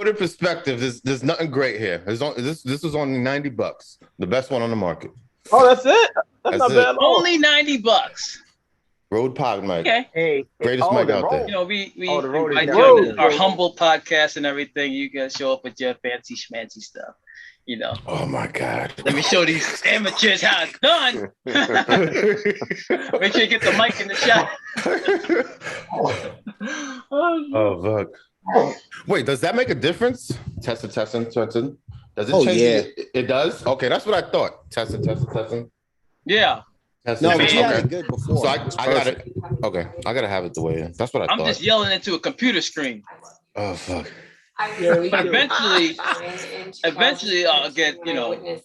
Put in perspective, there's nothing great here. This was only $90, the best one on the market. Oh, that's it. That's not bad at all. Only $90. Rode Pod mic. Okay. Hey, Greatest mic out there. You know, we the road is invite down you on there. our humble podcast and everything. You guys show up with your fancy schmancy stuff. You know. Oh my God. Let me show these amateurs how it's done. Make sure you get the mic in the shot. Oh fuck. Wait, does that make a difference? Testing. Does it change? Yeah. It does? Okay, that's what I thought. Testing. Yeah. Testing. No, I but mean, you had it good before. So I got it. Okay, I gotta have it the way. That's what I thought. I'm just yelling into a computer screen. Oh fuck. But eventually I'll get,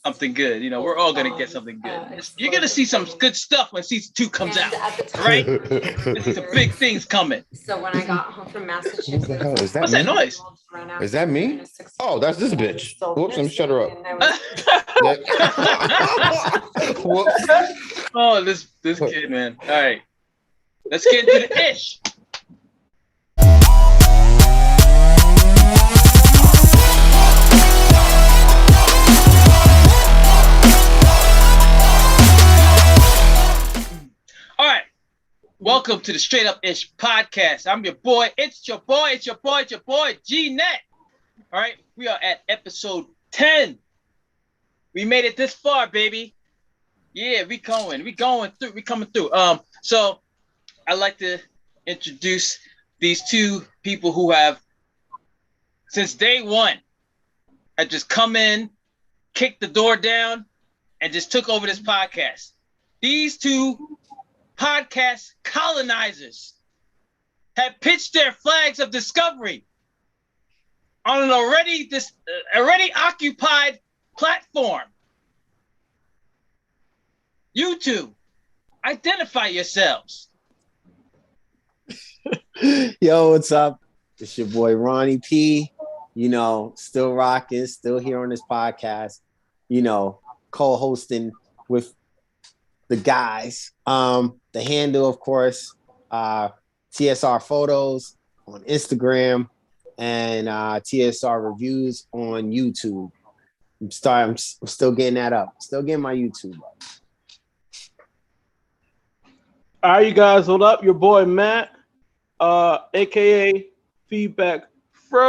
something good. We're all gonna get something good. You're gonna see some good stuff when season 2 comes out, right? There's some big things coming. So when I got home from Massachusetts, What the hell is that? What's that noise? Is that me? Oh, that's this bitch. Whoops, let me shut her up. Whoops. Oh, this kid, man. All right, let's get into the ish. All right, welcome to the Straight Up Ish podcast. I'm your boy. It's your boy, G-Net. All right, we are at episode 10. We made it this far, baby. Yeah, we coming through. So I'd like to introduce these two people who have, since day one, had just come in, kicked the door down, and just took over this podcast. These two podcast colonizers have pitched their flags of discovery on an already occupied platform. You two, identify yourselves. Yo, what's up? It's your boy Ronnie P. Still rocking, still here on this podcast. Co-hosting with the guys. The handle, of course, TSR Photos on Instagram and TSR Reviews on YouTube. I'm still getting that up. Still getting my YouTube up. All right, you guys, hold up. Your boy Matt, aka Feedback Pro.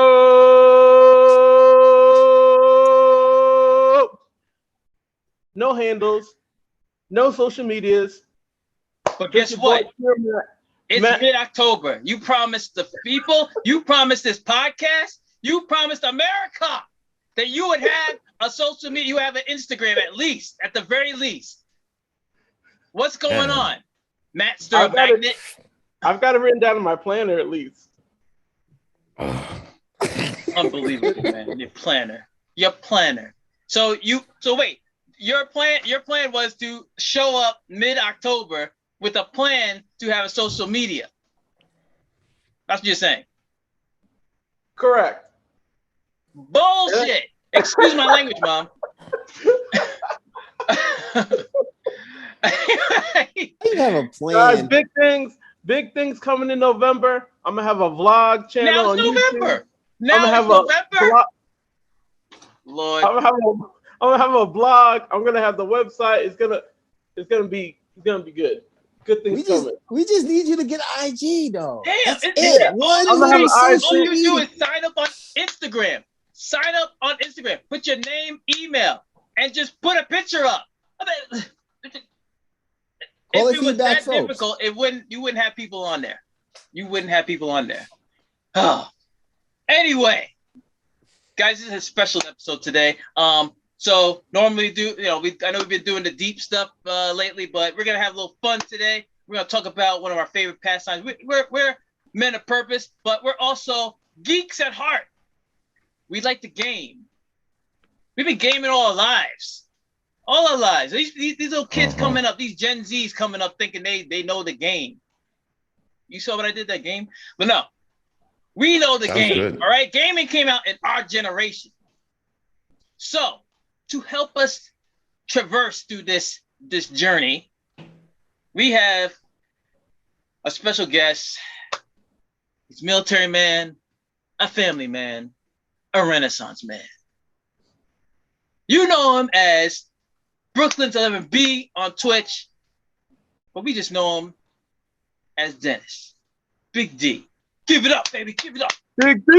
No handles, no social medias. But guess what? It's mid-October. You promised the people, you promised this podcast, you promised America that you would have a social media, you have an Instagram at the very least. What's going on? Matt Stir Magnet? I've got it written down in my planner at least. Unbelievable, man. Your planner. So wait, your plan was to show up mid-October with a plan to have a social media. That's what you're saying. Correct. Bullshit. Excuse my language, Mom. You have a plan. Guys, big things coming in November. I'm gonna have a vlog channel. Now it's on November. YouTube. Now it's November. Lord. I'm gonna have a blog. I'm gonna have the website. It's gonna be good. Good things coming. We just need you to get IG though. Damn, That's it. it. All you do is sign up on Instagram. Put your name, email, and just put a picture up. If it was that difficult, you wouldn't have people on there. Oh. Anyway, guys, this is a special episode today. So normally I know we've been doing the deep stuff lately, but we're gonna have a little fun today. We're gonna talk about one of our favorite pastimes. We're men of purpose, but we're also geeks at heart. We like the game. We've been gaming all our lives. These little kids coming up, these Gen Zs coming up thinking they know the game. You saw what I did that game? But no, we know the game. Good. All right, gaming came out in our generation. So to help us traverse through this journey, we have a special guest. He's a military man, a family man, a Renaissance man. You know him as Brooklyn's 11B on Twitch, but we just know him as Dennis. Big D. Give it up, baby. Give it up. Big D.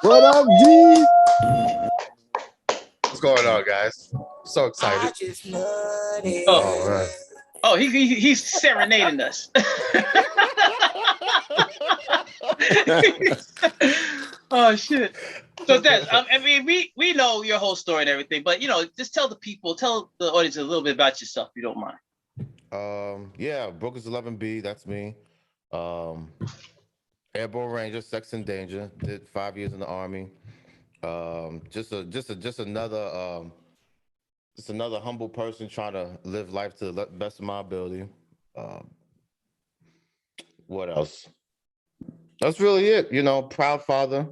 What up, D? What's going on, guys? So excited. Oh, man. Oh, he's serenading us. Oh shit. So Des, I mean, we know your whole story and everything, but just tell the audience a little bit about yourself, if you don't mind. Yeah, Brooklyn's 11B, that's me. Airborne Ranger, Sex and Danger. Did 5 years in the Army. Just another humble person trying to live life to the best of my ability. What else? That's really it. Proud father,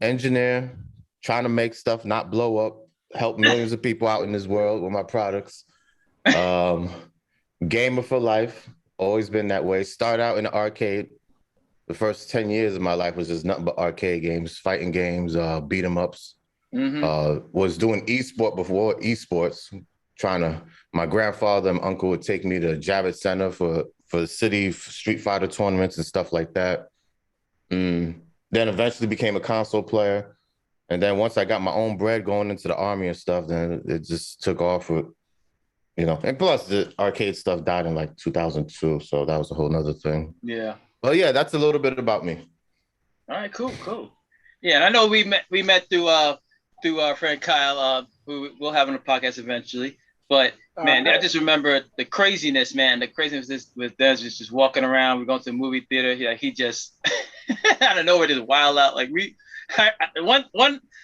engineer, trying to make stuff not blow up, help millions of people out in this world with my products. Gamer for life, always been that way. Start out in the arcade. The first 10 years of my life was just nothing but arcade games, fighting games, beat 'em ups. Was doing esport before esports. My grandfather and uncle would take me to Javits Center for city Street Fighter tournaments and stuff like that. Then eventually became a console player. And then once I got my own bread going into the Army and stuff, then it just took off with, and plus the arcade stuff died in like 2002. So that was a whole nother thing. Yeah. Well, yeah, that's a little bit about me. All right, cool. Yeah, and I know we met through our friend Kyle, who we'll have on the podcast eventually. But man, I just remember the craziness, man. The craziness with Des just walking around. We're going to the movie theater. He just out of nowhere just wild out. Like one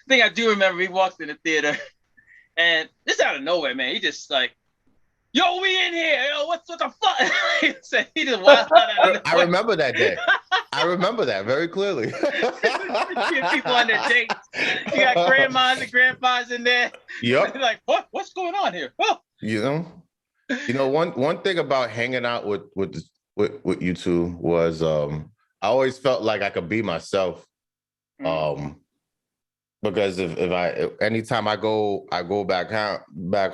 thing I do remember, we walked in the theater, and just out of nowhere, man, he just like, "Yo, we in here. Yo, what the fuck?" He just wild out. I remember that day. I remember that very clearly. People on their dates. You got grandmas and grandpas in there. Yep. Like, what's going on here? Oh. One thing about hanging out with you two was I always felt like I could be myself. Because anytime I go back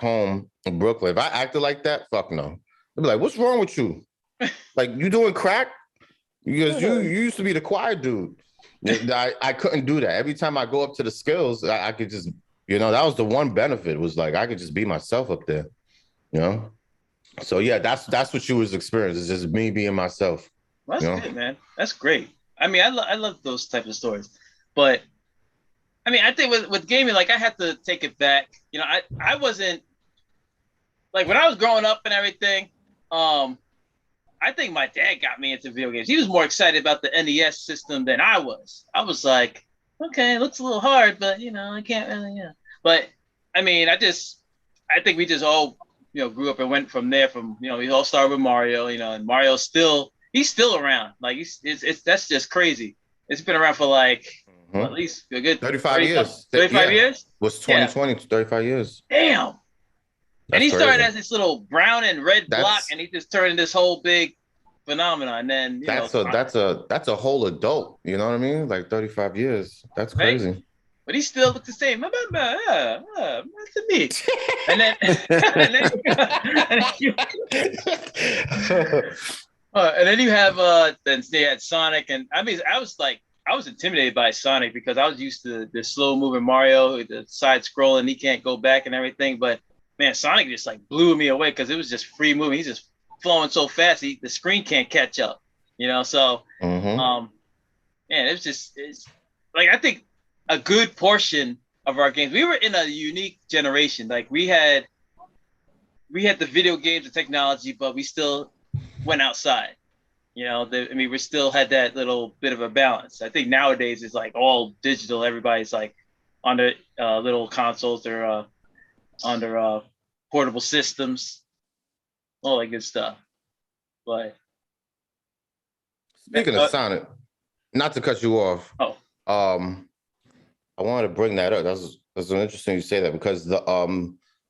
home in Brooklyn, if I acted like that, fuck no. They'd be like, "What's wrong with you? Like, you doing crack?" Because you used to be the quiet dude. I couldn't do that. Every time I go up to the skills, I could just, that was the one benefit, was like I could just be myself up there, So yeah, that's what you was experiencing. It's just me being myself. Well, that's good, man. That's great. I mean, I love those type of stories, but I mean, I think with gaming, like I had to take it back. I wasn't like when I was growing up and everything. I think my dad got me into video games. He was more excited about the NES system than I was. I was like, okay, it looks a little hard, but I can't really, But I mean, I think we just all, grew up and went from there. We all started with Mario, and Mario's he's still around. Like that's just crazy. It's been around for like at least a good 35 years. 35 years? Was 2020, 35 years. Damn. And he crazy. started as this little brown and red block, and he just turned this whole big phenomenon. And then that's a whole adult. You know what I mean? Like 35 years. That's crazy. Right? But he still looked the same. That's me. And then, and then you have then they had Sonic, and I mean, I was intimidated by Sonic because I was used to the slow moving Mario, the side scrolling, he can't go back and everything, but. Man, Sonic just like blew me away because it was just free moving. He's just flowing so fast, the screen can't catch up. So man, it's like I think a good portion of our games. We were in a unique generation. Like we had the video games and technology, but we still went outside. We still had that little bit of a balance. I think nowadays it's like all digital. Everybody's like on their little consoles or on their portable systems, all that good stuff. But speaking of Sonic, not to cut you off. I wanted to bring that up. That's interesting you say that because the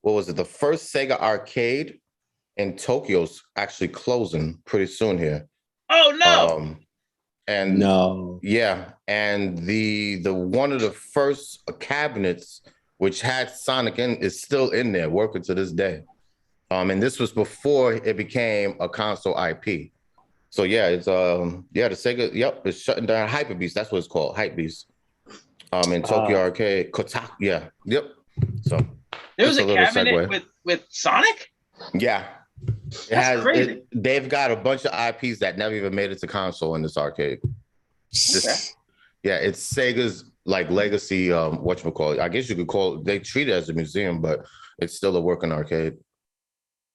what was it? The first Sega arcade in Tokyo's actually closing pretty soon here. Oh no! And no, and the one of the first cabinets which had Sonic in is still in there, working to this day. And this was before it became a console IP. So yeah, it's the Sega. Yep, it's shutting down Hyper Beast. That's what it's called, Hype Beast. In Tokyo Arcade, Kotaku. Yeah, yep. So there was a cabinet with Sonic. Yeah, that's crazy. They've got a bunch of IPs that never even made it to console in this arcade. Yeah, it's Sega's like legacy. Whatchamacallit? I guess you could call it. They treat it as a museum, but it's still a working arcade.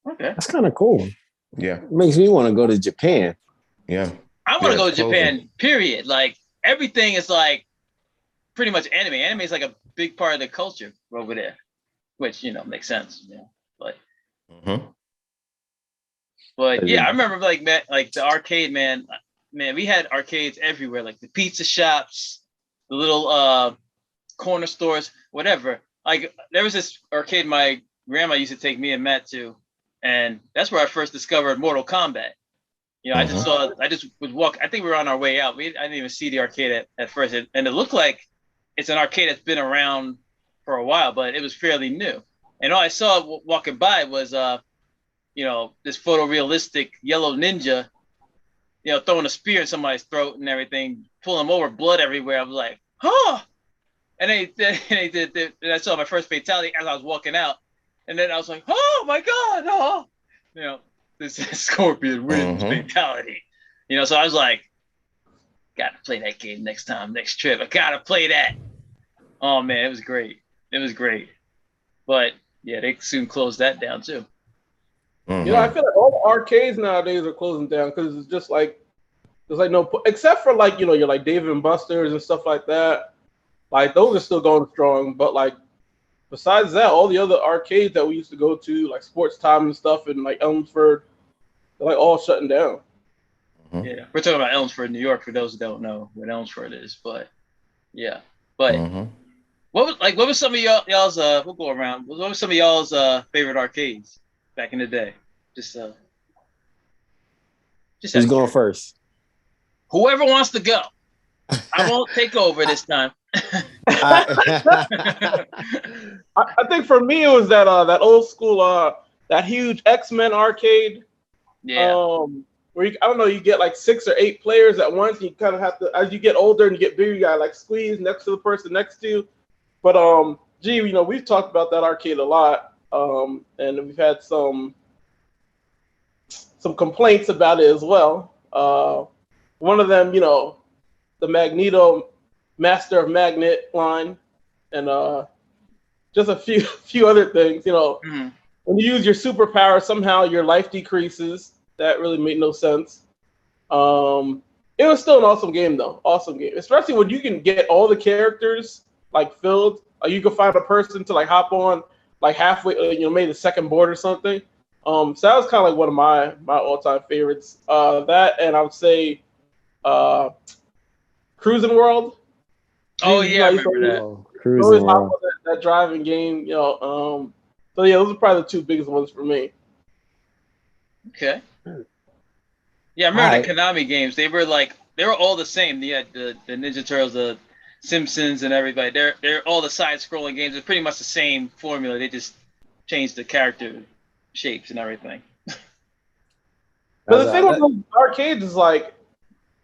Okay, that's kind of cool. Yeah, it makes me want to go to Japan. Yeah, I want to go to Japan. Period. Like everything is like pretty much anime. Anime is like a big part of the culture over there, which makes sense. Yeah, but. But yeah, I remember like the arcade, man, we had arcades everywhere, like the pizza shops, the little corner stores, whatever. Like there was this arcade my grandma used to take me and Matt to, and that's where I first discovered Mortal Kombat. I just would walk. I think we were on our way out. I didn't even see the arcade at first, and it looked like it's an arcade that's been around for a while, but it was fairly new. And all I saw walking by was this photorealistic yellow ninja, throwing a spear in somebody's throat and everything, pulling them over, blood everywhere. I was like, huh. And they did, and I saw my first fatality as I was walking out. And then I was like, oh my God, oh. This Scorpion wins fatality. So I was like, gotta play that game next trip. I gotta play that. Oh man, it was great. But yeah, they soon closed that down too. I feel like all the arcades nowadays are closing down because it's just like there's like no, except for like you're like Dave and Buster's and stuff like that. Like those are still going strong, but like besides that, all the other arcades that we used to go to, like Sports Time and stuff, and like Elmsford, they're like all shutting down. Yeah, we're talking about Elmsford, New York. For those who don't know what Elmsford is, but yeah, but what was some of y'all's we'll go around. What was some of y'all's favorite arcades back in the day? Who's going first? Whoever wants to go. I won't take over this time. I think for me it was that old school that huge X-Men arcade. Yeah. Where you get like 6 or 8 players at once. And you kind of have to, as you get older and you get bigger, you gotta like squeeze next to the person next to you. But we've talked about that arcade a lot. And we've had some complaints about it as well. One of them, the Magneto Master of Magnet line, and just a few other things. When you use your superpower, somehow your life decreases. That really made no sense. It was still an awesome game, though. Awesome game, especially when you can get all the characters like filled. You can find a person to like hop on like halfway, maybe the second board or something. So that was kind of like one of my all-time favorites. That, and I would say Cruising World. Oh yeah, I remember that. Cruising World. That driving game, So yeah, those are probably the 2 biggest ones for me. Okay. Yeah, I remember the Konami games. They were all the same. You had the Ninja Turtles, the Simpsons, and everybody. They're all the side-scrolling games. It's pretty much the same formula. They just changed the character shapes and everything. But the thing with those arcades is like,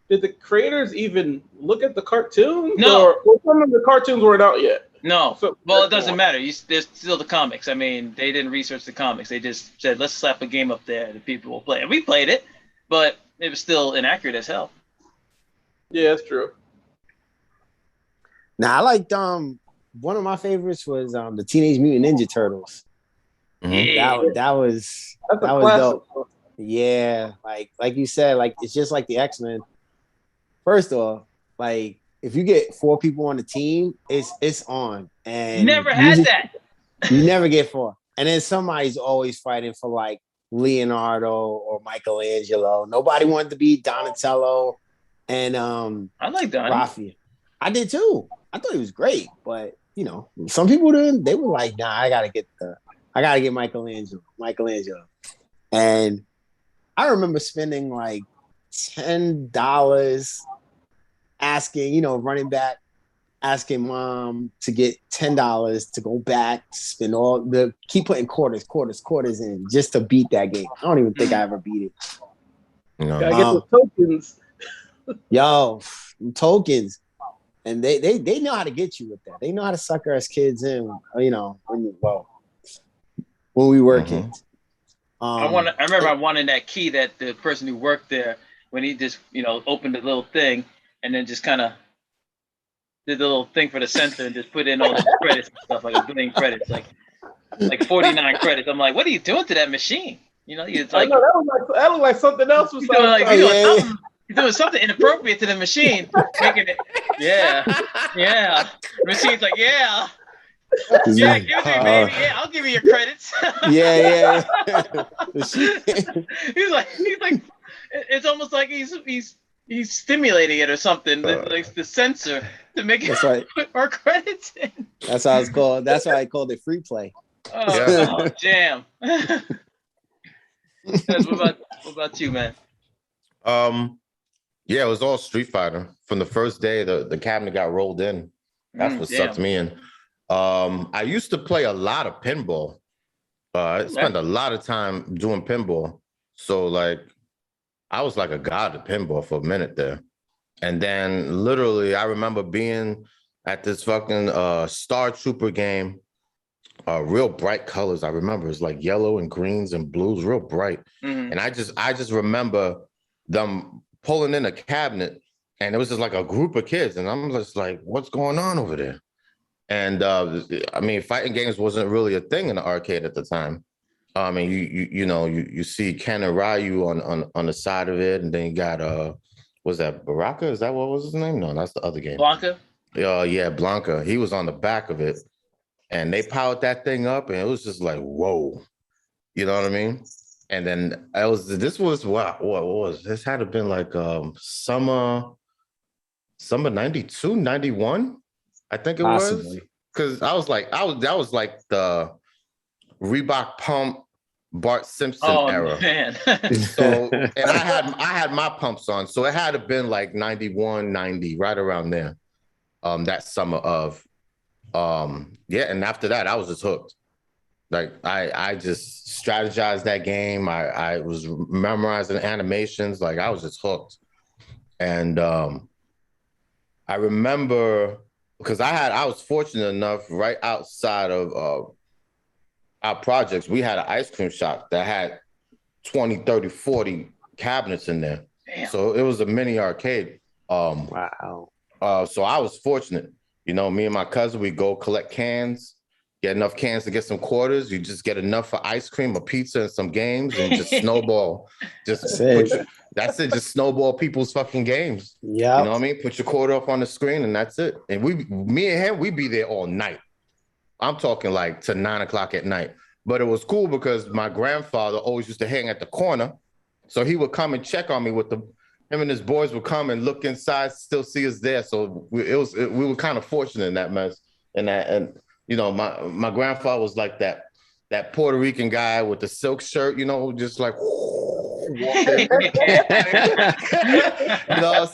did the creators even look at the cartoons? No. Or some of the cartoons weren't out yet. No. So, well, it doesn't matter. There's still the comics. I mean, they didn't research the comics. They just said, let's slap a game up there that people will play. And we played it, but it was still inaccurate as hell. Yeah, that's true. Now, I liked one of my favorites was the Teenage Mutant Ninja Turtles. Yeah. That was dope. Yeah, like you said, like it's just like the X-Men. First off, like if you get 4 people on the team, it's on. And never had that. You never get 4. And then somebody's always fighting for like Leonardo or Michelangelo. Nobody wanted to be Donatello and I like Donnie. Raphael. I did too. I thought he was great, but some people didn't. They were like, nah, I gotta get Michelangelo. And I remember spending like $10 asking, running back, asking mom to get $10 to go back, spend keep putting quarters in just to beat that game. I don't even think I ever beat it. Gotta get the tokens. Yo, tokens. And they know how to get you with that. They know how to sucker us kids in, when we were kids. I remember I wanted that key that the person who worked there, when he just, opened the little thing and then just kind of did the little thing for the center and just put in all the credits and stuff, like a billion credits, like 49 credits. I'm like, what are you doing to that machine? It's like, I know, that looked like something else. Was He's doing something inappropriate to the machine, making it, yeah. The machine's like, yeah, give it to me, baby. Yeah, I'll give you your credits. Yeah. he's like, it's almost like he's stimulating it or something, like the sensor to make it put more credits in. That's how it's called. That's why I called it free play. Oh, jam. What about you, man? Yeah, it was all Street Fighter. From the first day, the cabinet got rolled in. That's what sucked me in. I used to play a lot of pinball. I spent a lot of time doing pinball. So I was like a god at pinball for a minute there. And then literally I remember being at this fucking Star Trooper game, real bright colors. I remember it's like yellow and greens and blues, real bright. And I just remember them pulling in a cabinet, and it was just like a group of kids, and I'm just like, what's going on over there? And I mean, fighting games wasn't really a thing in the arcade at the time. I mean, you see Ken and Ryu on the side of it, and then you got was that Baraka? Is that what was his name? No, that's the other game. Blanca? Yeah, Blanca. He was on the back of it, and they powered that thing up, and it was just like, whoa. You know what I mean? And then this had to have been like summer 92, 91, I think it was. Because that was like the Reebok pump Bart Simpson era. Man. So, and I had my pumps on, so it had to have been like 91, 90, right around there. That summer of and after that I was just hooked. Like I just strategized that game. I was memorizing animations. Like I was just hooked. And I remember because I was fortunate enough right outside of our projects, we had an ice cream shop that had 20, 30, 40 cabinets in there. Damn. So it was a mini arcade. Wow. So I was fortunate. Me and my cousin, we go collect cans. Get enough cans to get some quarters. You just get enough for ice cream, a pizza, and some games, and just snowball. That's it. Just snowball people's fucking games. Yeah. You know what I mean? Put your quarter up on the screen, and that's it. And me and him, we be there all night. I'm talking like to 9 o'clock at night. But it was cool because my grandfather always used to hang at the corner, so he would come and check on me him and his boys would come and look inside, still see us there. So we were kind of fortunate in that mess, and my grandfather was like that Puerto Rican guy with the silk shirt, just like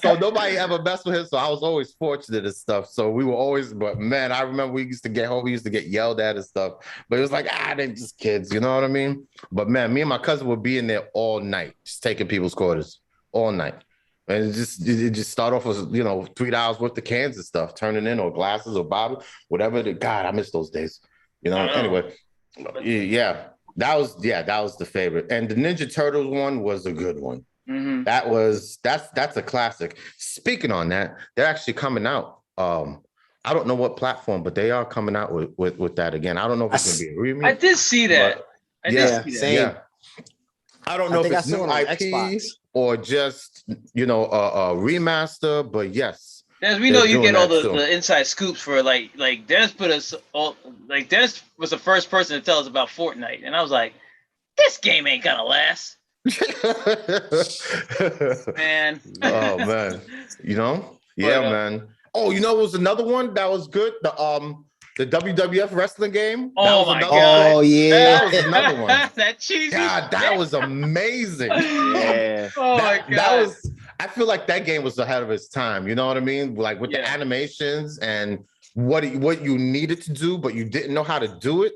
so nobody ever messed with him. So I was always fortunate and stuff. So we were always, but man, I remember we used to get home, we used to get yelled at and stuff. But it was like, they're just kids, you know what I mean? But man, me and my cousin would be in there all night, just taking people's quarters all night. And it just start off with, $3 worth of cans and stuff, turning in, or glasses or bottles, whatever. God, I miss those days. Anyway, yeah, that was the favorite. And the Ninja Turtles one was a good one. Mm-hmm. That's a classic. Speaking on that, they're actually coming out. I don't know what platform, but they are coming out with that again. I don't know if it's gonna be a remake. I did see that. Same. Yeah. I don't know if it's new IP Xbox, or just a remaster, but yes. As we know, you get all the inside scoops for like Dennis put us all, like Dennis was the first person to tell us about Fortnite, and I was like, this game ain't gonna last. Man. Oh man. Man. Oh, what was another one that was good? The WWF wrestling game. Oh my god! Oh yeah, that was another one. That cheesy. God, that was amazing. Yeah. Oh my god. I feel like that game was ahead of its time. You know what I mean? Like with the animations and what you needed to do, but you didn't know how to do it.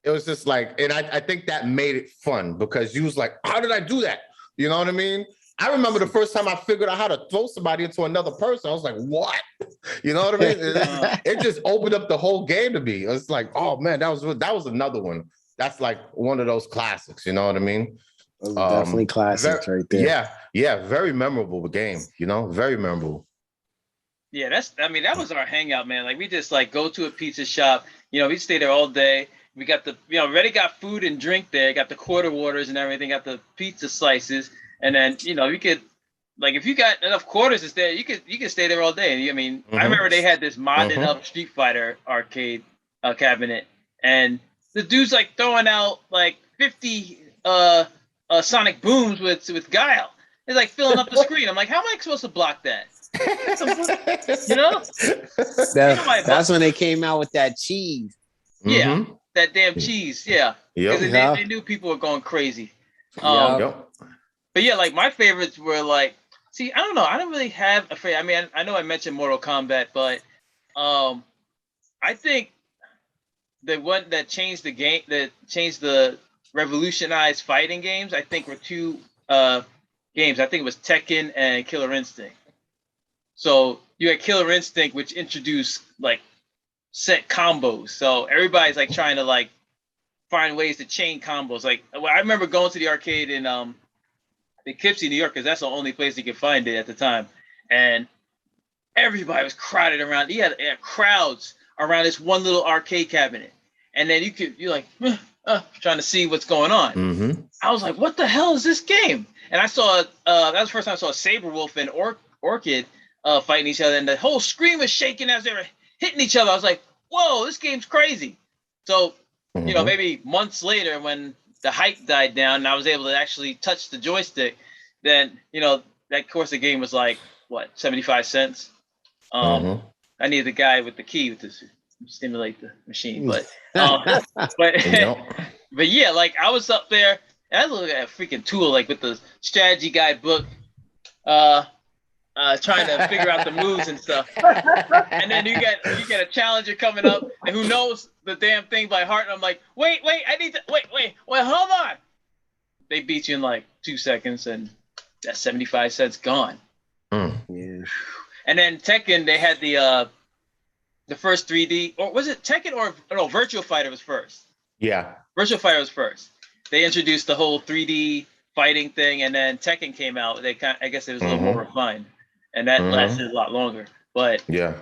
It was just like, and I think that made it fun because you was like, how did I do that? You know what I mean? I remember the first time I figured out how to throw somebody into another person. I was like, what? You know what I mean? It just opened up the whole game to me. It's like, oh man, that was another one. That's like one of those classics. You know what I mean? Those are definitely classics right there. Yeah, very memorable game. You know, very memorable. Yeah, that was our hangout, man. Like we just like go to a pizza shop. You know, we stay there all day. We got already got food and drink there. Got the quarter waters and everything. Got the pizza slices. And then, you could, like, if you got enough quarters to stay, you could stay there all day. I mean, I remember they had this modded up Street Fighter arcade cabinet, and the dude's like throwing out like 50 sonic booms with Guile. It's like filling up the screen. I'm like, how am I supposed to block that? You know? That's when they came out with that cheese. Yeah, that damn cheese. Yeah, because they knew people were going crazy. But yeah, like my favorites were like, see, I don't know, I don't really have a favorite. I mean, I know I mentioned Mortal Kombat, but I think the one that changed the game, revolutionized fighting games, I think were two games. I think it was Tekken and Killer Instinct. So you had Killer Instinct, which introduced like set combos. So everybody's like trying to like find ways to chain combos. Like I remember going to the arcade in Poughkeepsie, New York, because that's the only place you could find it at the time. And everybody was crowded around. He had crowds around this one little arcade cabinet. And then you're like, trying to see what's going on. I was like, what the hell is this game? And I saw, that was the first time I saw Saberwolf and Orchid fighting each other. And the whole screen was shaking as they were hitting each other. I was like, whoa, this game's crazy. So, maybe months later when the hype died down and I was able to actually touch the joystick, then, that course the game was like, what, 75 cents? I needed the guy with the key to stimulate the machine. But but yeah, like I was up there and I looked at a freaking tool, like with the strategy guide book, trying to figure out the moves and stuff. And then you get a challenger coming up and who knows the damn thing by heart. And I'm like, wait, I need to wait, hold on. They beat you in like 2 seconds and that 75 cents gone. Yeah. And then Tekken, they had the first 3D, or was it Tekken or no, Virtua Fighter was first. Yeah. Virtua Fighter was first. They introduced the whole 3D fighting thing, and then Tekken came out. I guess it was a little more refined, and that lasted a lot longer. But yeah,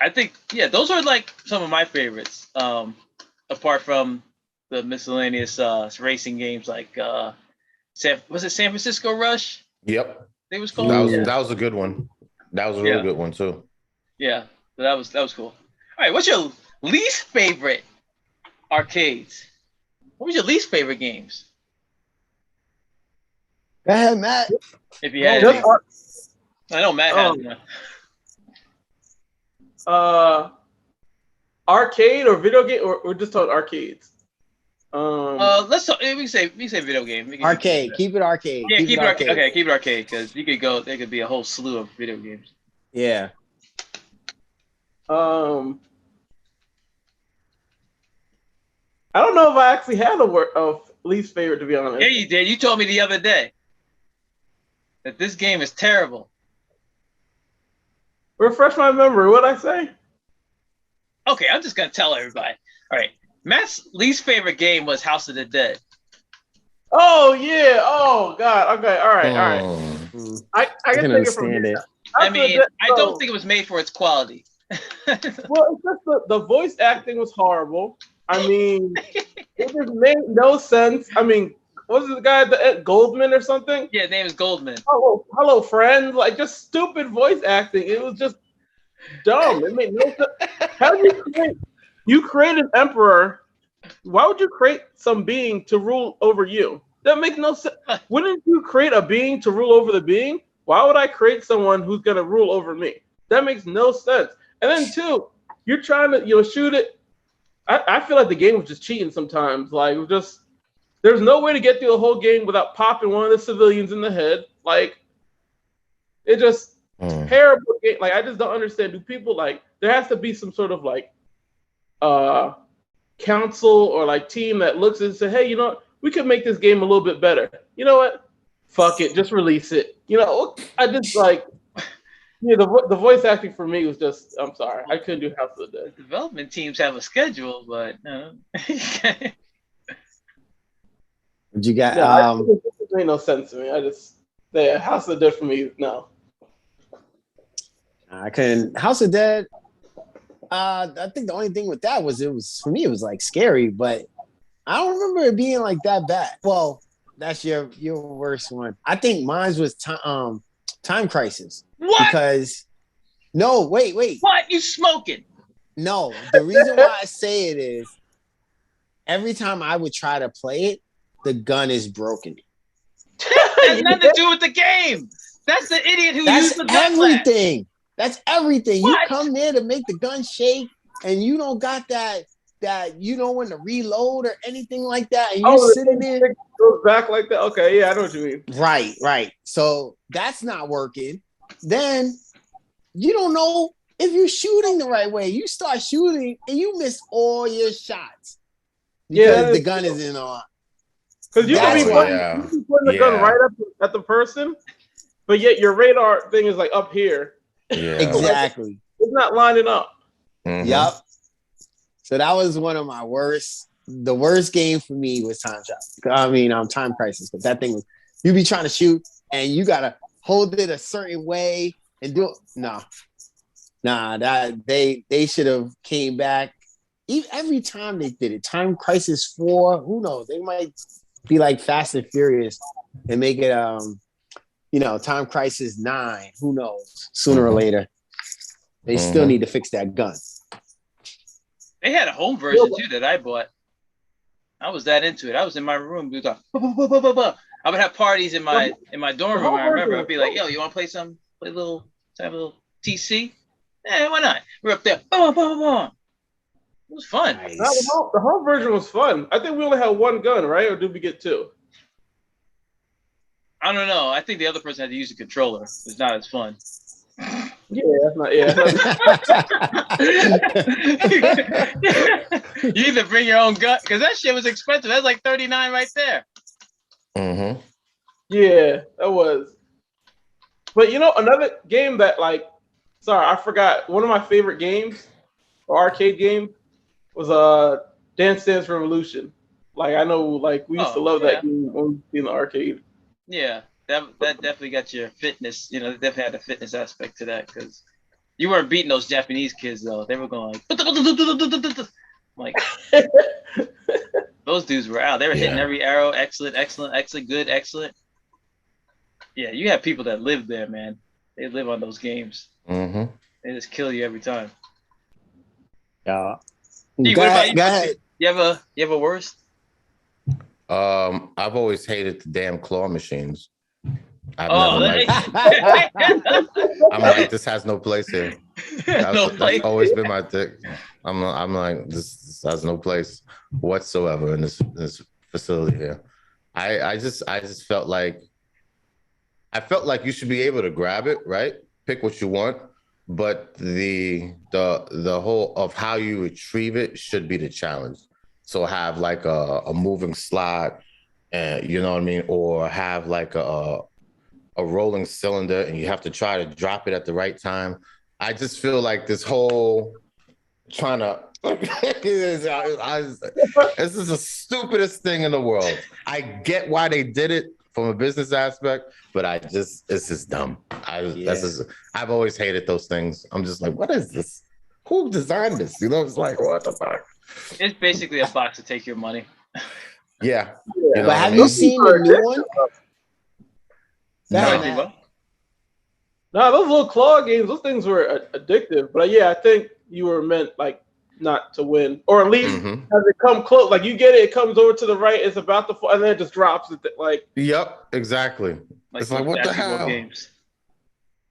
I think those are like some of my favorites. Apart from the miscellaneous racing games like San Francisco Rush? Yep. It was called. That was a good one. That was a really good one too. Yeah, that was cool. All right, what's your least favorite arcades? What was your least favorite games? Go ahead, Matt. If you had any. I know Matt has one. Arcade or video game, or just talk arcades? Let's talk. We can say video game. Arcade. Keep it arcade. Yeah, keep it arcade. Okay, keep it arcade because you could go. There could be a whole slew of video games. Yeah. I don't know if I actually had a word of least favorite, to be honest. Yeah, you did. You told me the other day that this game is terrible. Refresh my memory. What'd I say? Okay, I'm just gonna tell everybody. All right, Matt's least favorite game was House of the Dead. Oh yeah. Oh God. Okay. All right. I can take it from here. I mean, I don't think it was made for its quality. Well, it's just the voice acting was horrible. I mean, it just made no sense. I mean, was it the guy at Goldman or something? Yeah, his name is Goldman. Oh, hello, friend. Like, just stupid voice acting. It was just dumb. It made no sense. How do you create an emperor? Why would you create some being to rule over you? That makes no sense. Wouldn't you create a being to rule over the being? Why would I create someone who's going to rule over me? That makes no sense. And then, two, you're trying to shoot it. I feel like the game was just cheating sometimes. Like, there's no way to get through the whole game without popping one of the civilians in the head. Like, It just terrible game. Like I just don't understand. Do people like? There has to be some sort of like council or like team that looks and say, hey, you know, we could make this game a little bit better. You know what? Fuck it, just release it. You know, I just like. Yeah, the voice acting for me was just. I'm sorry, I couldn't do House of the Dead. Development teams have a schedule, but What you got? It made no sense to me. I just House of the Dead for me. No, I couldn't. House of Dead. I think the only thing with that was for me it was like scary, but I don't remember it being like that bad. Well, that's your worst one. I think mine was Time Crisis. What? Because no, wait. What? You smoking? No, the reason why I say it is every time I would try to play it, the gun is broken. That has nothing to do with the game. That's the idiot who used the gun. Everything. That's everything. What? You come there to make the gun shake, and you don't got that you know when to reload or anything like that, and you're sitting there. Goes back like that. Okay, yeah, I know what you mean. Right. So that's not working. Then you don't know if you're shooting the right way. You start shooting and you miss all your shots because the gun isn't on. Because you can be putting the gun right up at the person, but yet your radar thing is like up here. Yeah, exactly. It's not lining up. Mm-hmm. Yep. So that was one of my worst. The worst game for me was Time Crisis. But that thing was, you be trying to shoot and you gotta hold it a certain way and do it. Nah. That they should have came back. Every time they did it. Time Crisis 4. Who knows? They might be like Fast and Furious and make it Time Crisis 9. Who knows? Sooner or later, they still need to fix that gun. They had a home version too that I bought. I was that into it. I was in my room. We like, I would have parties in my dorm room. I remember I'd be like, "Yo, you want to play some? Have a little TC? Yeah, why not?" We're up there. It was fun. Nice. The home version was fun. I think we only had one gun, right? Or did we get two? I don't know. I think the other person had to use a controller. It's not as fun. Yeah, that's not. Yeah. You either bring your own gun because that shit was expensive. That's like $39 right there. Mm-hmm. Yeah, that was. But another game that I forgot. One of my favorite games, or arcade game, was Dance Dance Revolution. Like I know, we used to love that game when we was in the arcade. Yeah. That definitely got your fitness. They definitely had a fitness aspect to that because you weren't beating those Japanese kids though. They were going like those dudes were out. They were hitting every arrow. Excellent, good, excellent. Yeah, you have people that live there, man. They live on those games. Mm-hmm. They just kill you every time. Yeah. Hey, what about you? You have a worst? I've always hated the damn claw machines. I'm like, this has no place here. That's always been my thing. I'm like, this has no place whatsoever in this facility here. I just felt like you should be able to grab it, right? Pick what you want, but the whole of how you retrieve it should be the challenge. So have like a moving slot, and you know what I mean, or have like a rolling cylinder, and you have to try to drop it at the right time. I just feel like this whole trying to this is the stupidest thing in the world. I get why they did it from a business aspect, but it's just dumb. I've always hated those things. I'm just like, what is this? Who designed this? It's like, what the fuck? It's basically a box to take your money. Yeah. But have you seen the new one? No, those little claw games, those things were addictive. But yeah, I think you were meant not to win, or at least as it come close. Like you get it, it comes over to the right, it's about to fall, and then it just drops. Yep, exactly. It's like what the hell? Games.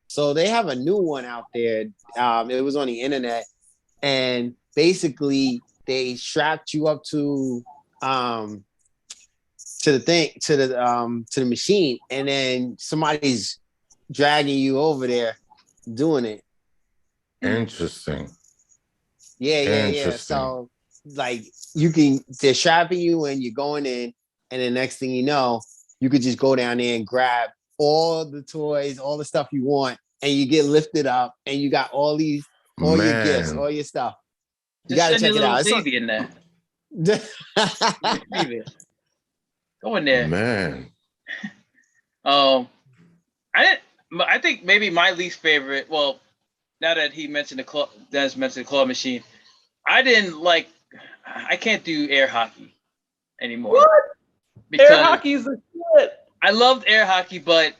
So they have a new one out there. It was on the internet, and basically they strapped you up to the machine, and then somebody's dragging you over there, doing it. Interesting. Yeah. So like they're strapping you in, you're going in, and the next thing you know, you could just go down there and grab all the toys, all the stuff you want, and you get lifted up, and you got all your gifts, all your stuff. You gotta check it out. Baby in there. Go in there, man. I think maybe my least favorite. Well, now that he mentioned Dennis mentioned the claw machine, I can't do air hockey anymore. What? Air hockey is a shit. I loved air hockey, but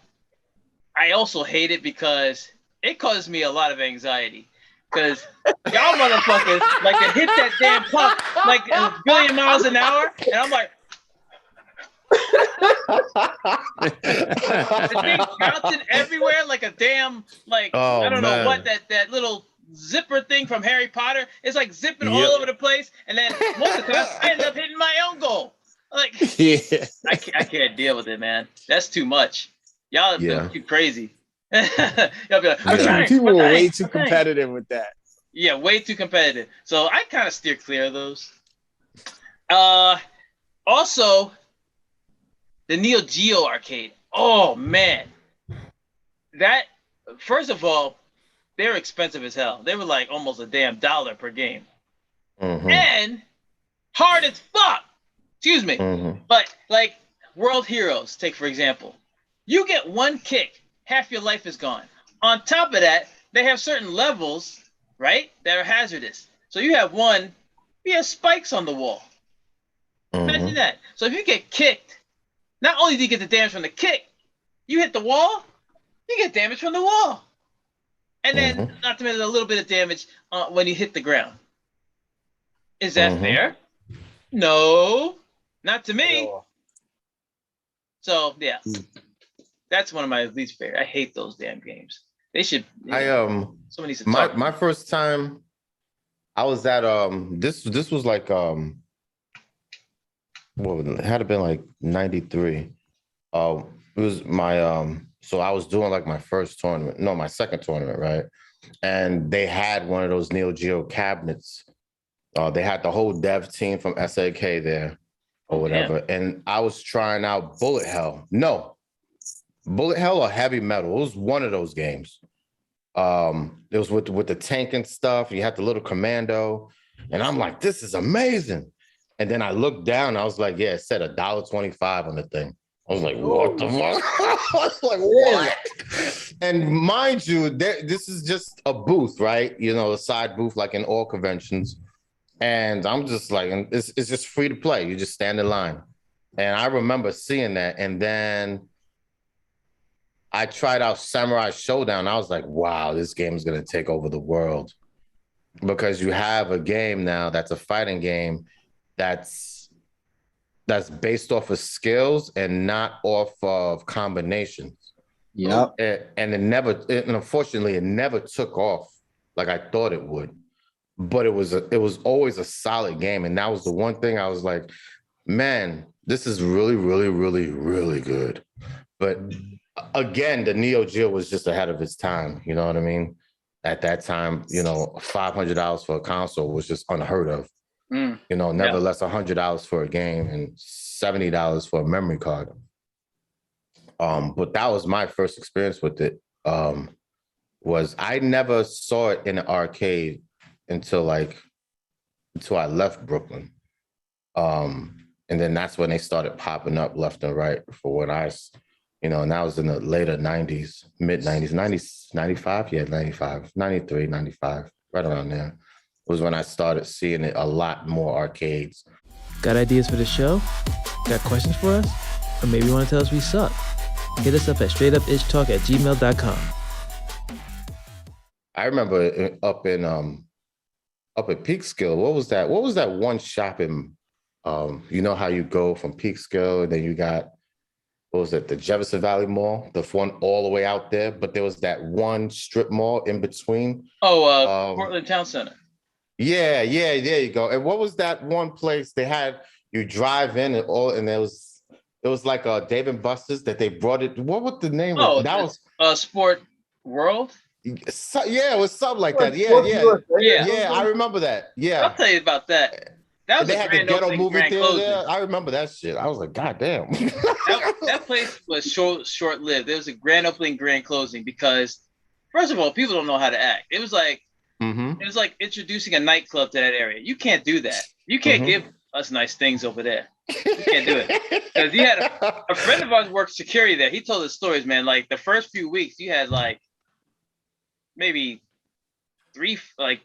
I also hate it because it causes me a lot of anxiety. Because y'all motherfuckers like to hit that damn puck like a billion miles an hour, and I'm like, the thing bouncing everywhere like a damn I don't know what that little zipper thing from Harry Potter. It's like zipping all over the place, and then most of the time I end up hitting my own goal. Like, I can't deal with it, man. That's too much. Y'all are too crazy. Y'all be like, people are way too competitive with that. Yeah, way too competitive. So I kind of steer clear of those. Also, the Neo Geo arcade. Oh man, that first of all, they're expensive as hell. They were like almost a damn $1 per game, and hard as fuck. Excuse me, but like World Heroes, take for example, you get one kick, half your life is gone. On top of that, they have certain levels, right, that are hazardous. So you have spikes on the wall. Imagine that. So if you get kicked, not only do you get the damage from the kick, you hit the wall, you get damage from the wall. And then, not to mention a little bit of damage when you hit the ground. Is that fair? No, not to me. So, yeah. That's one of my least favorite. I hate those damn games. They should. Someone needs to talk. My first time, I was at this was like it had to been like 93. It was my so I was doing like my second tournament, right? And they had one of those Neo Geo cabinets. They had the whole dev team from SAK there or whatever. Damn. And I was trying out Bullet Hell. No, Bullet Hell or Heavy Metal. It was one of those games. It was with the tank and stuff. You had the little commando. And I'm like, this is amazing. And then I looked down. I was like, yeah, it said $1.25 on the thing. I was like, what the fuck? I was like, what? And mind you, this is just a booth, right? You know, a side booth like in all conventions. And I'm just like, it's just free to play. You just stand in line. And I remember seeing that. And then I tried out Samurai Showdown. I was like, wow, this game is going to take over the world. Because you have a game now that's a fighting game that's based off of skills and not off of combinations. Yep. And unfortunately, it never took off like I thought it would. But it was always a solid game. And that was the one thing I was like, man, this is really, really, really, really good. But again, the Neo Geo was just ahead of its time. You know what I mean? At that time, you know, $500 for a console was just unheard of. You know, nevertheless, $100 for a game and $70 for a memory card. But that was my first experience with it. Was I never saw it in an arcade until I left Brooklyn. And then that's when they started popping up left and right for when and that was in the later 90s, mid 90s, 95, 95, 93, 95, right around there. Was when I started seeing it a lot more arcades. Got ideas for the show? Got questions for us? Or maybe you want to tell us we suck? Hit us up at straightupitchtalk@gmail.com. I remember up at Peekskill, what was that? What was that one shop in, you know how you go from Peekskill and then you got, what was it, the Jefferson Valley Mall, the one all the way out there, but there was that one strip mall in between. Portland Town Center. Yeah, there you go. And what was that one place they had? You drive in and there was It was like Dave and Buster's that they brought it. What was the name? Oh, That was Sport World. yeah, it was something like that. Yeah. I remember that. Yeah, I'll tell you about that. That was they a had the grand ghetto opening, movie grand theater closing. there. I remember that shit. I was like, God damn. That place was short lived. There was a grand opening, grand closing because, first of all, people don't know how to act. It was like introducing a nightclub to that area. You can't do that. You can't give us nice things over there. You can't do it because you had a friend of ours worked security there. He told us stories, man. Like the first few weeks, you had like maybe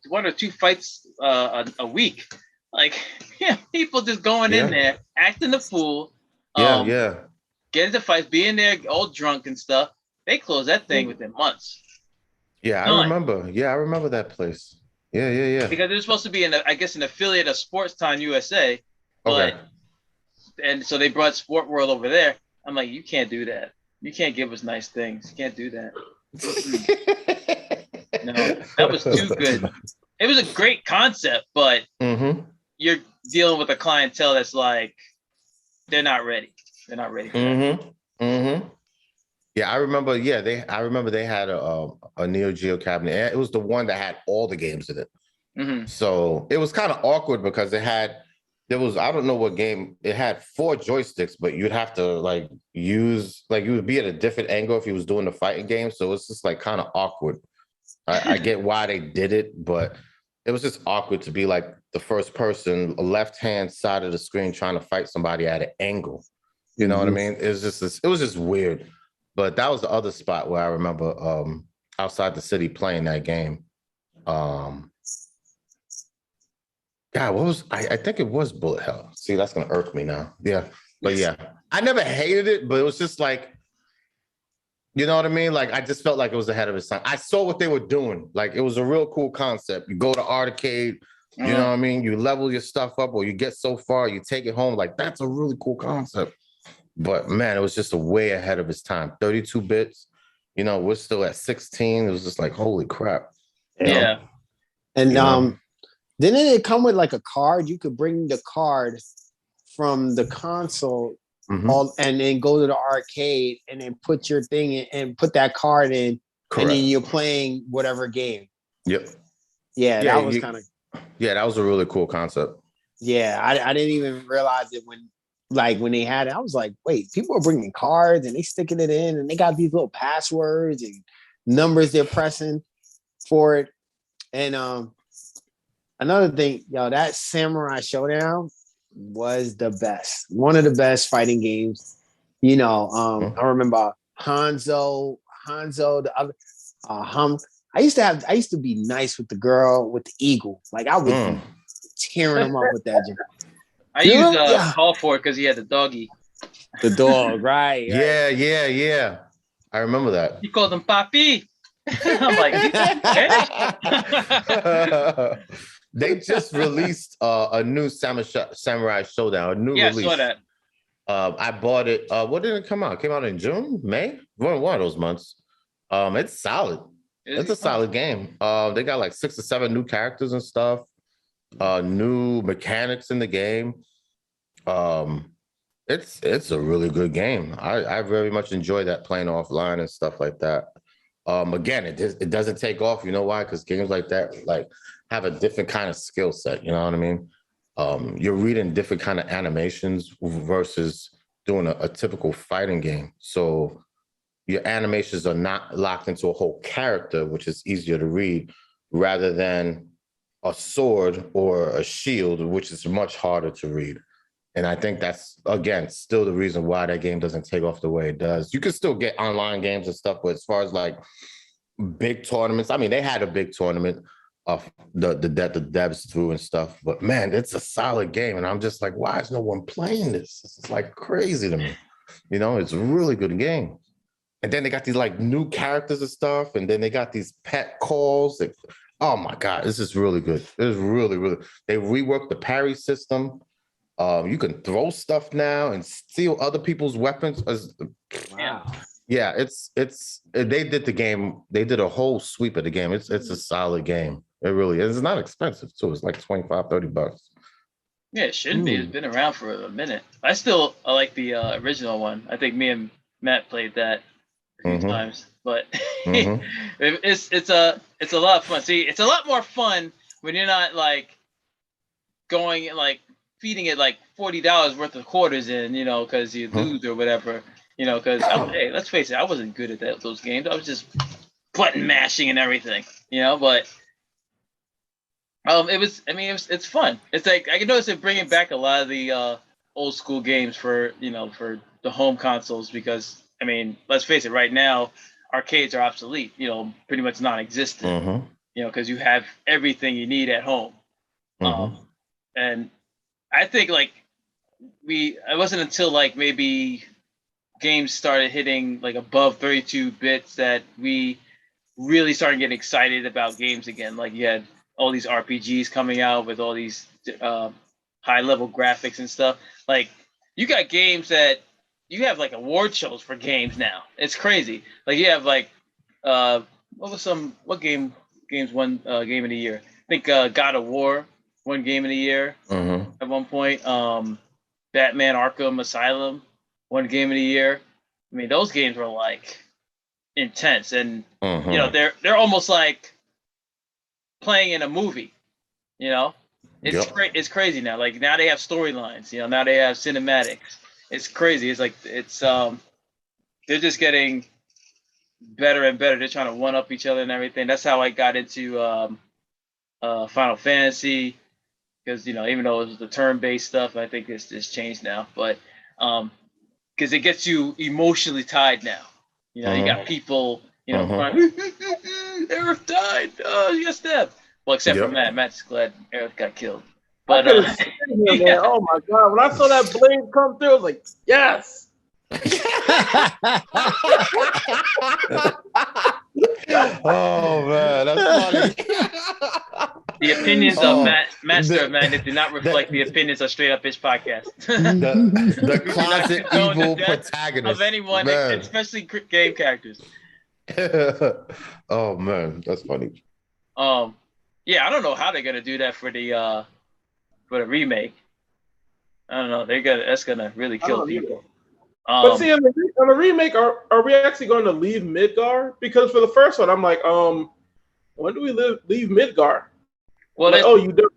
one or two fights a week. Like people just going in there, acting the fool. Get into fights, being there all drunk and stuff. They closed that thing within months. Yeah, I remember. Yeah, I remember that place. Yeah. Because they're supposed to be an affiliate of Sports Time USA, but and so they brought Sport World over there. I'm like, you can't do that. You can't give us nice things. You can't do that. No, that was too good. It was a great concept, but you're dealing with a clientele that's like, they're not ready. They're not ready for that. Yeah, I remember. Yeah, they had a Neo Geo cabinet. And it was the one that had all the games in it. So it was kind of awkward because I don't know what game it had 4 joysticks, but you'd have to like use you would be at a different angle if you was doing the fighting game. So it's just like kind of awkward. I get why they did it, but it was just awkward to be like the first person, left hand side of the screen, trying to fight somebody at an angle. You know what I mean? It was just weird. But that was the other spot where I remember outside the city playing that game. God, what was I think it was Bullet Hell. See, that's gonna irk me now. Yeah. But yeah, I never hated it, but it was just like, you know what I mean? Like I just felt like it was ahead of its time. I saw what they were doing. Like it was a real cool concept. You go to arcade, you know what I mean? You level your stuff up or you get so far, you take it home. Like that's a really cool concept. But man, it was just a way ahead of its time. 32 bits, you know, we're still at 16. It was just like, holy crap. Yeah. And didn't it come with like a card? You could bring the card from the console and then go to the arcade and then put your thing in and put that card in. Correct. And then you're playing whatever game. Yep. Yeah, that was kind of. Yeah, that was a really cool concept. Yeah, I didn't even realize it when they had it. I was like, wait, people are bringing cards and they sticking it in and they got these little passwords and numbers they're pressing for it. And another thing, that Samurai Showdown was the best. One of the best fighting games. I remember Hanzo, the other I used to be nice with the girl with the eagle. Like I would be tearing them up with that. I used call for it because he had the doggy. The dog, right? Yeah. I remember that. He called him Papi. I'm like, they just released a new Samurai Showdown, a new release. I saw that. I bought it. What did it come out? It came out in June, May? One of those months. It's solid. It's a solid game. They got like 6 or 7 new characters and stuff. New mechanics in the game. It's a really good game. I very much enjoy that playing offline and stuff like that. Again, it doesn't take off. You know why? Because games like that like have a different kind of skill set. You know what I mean? You're reading different kind of animations versus doing a typical fighting game. So your animations are not locked into a whole character, which is easier to read, rather than a sword or a shield, which is much harder to read. And I think that's, again, still the reason why that game doesn't take off the way it does. You can still get online games and stuff, but as far as like big tournaments, I mean, they had a big tournament of the devs threw and stuff, but man, it's a solid game. And I'm just like, why is no one playing this? It's like crazy to me. You know, it's a really good game. And then they got these like new characters and stuff. And then they got these pet calls. Oh my God, this is really good. It's really, really, they reworked the parry system. You can throw stuff now and steal other people's weapons. Wow. Yeah, they did the game. They did a whole sweep of the game. It's a solid game. It really is. It's not expensive too. It's like $25-$30. Yeah, it shouldn't be. It's been around for a minute. I like the original one. I think me and Matt played that a few times, but it's a lot of fun. See, it's a lot more fun when you're not like going and like feeding it like $40 worth of quarters in, you know, because you lose or whatever, you know. Because hey, let's face it, I wasn't good at those games. I was just button mashing and everything, you know. But it's fun. It's like I can notice it bringing back a lot of the old school games for the home consoles, because I mean, let's face it, right now arcades are obsolete, you know, pretty much non-existent, you know, because you have everything you need at home. And I think like it wasn't until like maybe games started hitting like above 32 bits that we really started getting excited about games again. Like you had all these RPGs coming out with all these high level graphics and stuff. Like you got games that you have like award shows for games now. It's crazy. Like you have like what games won game of the year? I think God of War won game of the year at one point. Batman Arkham Asylum won game of the year. I mean, those games were like intense, and you know they're almost like playing in a movie. You know, it's crazy now. Like now they have storylines. You know, now they have cinematics. It's crazy. It's like they're just getting better and better. They're trying to one up each other and everything. That's how I got into Final Fantasy, because you know, even though it was the turn-based stuff, I think it's changed now. But because it gets you emotionally tied now. You know, you got people, you know, crying, Aerith died. You got stabbed. Well, except for Matt. Matt's glad Aerith got killed. But man. Oh my god! When I saw that blade come through, I was like, yes. Oh man, that's funny. The opinions of Master of Magnet do not reflect the opinions of Straight Up Itch Podcast. the classic evil protagonist of anyone, especially game characters. Oh man, that's funny. Yeah, I don't know how they're gonna do that for the remake. I don't know. That's gonna really kill people. But see, on the remake, are we actually going to leave Midgar? Because for the first one, I'm like, when do we leave Midgar? Well, like, you do.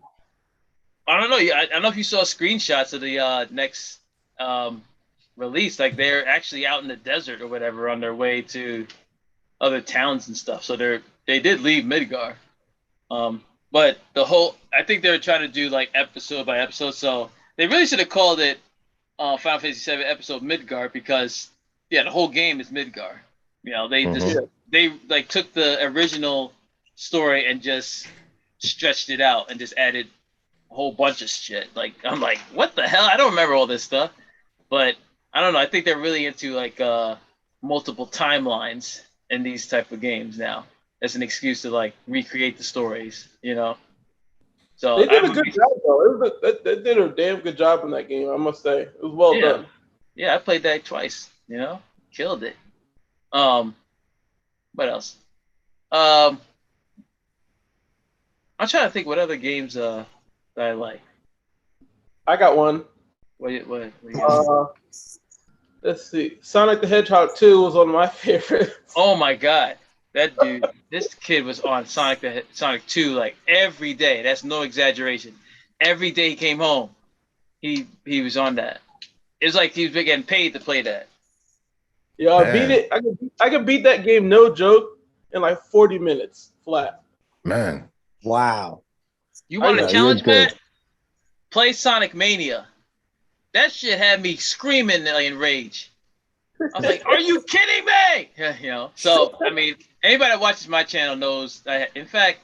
I don't know. I don't know if you saw screenshots of the next release. Like they're actually out in the desert or whatever on their way to other towns and stuff. So they did leave Midgar. But I think they're trying to do like episode by episode. So they really should have called it Final Fantasy VII Episode Midgar, because the whole game is Midgar. You know, they like took the original story and just stretched it out and just added a whole bunch of shit. Like I'm like, what the hell? I don't remember all this stuff. But I don't know. I think they're really into like multiple timelines in these type of games now. As an excuse to like recreate the stories, you know. So they did a good job though. They did a damn good job in that game, I must say. It was well done. Yeah, I played that twice. You know, killed it. What else? I'm trying to think what other games that I like. I got one. What Let's see. Sonic the Hedgehog 2 was one of my favorites. Oh my god. That dude, this kid was on Sonic 2 like every day. That's no exaggeration. Every day he came home, he was on that. It's like he was getting paid to play that. Yeah, I beat it. I could beat that game, no joke, in like 40 minutes flat. Man, wow. You want a challenge, Matt? Play Sonic Mania. That shit had me screaming in rage. I was like, "Are you kidding me?" Yeah, you know. So I mean, anybody that watches my channel knows. In fact,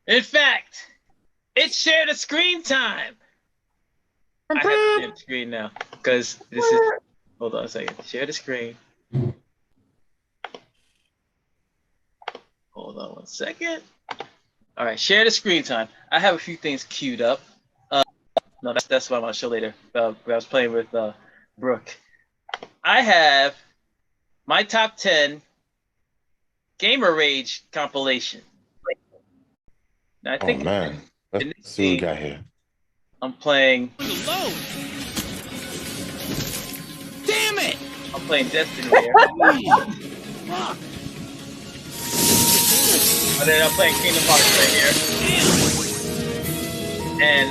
it's shared a screen time. I have to share the screen now because this is. Hold on a second. Share the screen. Hold on one second. All right, share the screen time. I have a few things queued up. No, that's what I'm gonna show later. I was playing with Brooke. I have my top 10 Gamer Rage compilation. Now, I think man. Let's see what we got here. I'm playing. Damn it! I'm playing Destiny here. Fuck. And then I'm playing Kingdom Hearts right here. And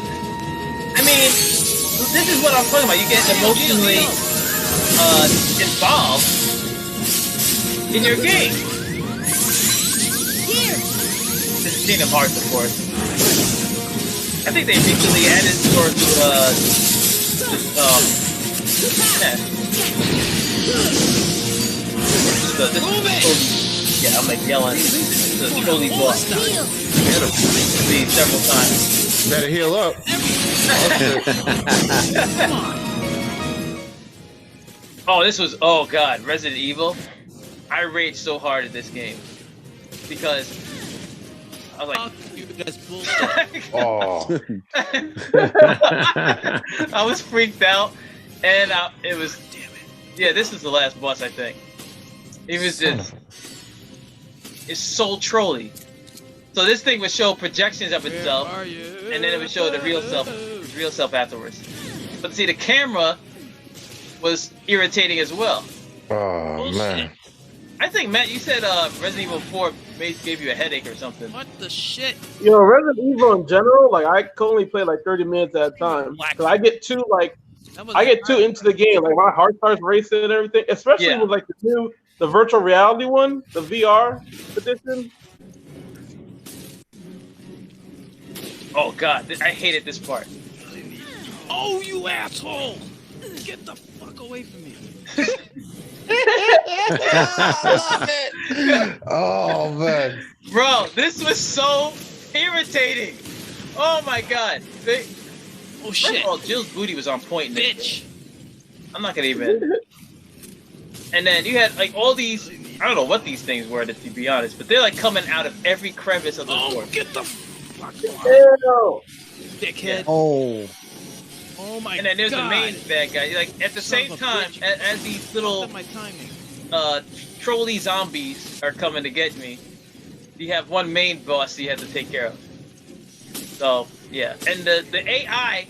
I mean, this is what I'm talking about. You get emotionally involved in your game. This is Kingdom Hearts, of course. I think they recently added sort yeah, I'm like yelling. This is totally boss. See several times. Better heal up. Oh, this was, oh god, Resident Evil. I raged so hard at this game because I was like, Oh. I was freaked out, and it was, yeah, this is the last boss, I think. It was just, it's so trolly. So this thing would show projections of itself, and then it would show the real self afterwards. But see, the camera was irritating as well. Oh, man. I think, Matt, you said Resident Evil 4 gave you a headache or something. What the shit? You know, Resident Evil in general, like I can only play like 30 minutes at a time. Cause I get too into the game, like my heart starts racing and everything. Especially with like the virtual reality one, the VR edition. Oh god, I hated this part. Oh, you asshole! Get the fuck away from me! Oh, man. Bro, this was so irritating. Oh my god. Oh shit. First of all, Jill's booty was on point. Bitch. I'm not gonna even. And then you had like all these, I don't know what these things were, to be honest, but they're like coming out of every crevice of the door. Get the fuck Ew. dickhead. Oh my god. And then there's the main bad guy. Like at the same time as these little trolley zombies are coming to get me, you have one main boss you have to take care of. So yeah, and the AI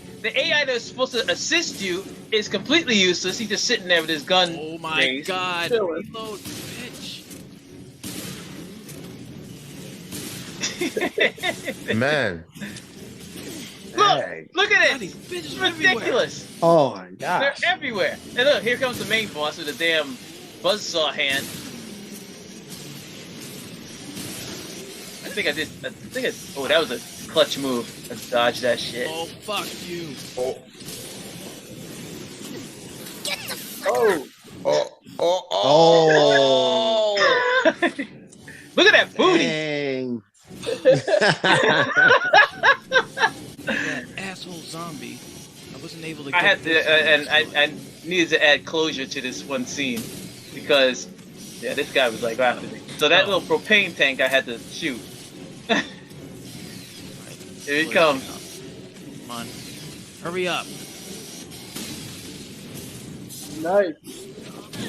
that's supposed to assist you is completely useless. He's just sitting there with his gun. Oh my god. Reload, bitch. Man. Look at it! It's ridiculous! Oh my god. They're everywhere. And look, here comes the main boss with a damn buzzsaw hand. Oh, that was a clutch move. Let's dodge that shit. Oh, fuck you. Oh. Look at that booty! Dang. That asshole zombie. I wasn't able to. I had to, and I needed to add closure to this one scene because, yeah, this guy was like after me. So that little propane tank I had to shoot. Here he comes. Come on, hurry up. Nice.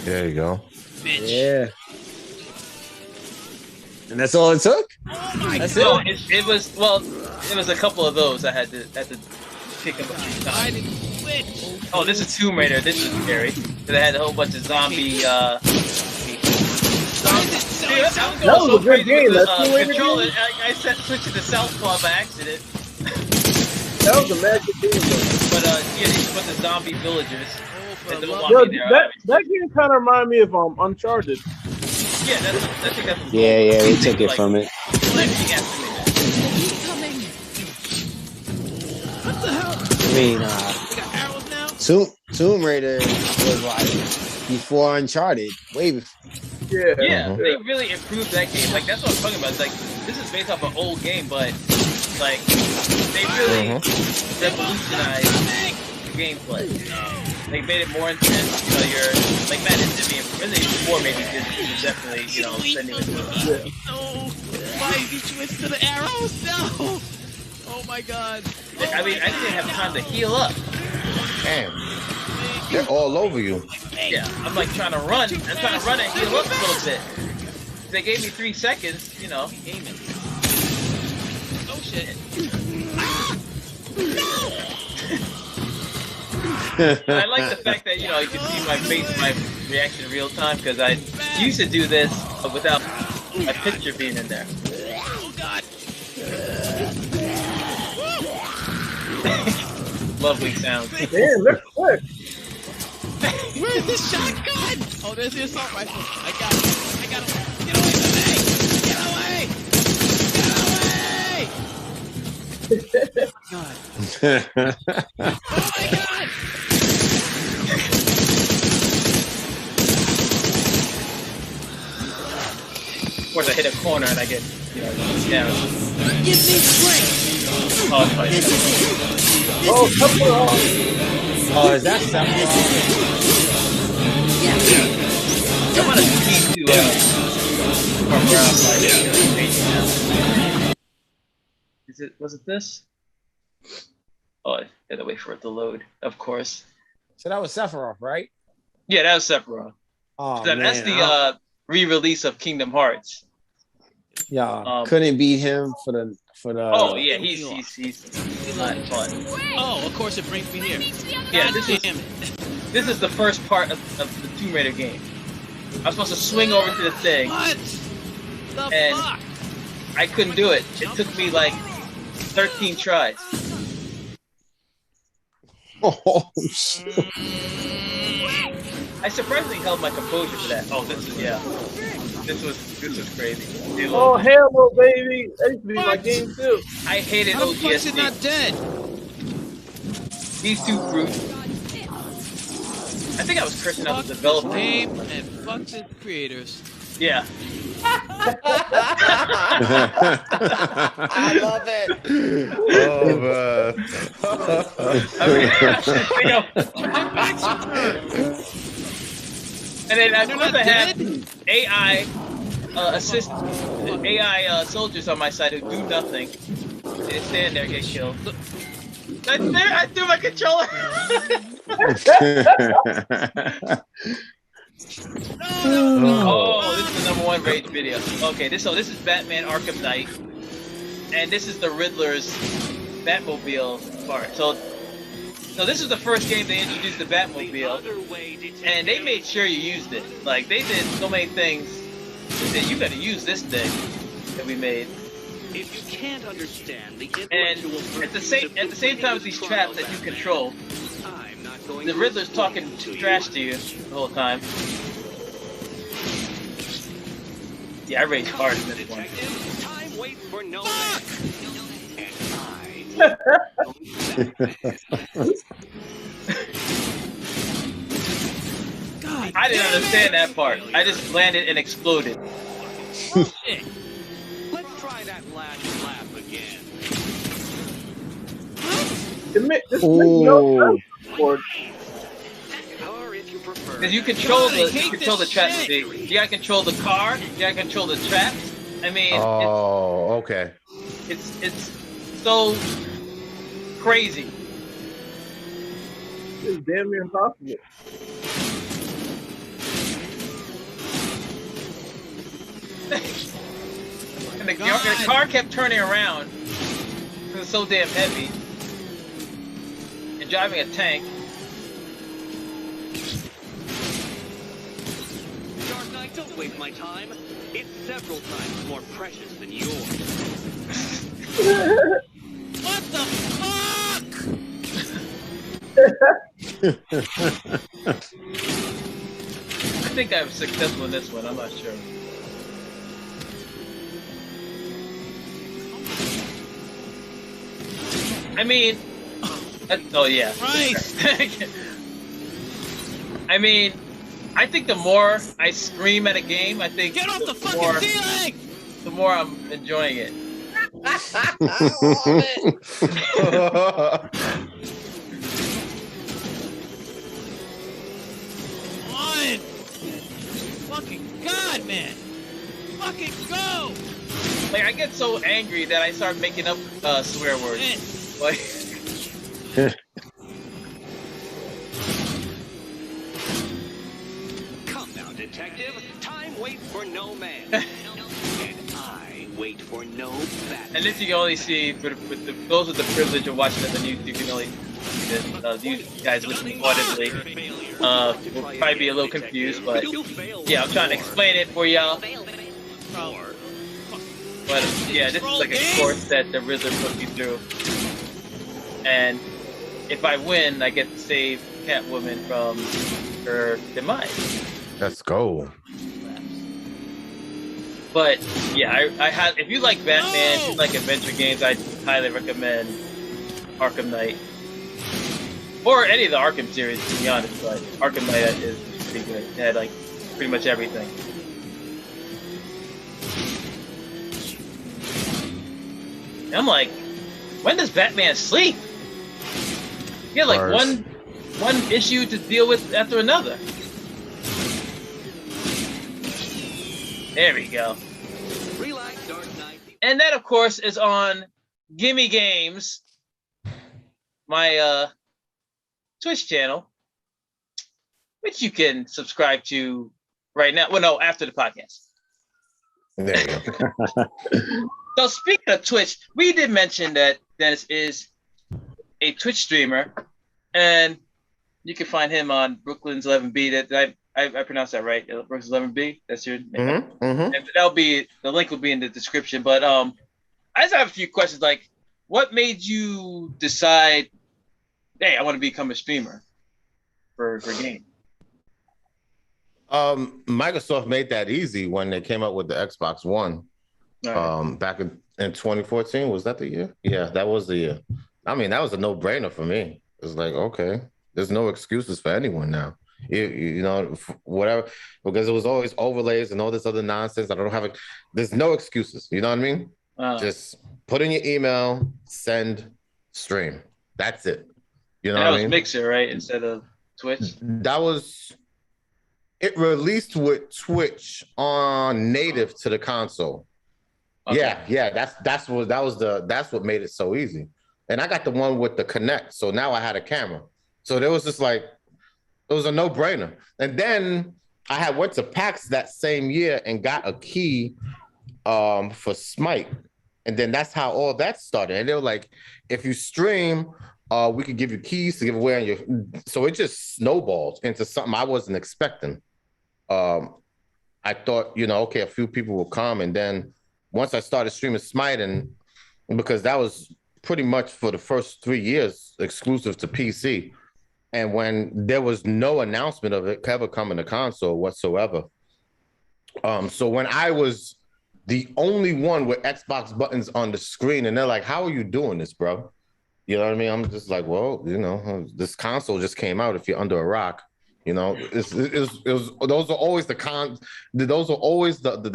There you go. Bitch. Yeah. And that's all it took? That's it. It was a couple of those I had to pick up a few times. Oh, this is Tomb Raider. This is scary. Cause I had a whole bunch of zombie. That was a good game. That's Tomb Raider controller. game? I switched to the Southpaw by accident. That was a magic game. But yeah, these were the zombie villagers. Yo, that game kind of reminded me of Uncharted. Yeah, that's Yeah, they took it from it. I mean, Tomb Raider was like before Uncharted, way before. Yeah, they really improved that game. Like that's what I'm talking about. It's like this is based off an old game, but like they really revolutionized the gameplay. They made it more intense. You know, you're like Matt is Resident Evil 4 maybe is definitely sending it to No, why did you switch to the arrows? No. Oh my god. I mean, I didn't have time to heal up. Damn. They're all over you. Yeah, I'm like trying to run. I'm trying to run and heal up a little bit. They gave me 3 seconds, aiming. Oh shit. I like the fact that, you know, you can see my face, my reaction in real time, because I used to do this without my picture being in there. Oh God! Lovely sound. Damn, that's quick. Where's the shotgun? Oh, there's the assault rifle. I got it. I got it. Get away from me! Get away! Get away! God. Oh my God! Of course, I hit a corner and I get, you know, down. Give me strength. Oh, it's funny. Oh, Sephiroth. Oh, is that Sephiroth? I want to speak to from where I'm like, is it? Was it this? Oh, I had to wait for it to load. Of course. So that was Sephiroth, right? Yeah, that was Sephiroth. Oh, That's the re-release of Kingdom Hearts. Yeah, couldn't beat him for the. Oh yeah, he's not fun. Oh, of course it brings me here. Yeah, this is the first part of the Tomb Raider game. I was supposed to swing over to the thing. What? The And fuck? I couldn't do it. It took me like 13 tries. Oh shit! I surprisingly held my composure for that. Oh, this was crazy. Dude, Oh, Halo, baby. That used to be my game too. I hated How the fuck is it not ODST. dead? These two brutes. I think I was cursing out the developer. Game and fuck the creators. Yeah. I love it. Oh man. And then They're of course not I have dead? AI AI soldiers on my side who do nothing. They just stand there and get killed. I threw my controller. Oh, this is the #1 rage video. Okay, this is Batman Arkham Knight, and this is the Riddler's Batmobile part. So this is the first game they introduced the Batmobile, and they made sure you used it. Like they did so many things. They said you got to use this thing that we made. If you can't understand the And at the same time as these traps that you control, the Riddler's talking trash to you the whole time. Yeah, I rage hard in this one. Time waits for no Fuck! God I didn't damn understand it! that part. I just landed and exploded. Shit. Let's try that last laugh again. This makes no sense. Or if you prefer. Because you control God, I hate the this traps. shit. You gotta control the car. You gotta control the traps. I mean, Oh, okay. it's so crazy. It's damn near impossible. And the car kept turning around because it's so damn heavy. And driving a tank. Dark Knight, don't waste my time. It's several times more precious than yours. What the fuck? I think I was successful in this one. I'm not sure. I mean, oh yeah. Christ! I mean, I think the more I scream at a game, I think Get off the fucking more, ceiling! the more I'm enjoying it. On! Fucking God, man! Fucking go! Like I get so angry that I start making up swear words. Man. Like, Come now, detective. Time waits for no man. And I wait for no Batman. and this you can only see with those with the privilege of watching it on YouTube. You can only because you guys listen audibly will probably be a little confused, but yeah, I'm trying to explain it for y'all. But yeah, this is like a course that the Riddler put me through, and if I win, I get to save Catwoman from her demise. Let's go. But yeah, I have. If you like Batman, if you like adventure games, I highly recommend Arkham Knight or any of the Arkham series, to be honest. But Arkham Knight is pretty good. It had like pretty much everything. And I'm like, when does Batman sleep? You have like one issue to deal with after another. There we go. And that, of course, is on Gimme Games, my Twitch channel, which you can subscribe to right now. Well, no, after the podcast. There you go. So speaking of Twitch, we did mention that Dennis is a Twitch streamer, and you can find him on Brooklyn's 11B. That I pronounced that right. Brooklyn's 11B. That's your name. And that'll be the link will be in the description. But I just have a few questions. Like, what made you decide, hey, I want to become a streamer for game? Microsoft made that easy when they came out with the Xbox One. Right. Back in 2014, was that the year? Yeah, that was the year. I mean, that was a no-brainer for me. It's like, okay, there's no excuses for anyone now. You know, whatever, because it was always overlays and all this other nonsense. There's no excuses. You know what I mean? Just put in your email, send, stream. That's it. You know what I mean? That was Mixer, right? Instead of Twitch? It released with Twitch on native to the console. Okay. Yeah, that's what made it so easy. And I got the one with the Kinect, so now I had a camera. So there was just like, it was a no-brainer. And then I went to PAX that same year and got a key for Smite. And then that's how all that started. And they were like, if you stream, we could give you keys to give away on your. So it just snowballed into something I wasn't expecting. I thought, okay, a few people will come, and then once I started streaming Smite, and because that was pretty much for the first 3 years exclusive to PC, and when there was no announcement of it ever coming to console whatsoever, so when I was the only one with Xbox buttons on the screen, and they're like, "How are you doing this, bro?" You know what I mean? I'm just like, well, this console just came out. If you're under a rock. Those are always the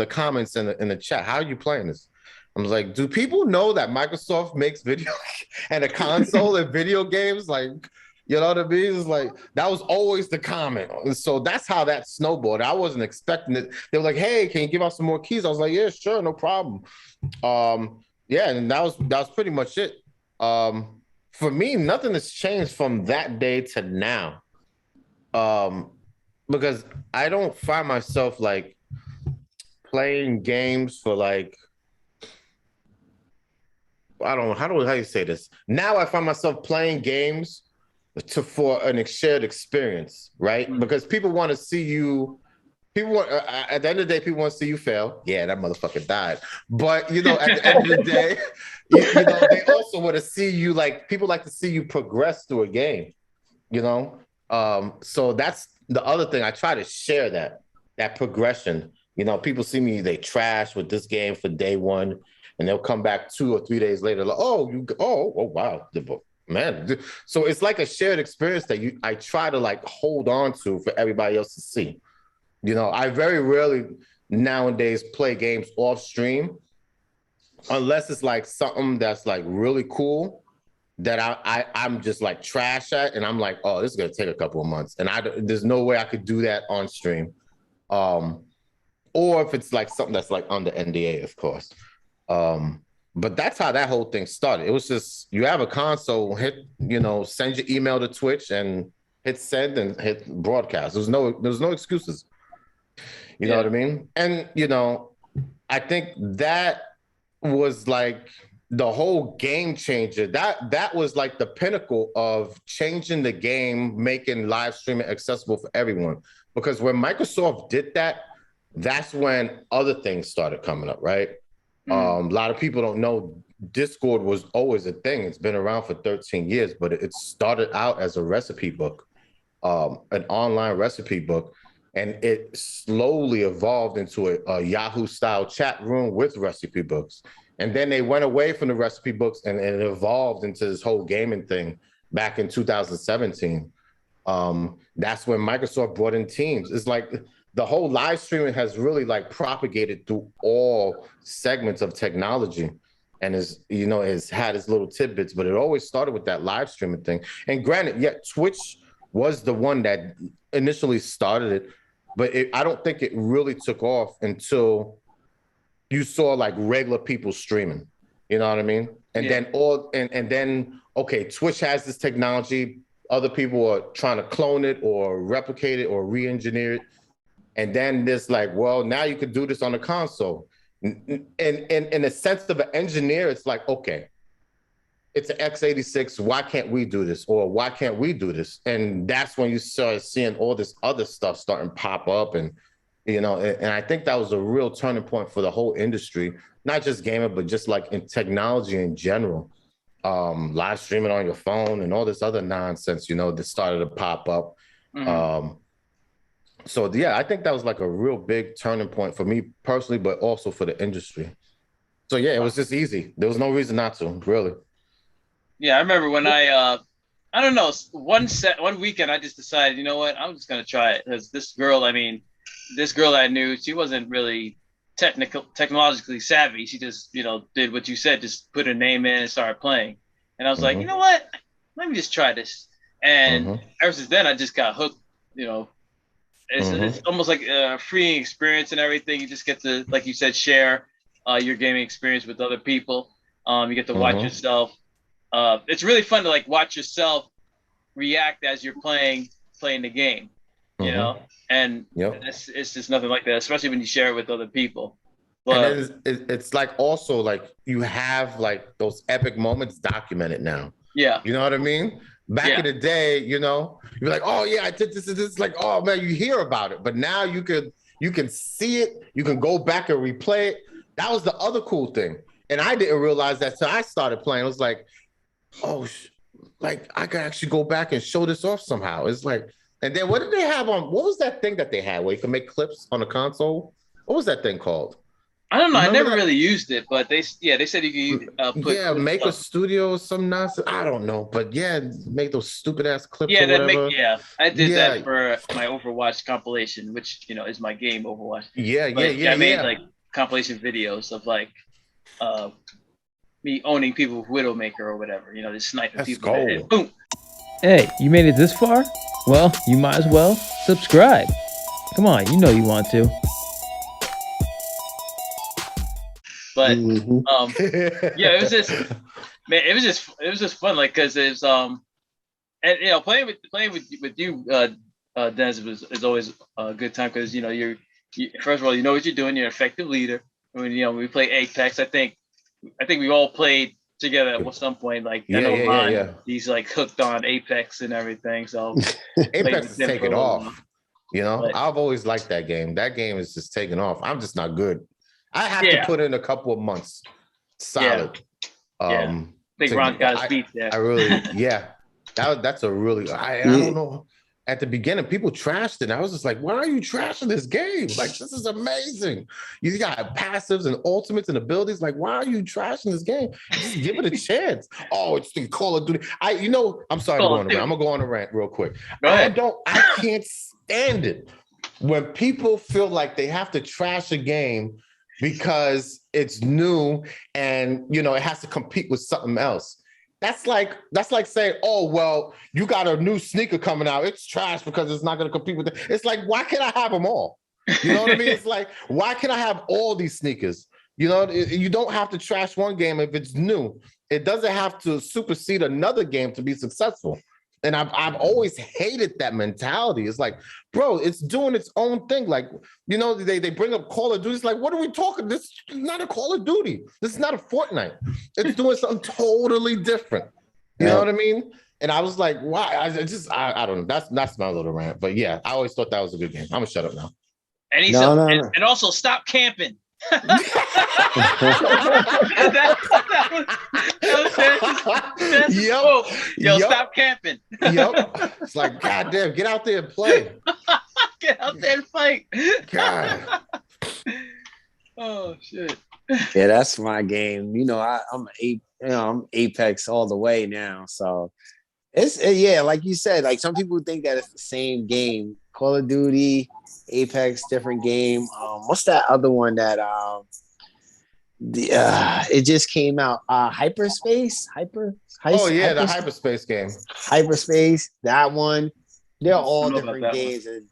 comments in the chat. How are you playing this? I was like, do people know that Microsoft makes video and a console and video games? Like, you know what I mean? It's like, that was always the comment. So that's how that snowballed. I wasn't expecting it. They were like, hey, can you give out some more keys? I was like, yeah, sure, no problem. Yeah, and that was pretty much it. For me, nothing has changed from that day to now. Because I don't find myself like playing games for like, I don't know, how you say this? Now I find myself playing games for an shared experience, right? Mm-hmm. Because people want to see you, at the end of the day, people want to see you fail. Yeah, that motherfucker died. But, at the end of the day, they also want to see you, like, people like to see you progress through a game, So that's the other thing. I try to share that progression. People see me, they trash with this game for day one, and they'll come back 2 or 3 days later, like, oh wow, man. So it's like a shared experience that I try to like hold on to for everybody else to see. I very rarely nowadays play games off stream unless it's like something that's like really cool that I'm just like trash at, and I'm like, oh, this is gonna take a couple of months, and there's no way I could do that on stream, or if it's like something that's like under NDA, of course. But that's how that whole thing started. It was just, you have a console, send your email to Twitch and hit send and hit broadcast. There's no excuses. You know what I mean? And I think that was like the whole game changer, that was like the pinnacle of changing the game, making live streaming accessible for everyone. Because when Microsoft did that, that's when other things started coming up, right? A lot of people don't know Discord was always a thing. It's been around for 13 years, but it started out as a recipe book, an online recipe book, and it slowly evolved into a Yahoo-style chat room with recipe books. And then they went away from the recipe books and it evolved into this whole gaming thing back in 2017. That's when Microsoft brought in Teams. It's like the whole live streaming has really like propagated through all segments of technology, and has had its little tidbits, but it always started with that live streaming thing. And granted, Twitch was the one that initially started it, but I don't think it really took off until you saw like regular people streaming. You know what I mean? And then okay, Twitch has this technology. Other people are trying to clone it or replicate it or re-engineer it. And then there's like, well, now you could do this on a console. And in a sense of an engineer, it's like, okay, it's an x86. Why can't we do this? Or why can't we do this? And that's when you start seeing all this other stuff starting to pop up. And, and I think that was a real turning point for the whole industry, not just gaming, but just like in technology in general. Live streaming on your phone and all this other nonsense, that started to pop up. So I think that was like a real big turning point for me personally, but also for the industry. So it was just easy. There was no reason not to, really. Yeah, I remember when I don't know, one weekend I just decided, you know what, I'm just gonna try it, because this girl I knew, she wasn't really technologically savvy. She just, did what you said, just put her name in and started playing. And I was like, you know what, let me just try this. And ever since then, I just got hooked. It's almost like a freeing experience and everything. You just get to, like you said, share your gaming experience with other people. You get to watch yourself. It's really fun to like watch yourself react as you're playing the game, and it's just nothing like that, especially when you share it with other people. But and it's like also like you have like those epic moments documented now. Yeah. You know what I mean? Back in the day, you're like, oh yeah, I did this and this. Like, oh man, you hear about it, but now you can see it. You can go back and replay it. That was the other cool thing, and I didn't realize that till I started playing. I was like, oh, like I could actually go back and show this off somehow. It's like, and then what did they have on? What was that thing that they had where you can make clips on a console? What was that thing called? I don't know. I never really used it, but they said you could put make a studio or some nonsense. I don't know, but make those stupid ass clips. I did that for my Overwatch compilation, which is my game, Overwatch. I made like compilation videos of like me owning people with Widowmaker or whatever, just sniping people. And boom. Hey, you made it this far? Well, you might as well subscribe. Come on, you want to. But it was just fun, like, because it's and playing with you, Dennis, is always a good time, because you first of all, what you're doing. You're an effective leader. When we play Apex, I think we all played together at some point. Like he's like hooked on Apex and everything. So Apex is taking off. I've always liked that game. That game is just taking off. I'm just not good. I have to put in a couple of months solid. I think Ron got his beat there. I really, that's a really, I don't know. At the beginning, people trashed it. I was just like, why are you trashing this game? Like, this is amazing. You got passives and ultimates and abilities. Like, why are you trashing this game? Just give it a chance. Oh, it's the Call of Duty. I'm sorry to go on a rant. I'm going to go on a rant real quick. I can't stand it when people feel like they have to trash a game because it's new and it has to compete with something else. That's like saying, oh well, you got a new sneaker coming out, it's trash because it's not going to compete with it. It's like, why can't I have them all? You know what I mean? It's like, why can't I have all these sneakers? You don't have to trash one game if it's new. It doesn't have to supersede another game to be successful. And I've always hated that mentality. It's like, bro, it's doing its own thing. Like, you know, they bring up Call of Duty. It's like, what are we talking? This is not a Call of Duty. This is not a Fortnite. It's doing something totally different. You know what I mean? And I was like, why? I don't know. That's my little rant. But yeah, I always thought that was a good game. I'm gonna shut up now. And and also stop camping. Stop camping. It's like, goddamn, get out there and play. Get out there and fight. God. Oh shit. Yeah, that's my game. You know, I'm Apex all the way now. So it's like you said, like some people think that it's the same game. Call of Duty, Apex, different game. What's that other one that it just came out? Hyperspace? The Hyperspace game. Hyperspace, that one. They're all different games. And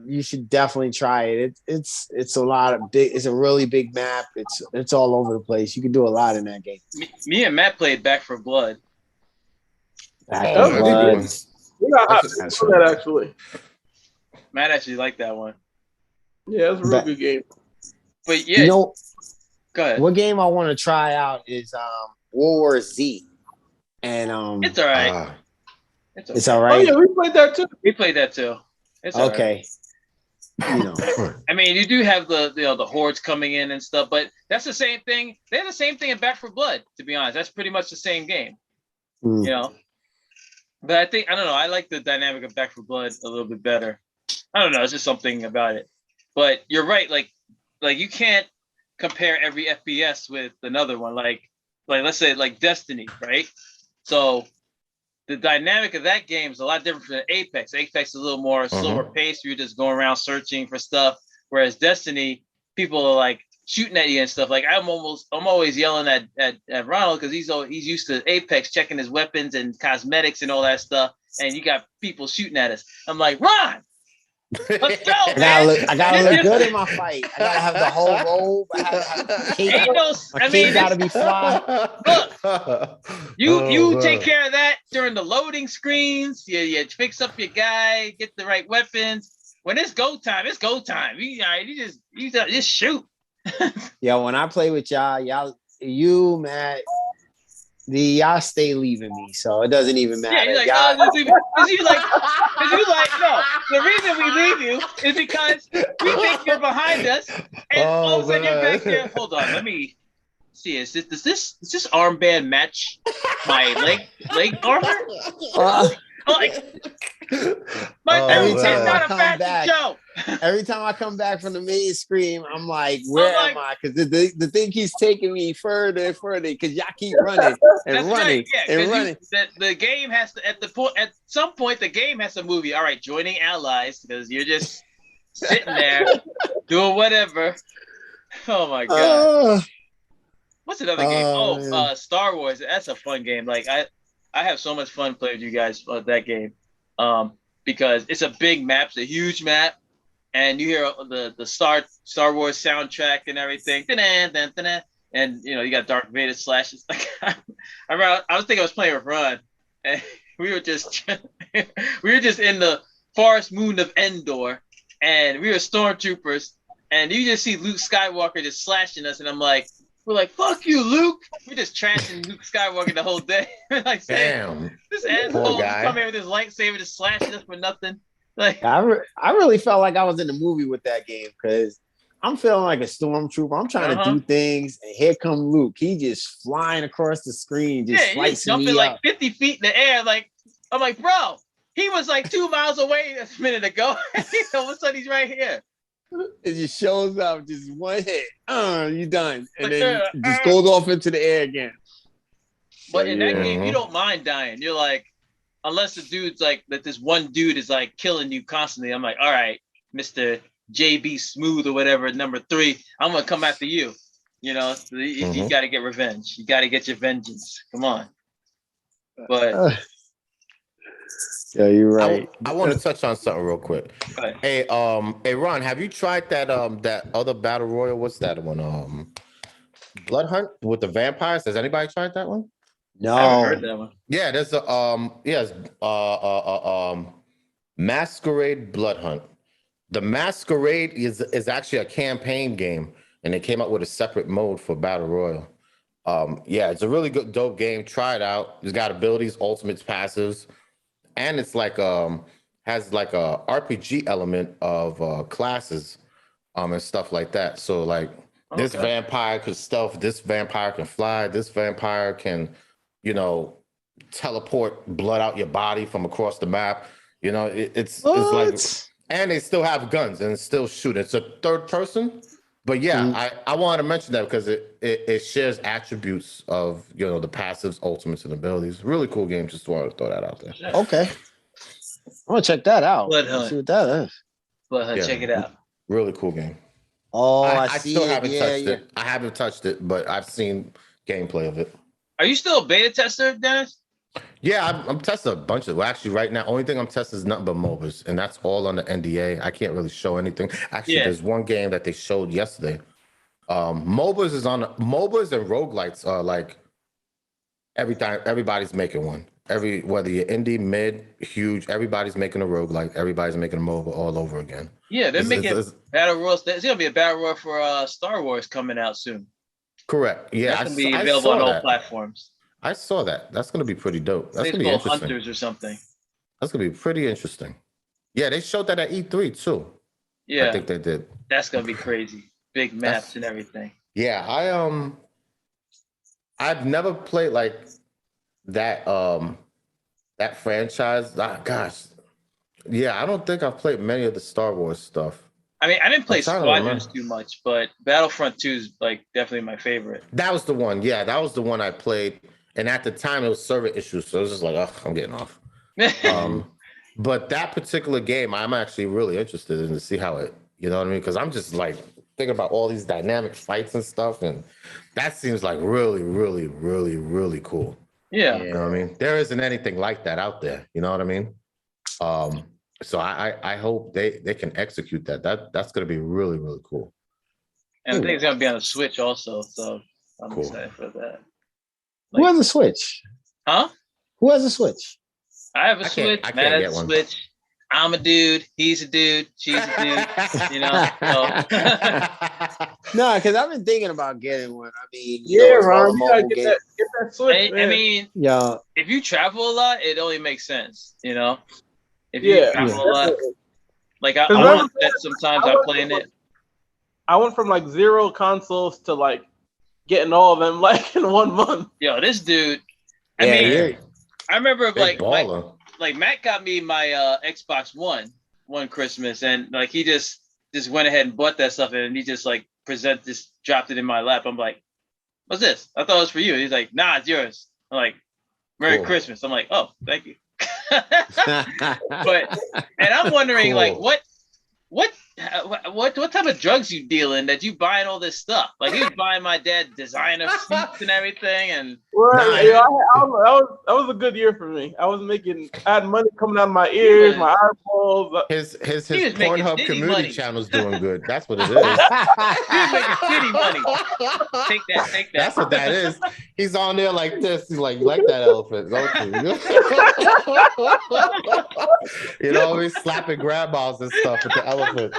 you should definitely try it. It's a really big map. It's all over the place. You can do a lot in that game. Me and Matt played Back 4 Blood. Back 4 Blood. That's that actually. Matt actually liked that one. Yeah, it's a real good game. But yeah, go ahead. What game I want to try out is World War Z, and it's all right. It's all right. Oh yeah, we played that too. It's okay. Right. You know, I mean, you do have the hordes coming in and stuff, but that's the same thing. They have the same thing in Back 4 Blood. To be honest, that's pretty much the same game. You know. But I don't know. I like the dynamic of Back 4 Blood a little bit better. I don't know. It's just something about it. But you're right. Like you can't compare every FPS with another one. Like let's say like Destiny, right? So the dynamic of that game is a lot different from Apex. Apex is a little more slower paced. You're just going around searching for stuff. Whereas Destiny, people are like shooting at you and stuff. Like I'm always yelling at Ronald because he's used to Apex, checking his weapons and cosmetics and all that stuff. And you got people shooting at us. I'm like, Ron, let's go, man. I gotta look good in my fight. I gotta have the whole robe. I have cape gotta be fly. Look, you take care of that during the loading screens. You fix up your guy, get the right weapons. When it's go time, it's go time. You just shoot. Yeah, when I play with y'all, you, Matt, y'all stay leaving me, so it doesn't even matter. Yeah, no, the reason we leave you is because we think you're behind us, and all of a sudden you're back there. Hold on, let me see. Does this armband match my leg armor? Every time not a fashion show. Every time I come back from the main screen, I'm like, where am I? Because the thing keeps taking me further and further because y'all keep running and running and running. The game has to at some point the game has to move you. All right, joining allies because you're just sitting there doing whatever. Oh my god. What's another game? Star Wars. That's a fun game. Like I have so much fun playing with you guys on that game because it's a big map, it's a huge map, and you hear the Star Wars soundtrack and everything, and you got Darth Vader slashes. Like I was thinking I was playing with Ron, and we were just in the forest moon of Endor, and we were stormtroopers, and you just see Luke Skywalker just slashing us, and we're like, fuck you, Luke. We're just trashing Luke Skywalker the whole day. Like, damn, this asshole come here with his lightsaber just slashing us for nothing. Like, I really felt like I was in the movie with that game because I'm feeling like a stormtrooper. I'm trying to do things, and here come Luke. He just flying across the screen, just slicing jumping me like up. 50 feet in the air. Like, I'm like, bro, he was like 2 miles away a minute ago. All of a sudden, he's right here. It just shows up, just one hit. You done. And then just goes off into the air again. But in that game, you don't mind dying. You're like, unless the dude's like, that this one dude is like killing you constantly. I'm like, all right, Mr. JB Smooth or whatever, number 3, I'm going to come after you. You got to get revenge. You got to get your vengeance. Come on. But... Yeah, you're right. I want to touch on something real quick. Hey, Ron, have you tried that other battle royal? What's that one? Blood Hunt with the vampires. Has anybody tried that one? No. I haven't heard that one. Yeah, there's a Masquerade Blood Hunt. The Masquerade is actually a campaign game, and they came out with a separate mode for Battle Royale. Yeah, it's a really good, dope game. Try it out. It's got abilities, ultimates, passives, and it's like has like a RPG element of classes, and stuff like that. So like this vampire could stealth, this vampire can fly, this vampire can, teleport blood out your body from across the map. It's like, and they still have guns and still shoot. It's a third person. But yeah, I wanted to mention that because it shares attributes of the passives, ultimates, and abilities. Really cool game. Just wanted to throw that out there. Okay, I'm gonna check that out. Blood Hunt. See what that is. Blood Hunt, check it out. Really cool game. Oh, I I see still it. haven't touched it. I haven't touched it, but I've seen gameplay of it. Are you still a beta tester, Dennis? Yeah, I'm testing a bunch of. Well, actually, right now, only thing I'm testing is nothing but MOBAs, and that's all on the NDA. I can't really show anything. Actually, there's one game that they showed yesterday. MOBAs and roguelites are like everybody's making one. Whether you're indie, mid, huge, everybody's making a roguelite. Everybody's making a MOBA all over again. Yeah, they're making Battle Royale. There's gonna be a Battle Royale for Star Wars coming out soon. Correct. Yeah, that's gonna be available on all platforms. I saw that. That's going to be pretty dope. That's going to be be interesting. Hunters or something. That's going to be pretty interesting. Yeah, they showed that at E3 too. Yeah, I think they did. That's going to be crazy. Big maps and everything. Yeah, I've never played like that that franchise. Gosh. Yeah, I don't think I've played many of the Star Wars stuff. I mean, I didn't play Squadrons too much, but Battlefront 2 is like definitely my favorite. That was the one. Yeah, that was the one I played. And at the time, it was server issues, so it was just like, oh, I'm getting off. But that particular game, I'm actually really interested in to see how it, you know what I mean? Because I'm just like thinking about all these dynamic fights and stuff, and that seems like really, really, really, really cool. Yeah. You know what I mean? There isn't anything like that out there. You know what I mean? So I hope they can execute that. That's going to be really, really cool. And I think it's going to be on the Switch also, so I'm excited for that. Who has a Switch? Huh? Who has a Switch? I have a Switch. Matt has a Switch. I'm a dude. He's a dude. She's a dude. No, because I've been thinking about getting one. I mean, Ron, you gotta get that Switch. I mean, if you travel a lot, it only makes sense. If you travel a lot, like I want that sometimes I play in it. I went from like 0 consoles to like getting all of them like in 1 month. Yo, this dude. I remember like Matt got me my Xbox One Christmas, and like he just went ahead and bought that stuff, and he just like dropped it in my lap. I'm like, what's this? I thought it was for you. He's like, nah, it's yours. I'm like, Merry Christmas. I'm like, oh, thank you. And I'm wondering like what type of drugs you dealing that you buying all this stuff? Like he was buying my dad designer suits and everything, and that was a good year for me. I had money coming out of my ears, my eyeballs. His Pornhub community channel's doing good. That's what it is. He was making shitty money. Take that. That's what that is. He's on there like this. He's like that elephant. He's slapping grab balls and stuff with the elephant.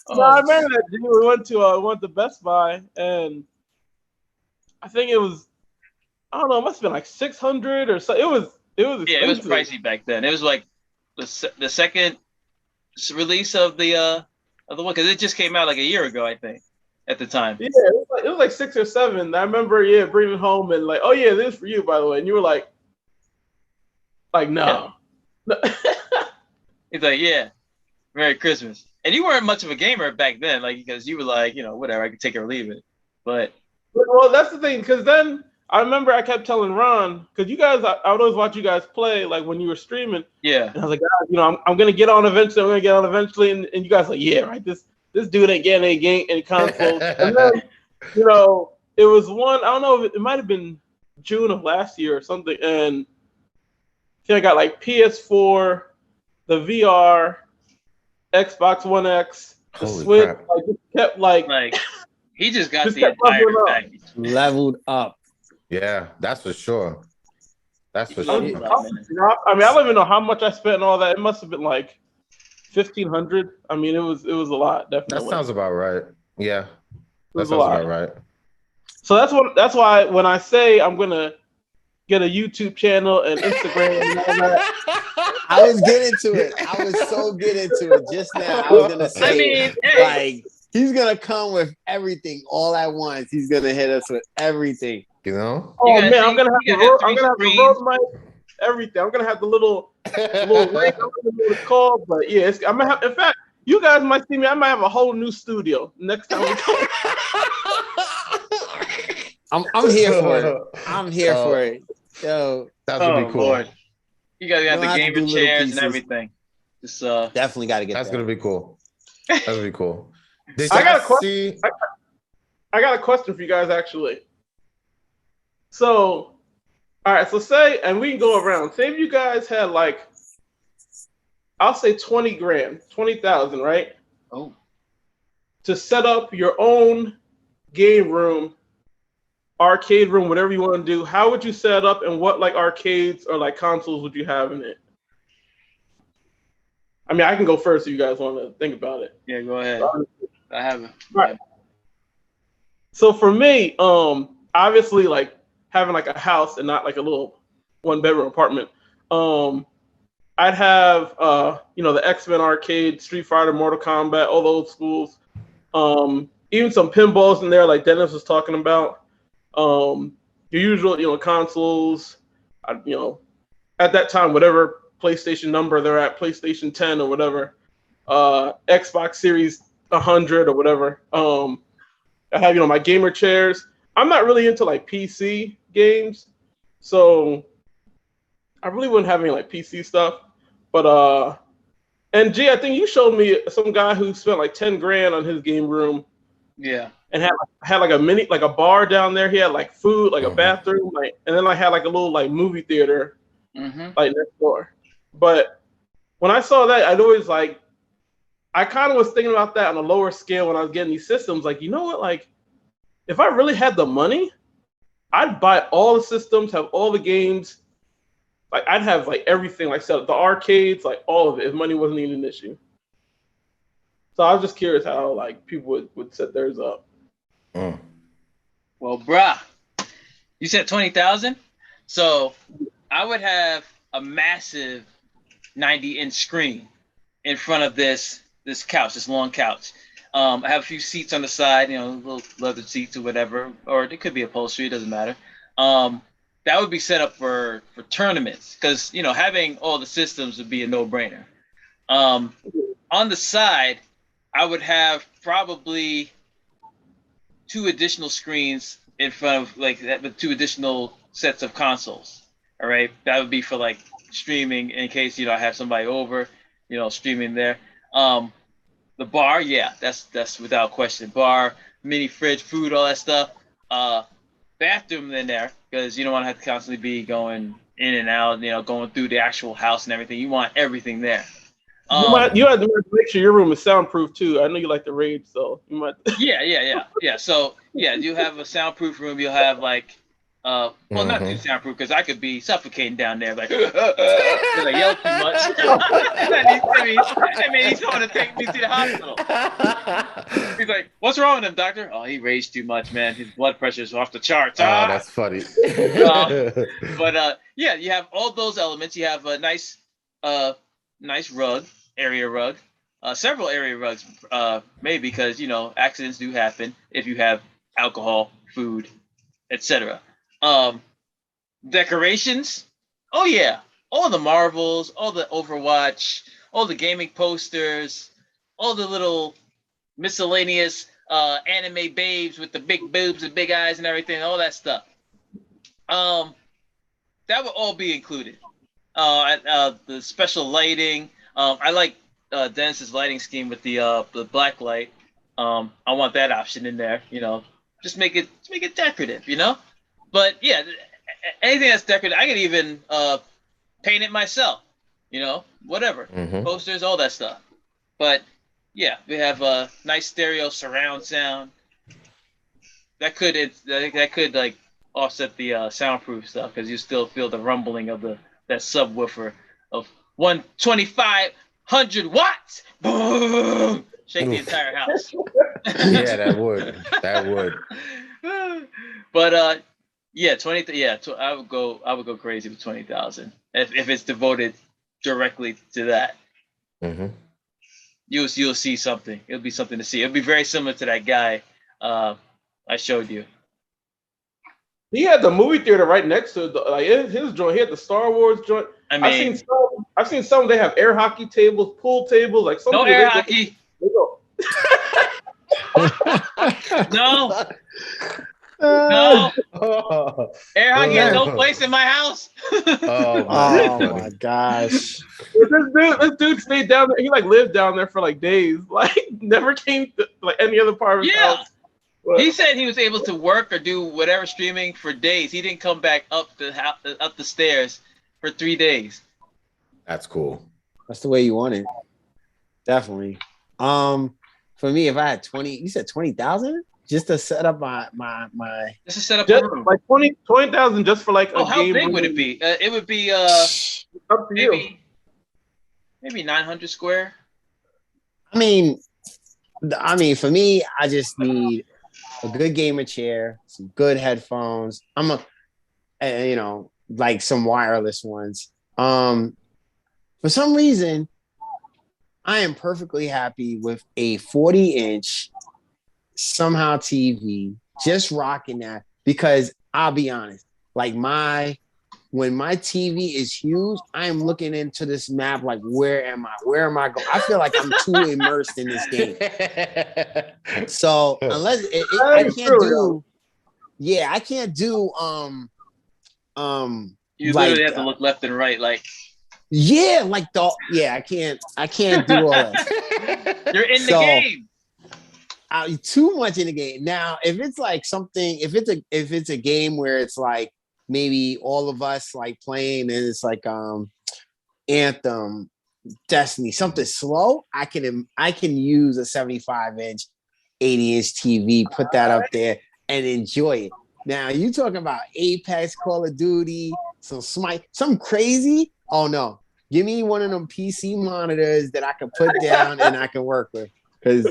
I remember that we went to Best Buy, and I think it was, I don't know, it must have been like 600 or so. It was expensive. Yeah, it was pricey back then. It was like the second release of the one, because it just came out like a year ago, I think, at the time. Yeah, it was like 6 or 7. I remember bringing it home and like, oh yeah, this is for you, by the way, and you were like no. He's like, yeah, Merry Christmas. And you weren't much of a gamer back then, like, because you were like, whatever, I could take it or leave it. But well, that's the thing, because then I remember I kept telling Ron, because you guys, I would always watch you guys play, like when you were streaming. Yeah. And I was like, I'm gonna get on eventually. And you guys were like, yeah, right. This dude ain't getting any consoles. And then, it was one. I don't know if it might have been June of last year or something, and I think I got like PS4, the VR, Xbox One X, the Switch. Like, it kept like He just got Just the kept entire leveling up. package. Leveled up. Yeah, that's for sure. That's for Yeah. sure. I mean, I don't even know how much I spent and all that. It must have been like 1,500. I mean, it was a lot, That definitely. sounds about right. Yeah, It that was a sounds lot. about right. So that's why when I say I'm gonna get a YouTube channel and Instagram and all that, I was getting to it. I was so getting to it just now. I was gonna say, I mean, hey, like, he's gonna come with everything all at once. He's gonna hit us with everything. You know? oh gotta man, see- I'm gonna you have gotta have the three road mic, everything. I'm gonna have the little ring. I don't know what it's called, but yeah, I'm gonna have. In fact, you guys might see me. I might have a whole new studio next time we come. I'm here for it. I'm here for it. Yo, That's gonna oh be cool. Lord, you guys got don't the have to gamer do little chairs pieces. and everything. Just definitely got to get That's that. gonna be cool. That's gonna be cool. Did I got a y'all question. see? I got a question for you guys actually. So, all right. So say, and we can go around. Say if you guys had like, I'll say 20 grand, 20,000, right? oh, To set up your own game room, arcade room, whatever you want to do. How would you set it up, and what like arcades or like consoles would you have in it? I mean, I can go first if you guys want to think about it. yeah, go ahead. I haven't. Right. So for me, obviously, like having like a house and not like a little 1-bedroom apartment. I'd have the X-Men arcade, Street Fighter, Mortal Kombat, all the old schools. Even some pinballs in there, like Dennis was talking about. Your usual, consoles. At that time, whatever PlayStation number they're at, PlayStation 10 or whatever, Xbox Series 100 or whatever. I have my gamer chairs. I'm not really into like PC games, so I really wouldn't have any like PC stuff. But and G, I think you showed me some guy who spent like 10 grand on his game room. Yeah. And had like a bar down there. He had like food, like a bathroom, and then I had like a little like movie theater, like next door. But when I saw that, I'd always I kind of was thinking about that on a lower scale when I was getting these systems. Like, you know what? Like, if I really had the money, I'd buy all the systems, have all the games. Like, I'd have like everything, like set up the arcades, like all of it, if money wasn't even an issue. So I was just curious how like people would set theirs up. Well, bruh, you said 20,000, so I would have a massive 90-inch screen in front of this couch, this long couch. I have a few seats on the side, little leather seats or whatever, or it could be upholstery, it doesn't matter. That would be set up for tournaments because having all the systems would be a no-brainer. On the side, I would have probably 2 additional screens in front of like that with 2 additional sets of consoles. All right, that would be for like streaming in case I have somebody over, streaming there. The bar, yeah, that's without question. Bar, mini fridge, food, all that stuff. Bathroom in there because you don't want to have to constantly be going in and out, going through the actual house and everything. You want everything there. You have to make sure your room is soundproof too. I know you like to rage, so you might. Yeah. So yeah, you have a soundproof room. You'll have like, well, not too soundproof because I could be suffocating down there, like, because I yell too much. I mean, he's going to take me to the hospital. He's like, "What's wrong with him, doctor?" "Oh, he raged too much, man. His blood pressure is off the charts." Oh, that's funny. But yeah, you have all those elements. You have a nice rug. Area rug, several area rugs, maybe because accidents do happen if you have alcohol, food, etc. Decorations, oh yeah, all the Marvels, all the Overwatch, all the gaming posters, all the little miscellaneous anime babes with the big boobs and big eyes and everything, all that stuff. That would all be included. The special lighting. I like Dennis's lighting scheme with the black light. I want that option in there. Just make it decorative. But yeah, anything that's decorative, I could even paint it myself. Whatever, posters, all that stuff. But yeah, we have a nice stereo surround sound. that could like offset the soundproof stuff because you still feel the rumbling of that subwoofer of 2,500 watts. Boom! Shake the entire house. Yeah, that would. But yeah, 20. Yeah, I would go crazy with 20,000 if it's devoted directly to that. Mm-hmm. You'll see something. It'll be something to see. It'll be very similar to that guy I showed you. He had the movie theater right next to his joint. He had the Star Wars joint. I mean, I've seen some. They have air hockey tables, pool tables, like some. No air hockey. No. No. Air hockey has no place in my house. Oh my gosh. This dude stayed down there. He like lived down there for like days. Like never came to like any other part of his house. But He said he was able to work or do whatever streaming for days. He didn't come back up the stairs for 3 days. That's cool. That's the way you want it. Definitely. For me, if I had 20, you said 20,000 just to set up my. Just to set up just a room. like 20,000 just for like a how game. big would it be? It would be Up to you. maybe 900 square. I mean, for me, I just need a good gamer chair, some good headphones. Like some wireless ones. For some reason, I am perfectly happy with a 40-inch somehow TV, just rocking that because I'll be honest, like when my TV is huge, I am looking into this map like, where am I? Where am I going? I feel like I'm too immersed in this game. So unless I can't do You like, literally have to look left and right, like I can't do all that. you're in the game. Too much in the game. Now, if it's like something, if it's a game where it's like maybe all of us like playing and it's like Anthem, Destiny, something slow, I can use a 75-inch, 80-inch TV, put that up there and enjoy it. Now, you talking about Apex, Call of Duty, some Smite, something crazy? Oh no. Give me one of them PC monitors that I can put down and I can work with. Because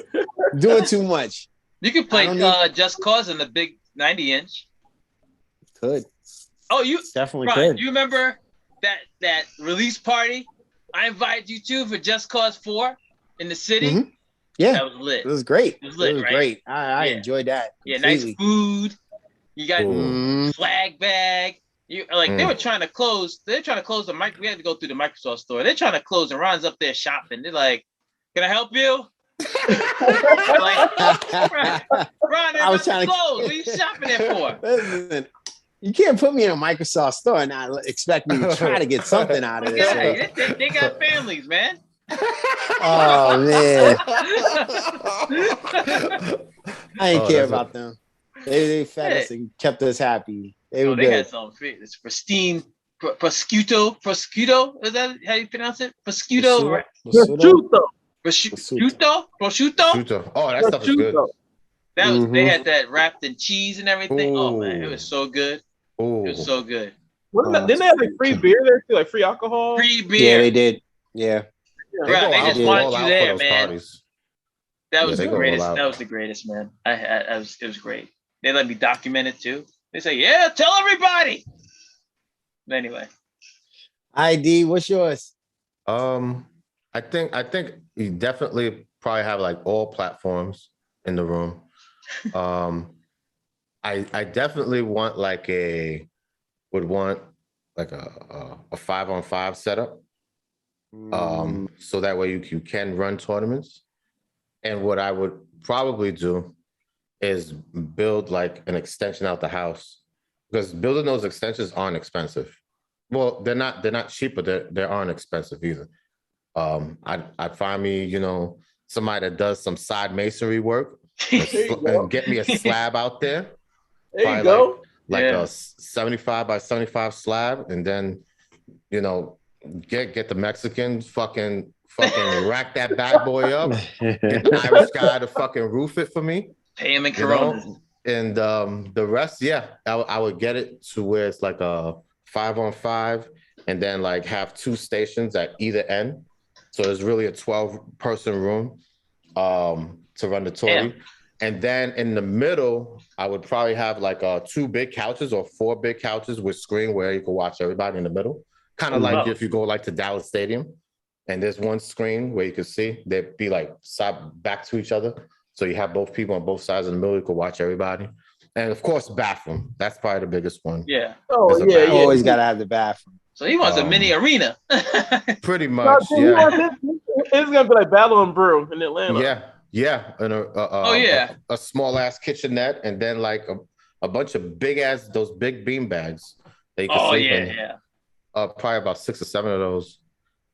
doing too much. You can play Just Cause in the big 90-inch. Could. Oh, you definitely Ron, could. You remember that release party I invited you to for Just Cause 4 in the city? Mm-hmm. Yeah, that was lit. It was great. It was lit, right? Great. I enjoyed that. Yeah, completely. nice food. You got swag bag. They were trying to close. They're trying to close the mic. We had to go through the Microsoft store. They're trying to close, and Ron's up there shopping. They're like, "Can I help you?" Like, Ron, I was trying to close. What are you shopping there for? Listen, you can't put me in a Microsoft store and not expect me to try to get something out of this. Yeah, they got families, man. Oh man, I didn't care about them. They fed us and kept us happy. They were good. Had some it's pristine prosciutto. Is that how you pronounce it? Prosciutto. Prosciutto. Oh, that stuff is good. That was they had that wrapped in cheese and everything. Oh man, it was so good. It was so good. Didn't they have like free beer there too? Like free alcohol? Free beer. Yeah, they did. Yeah. They just wanted you there, man. Parties. That was the greatest. That was the greatest, man. It was great. They let me document it too. They say, "Yeah, tell everybody." But anyway, ID, what's yours? I think you definitely probably have like all platforms in the room. I definitely want like a 5-on-5 setup. So that way you can run tournaments. And what I would probably do is build like an extension out the house, because building those extensions aren't expensive. Well, they're not cheap, but they aren't expensive either. I'd find me, somebody that does some side masonry work and get me a slab out there. There you go. Like a 75 by 75 slab, and then, get the Mexicans fucking rack that bad boy up. Get the Irish guy to fucking roof it for me. Pay him in Coronas. And the rest, I would get it to where it's like a 5-on-5, and then like have 2 stations at either end. So it's really a 12-person room to run the tourney. And then in the middle, I would probably have like 2 big couches or 4 big couches with screen where you can watch everybody in the middle. Kind of like if you go like to Dallas Stadium and there's one screen where you can see, they'd be like side back to each other. So you have both people on both sides in the middle, you can watch everybody. And of course, bathroom. That's probably the biggest one. Yeah. Oh, yeah, yeah. Always got to have the bathroom. So he wants a mini arena. Pretty much, yeah. It's going to be like Battle and Brew in Atlanta. Yeah. And a small ass kitchenette, and then like a bunch of big ass, those big bean bags. That you can sleep in. Probably about 6 or 7 of those.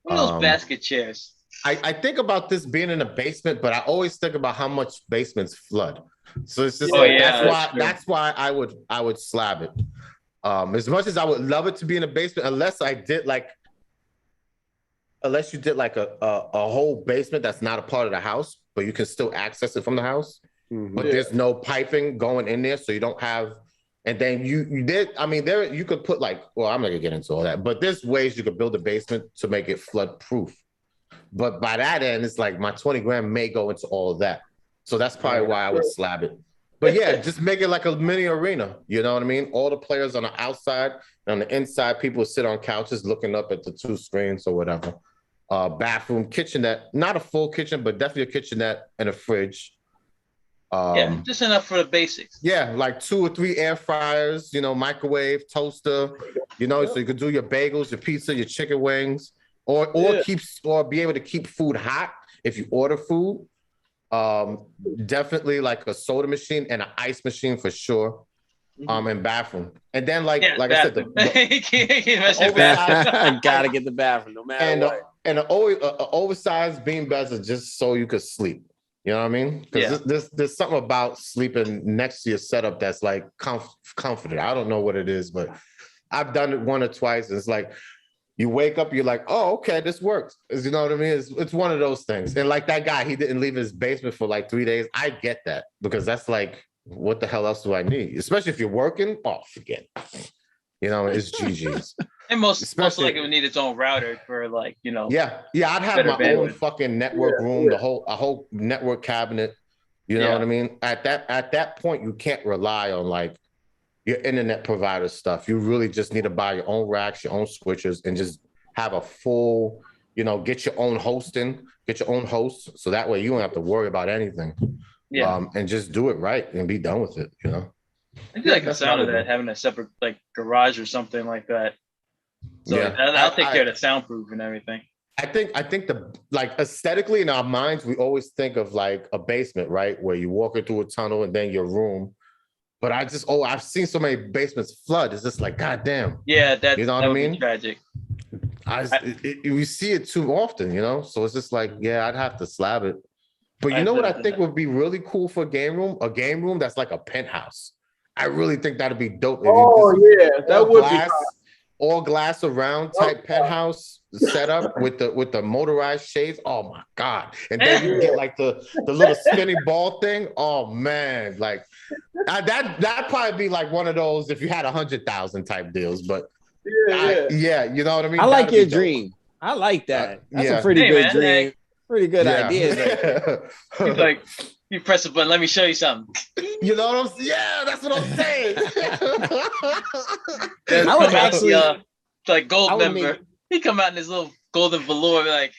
What are those basket chairs? I think about this being in a basement, but I always think about how much basements flood. So it's just that's why I would slab it. As much as I would love it to be in a basement, unless you did like a whole basement that's not a part of the house, but you can still access it from the house. But there's no piping going in there, so you don't have. And then you could put like, well, I'm not gonna get into all that, but there's ways you could build a basement to make it flood proof. But by that end, it's like my 20 grand may go into all of that. So that's probably why I would slab it. But yeah, just make it like a mini arena. You know what I mean? All the players on the outside and on the inside, people sit on couches looking up at the 2 screens or whatever. Bathroom, kitchenette, not a full kitchen, but definitely a kitchenette and a fridge. Just enough for the basics. Yeah, like 2 or 3 air fryers, microwave, toaster, so you could do your bagels, your pizza, your chicken wings, or be able to keep food hot if you order food. Definitely like a soda machine and an ice machine for sure. And bathroom. And then like I said, gotta get the bathroom no matter what. And an oversized bean beds are just so you could sleep. You know what I mean? Because there's something about sleeping next to your setup that's like comforted. I don't know what it is, but I've done it 1 or twice. And it's like you wake up, you're like, oh, okay, this works. You know what I mean? It's one of those things. And like that guy, he didn't leave his basement for like 3 days. I get that, because that's like, what the hell else do I need? Especially if you're working. Oh, forget it. It's GG's. And most likely would need its own router for like, Yeah, I'd have my own fucking network room, a whole network cabinet. You know what I mean? At that point, you can't rely on like your internet provider stuff. You really just need to buy your own racks, your own switches, and just have a full, get your own hosting, get your own hosts, so that way you don't have to worry about anything. And just do it right and be done with it. I do like the sound of that, having a separate like garage or something like that. So I'll take care of the soundproof and everything. I think the like aesthetically in our minds, we always think of like a basement, right? Where you walk into a tunnel and then your room. But I've seen so many basements flood. It's just like, God damn. Yeah, that what I mean? Tragic. We see it too often, So it's just like, I'd have to slab it. But you know what I think would be really cool for a game room? A game room that's like a penthouse. I really think that'd be dope. That would be all glass around type penthouse setup with the motorized shades. Oh my God. And then you get like the little spinning ball thing. Oh man. Like that'd probably be like one of those if you had 100,000 type deals. But you know what I mean? I like your dream. I like that. That's a pretty good dream. Pretty good idea. He's like, you press a button, let me show you something. You know what I'm saying? Yeah, that's what I'm saying. I would actually like gold member. He come out in his little golden velour, like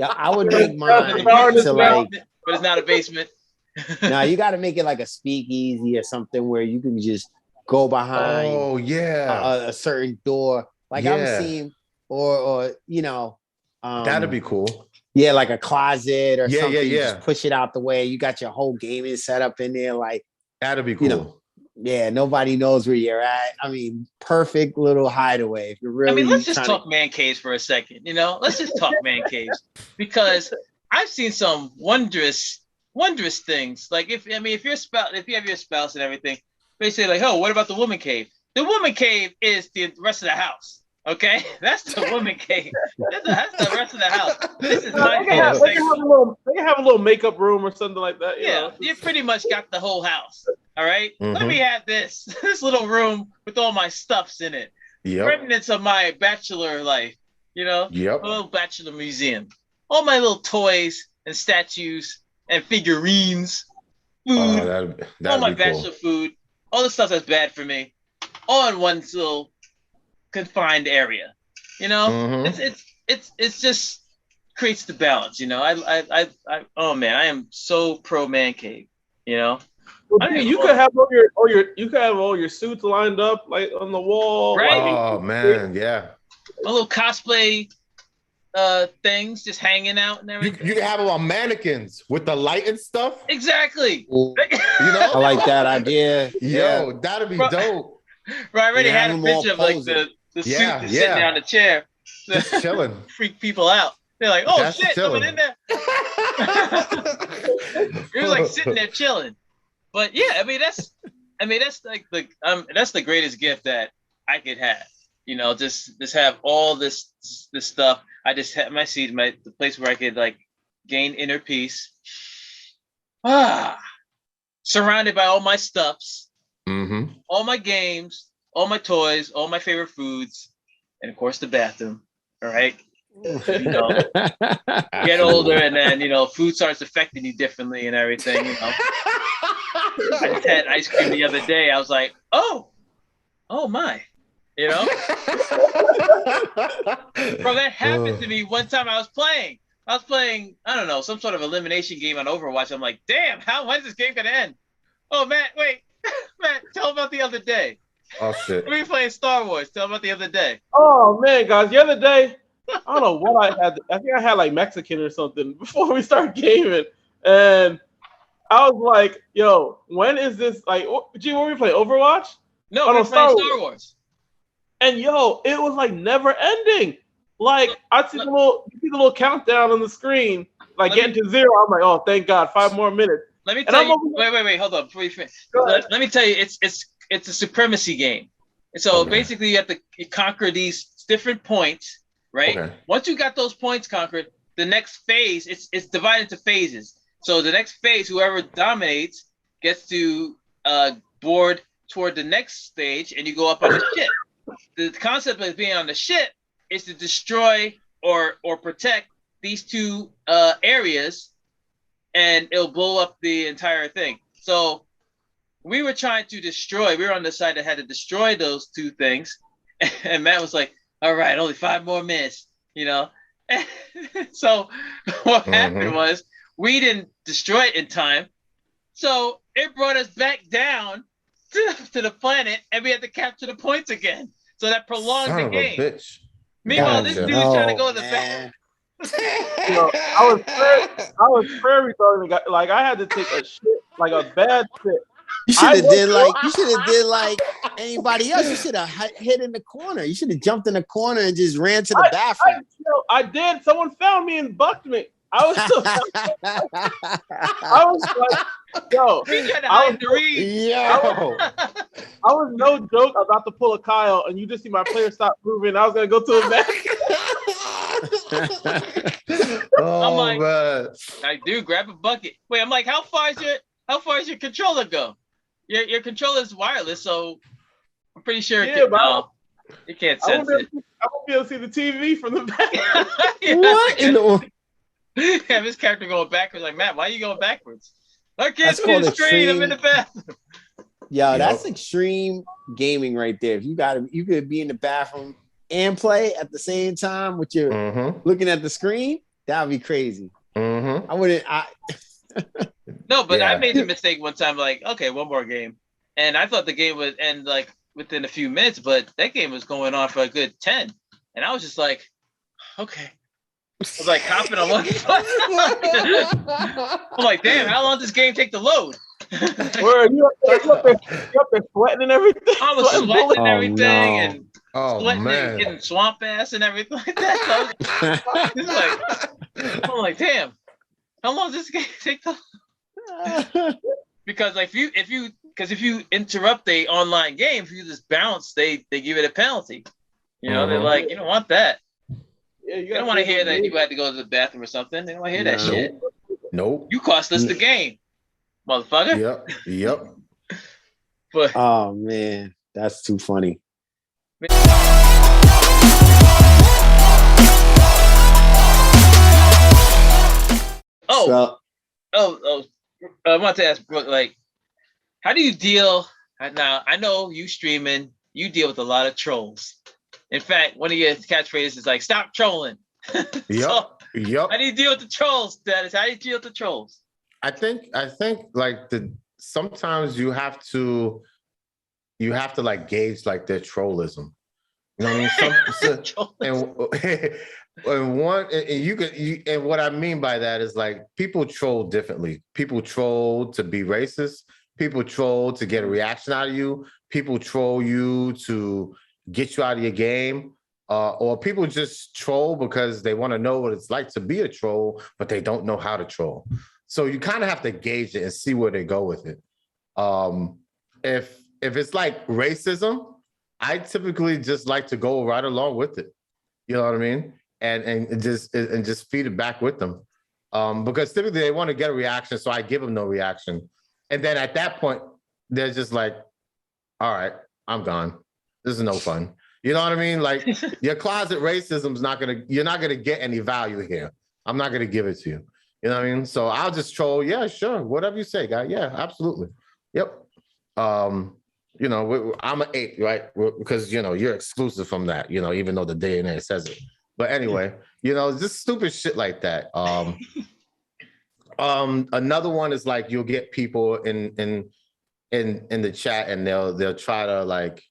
I would make mine to like, but it's not a basement. Now you got to make it like a speakeasy or something where you can just go behind. Oh yeah, a certain door. Like I'm seeing, or that'd be cool. Yeah, like a closet or something. Yeah. Just push it out the way. You got your whole gaming setup in there. Like that'd be cool. Nobody knows where you're at. I mean, perfect little hideaway. If you're really, let's just talk man caves for a second. Let's just talk man caves, because I've seen some wondrous things. Like if you have your spouse and everything, they say like, oh, what about the woman cave? The woman cave is the rest of the house. Okay, that's the woman cave. That's the rest of the house. This is They my can have, favorite they can section. have a little makeup room or something like that. You Yeah, know? you pretty much got the whole house. All right. Let Mhm. me have this little room with all my stuffs in it. Yep. Remnants of my bachelor life. You know, Yep. a little bachelor museum. All my little toys and statues and figurines, food, Oh, all that'd my be cool. bachelor food, all the stuff that's bad for me, all in one little confined area. You know, Mhm. it's just creates the balance. You know, I oh man, I am so pro man cave. You know, Well, I don't dude, even you know. could have you could have all your suits lined up like on the wall. Right. Like, Oh man, yeah. My little cosplay things just hanging out and You everything. you can have them on mannequins with the light and stuff. Exactly. Ooh, You I know? like that idea. Yeah. Yo, that'd be Bro- dope. Right, I already And have had a them all picture of like posing. the suit Yeah, just sitting yeah. down the chair. Just chilling. Freak people out. They're like, oh That's shit, someone chilling. in there. It was like sitting there chilling. But yeah, I mean that's like that's the greatest gift that I could have. You know, just have all this stuff. I just had my seat, the place where I could like gain inner peace. Surrounded by all my stuffs, Mm-hmm. all my games, all my toys, all my favorite foods, and of course the bathroom. All right. You know, get older and then, you know, food starts affecting you differently and everything, you know. I just had ice cream the other day. I was like, oh my, you know. Bro, that happened to me one time. I was playing, I don't know, some sort of elimination game on Overwatch. I'm like, damn, when's this game gonna end? Oh, Matt, wait. Matt, tell about the other day. Oh shit. We were playing Star Wars. Tell about the other day. oh man, guys, the other day, I don't know what I had. I think I had like Mexican or something before we started gaming, and I was like, "Yo, when is this? Like, gee, when we play Overwatch? No, Oh, we no, were playing Star Star Wars. And yo, it was like never ending. Like I see you see the little countdown on the screen, like getting to 0. I'm like, oh, thank God, 5 more minutes. Let me And tell I'm you. over here- Wait, hold on. Before you finish, Go ahead. let me tell you, it's a supremacy game. And so Okay. basically, you have to conquer these different points, right? Okay. Once you got those points conquered, the next phase it's divided into phases. So the next phase, whoever dominates gets to board toward the next stage, and you go up on the ship. The concept of being on the ship is to destroy or protect these two areas, and it'll blow up the entire thing. So we were trying to destroy. We were on the side that had to destroy those two things, and Matt was like, "All right, only 5 more minutes," you know. So what happened was we didn't destroy it in time, so it brought us back down to the planet, and we had to capture the points again. So that prolonged Son the of a game. bitch. Meanwhile, Gotcha. this dude's trying to go to the bathroom. You know, I was prairie throwing. Like I had to take a shit, like a bad shit. You should have did like anybody else. You should have hid in the corner. You should have jumped in the corner and just ran to the bathroom. I did. Someone found me and bucked me. I was like, yo, I was no joke about to pull a Kyle, and you just see my player stop moving. I was gonna go to the back. I'm like, man. I do grab a bucket. Wait, I'm like, how far is your controller go? Your controller is wireless, so I'm pretty sure it can't sense it. I won't be able to see the TV from the back. What in the? Yeah, this character going backwards. Like, Matt, why are you going backwards? I can't That's see the called screen. I'm extreme. in the bathroom. Yo, that's extreme gaming right there. If you could be in the bathroom and play at the same time with your looking at the screen, that would be crazy. I wouldn't. No, but I made the mistake one time. Like, okay, one more game, and I thought the game would end like within a few minutes, but that game was going on for a good 10, and I was just like, okay. I was like hopping on one foot. I'm like, damn, how long does this game take to load? Where you up there sweating and everything? I was sweating and everything, and sweating man. and getting swamp ass and everything like that. So I'm like, damn, how long does this game take to? Because like if you interrupt a online game, if you just bounce, they give it a penalty. You know, they're like, you don't want that. Yeah, You don't want to hear that you had to go to the bathroom or something. They don't want to hear that shit. Nope. You cost us the game, motherfucker. Yep. But oh man, that's too funny. I want to ask Brooke, like, how do you deal? Now, I know you streaming, you deal with a lot of trolls. In fact, one of your catchphrases is like, "Stop trolling." Yep. How do you deal with the trolls, Dennis? How do you deal with the trolls? I think like sometimes you have to like gauge like their trollism. You know what I mean? And what I mean by that is like people troll differently. People troll to be racist. People troll to get a reaction out of you. People troll you to get you out of your game. Or people just troll because they want to know what it's like to be a troll, but they don't know how to troll. So you kind of have to gauge it and see where they go with it. If it's like racism, I typically just like to go right along with it. You know what I mean? And just feed it back with them. Because typically they want to get a reaction, so I give them no reaction. And then at that point, they're just like, all right, I'm gone. This is no fun. You know what I mean? Like your closet racism is you're not gonna get any value here. I'm not gonna give it to you. You know what I mean? So I'll just troll. Yeah, sure. Whatever you say, guy. Yeah, absolutely. Yep. You know, I'm an 8, right? Because, you know, you're exclusive from that, you know, even though the DNA says it. But anyway, you know, just stupid shit like that. Another one is like you'll get people in the chat and they'll try to like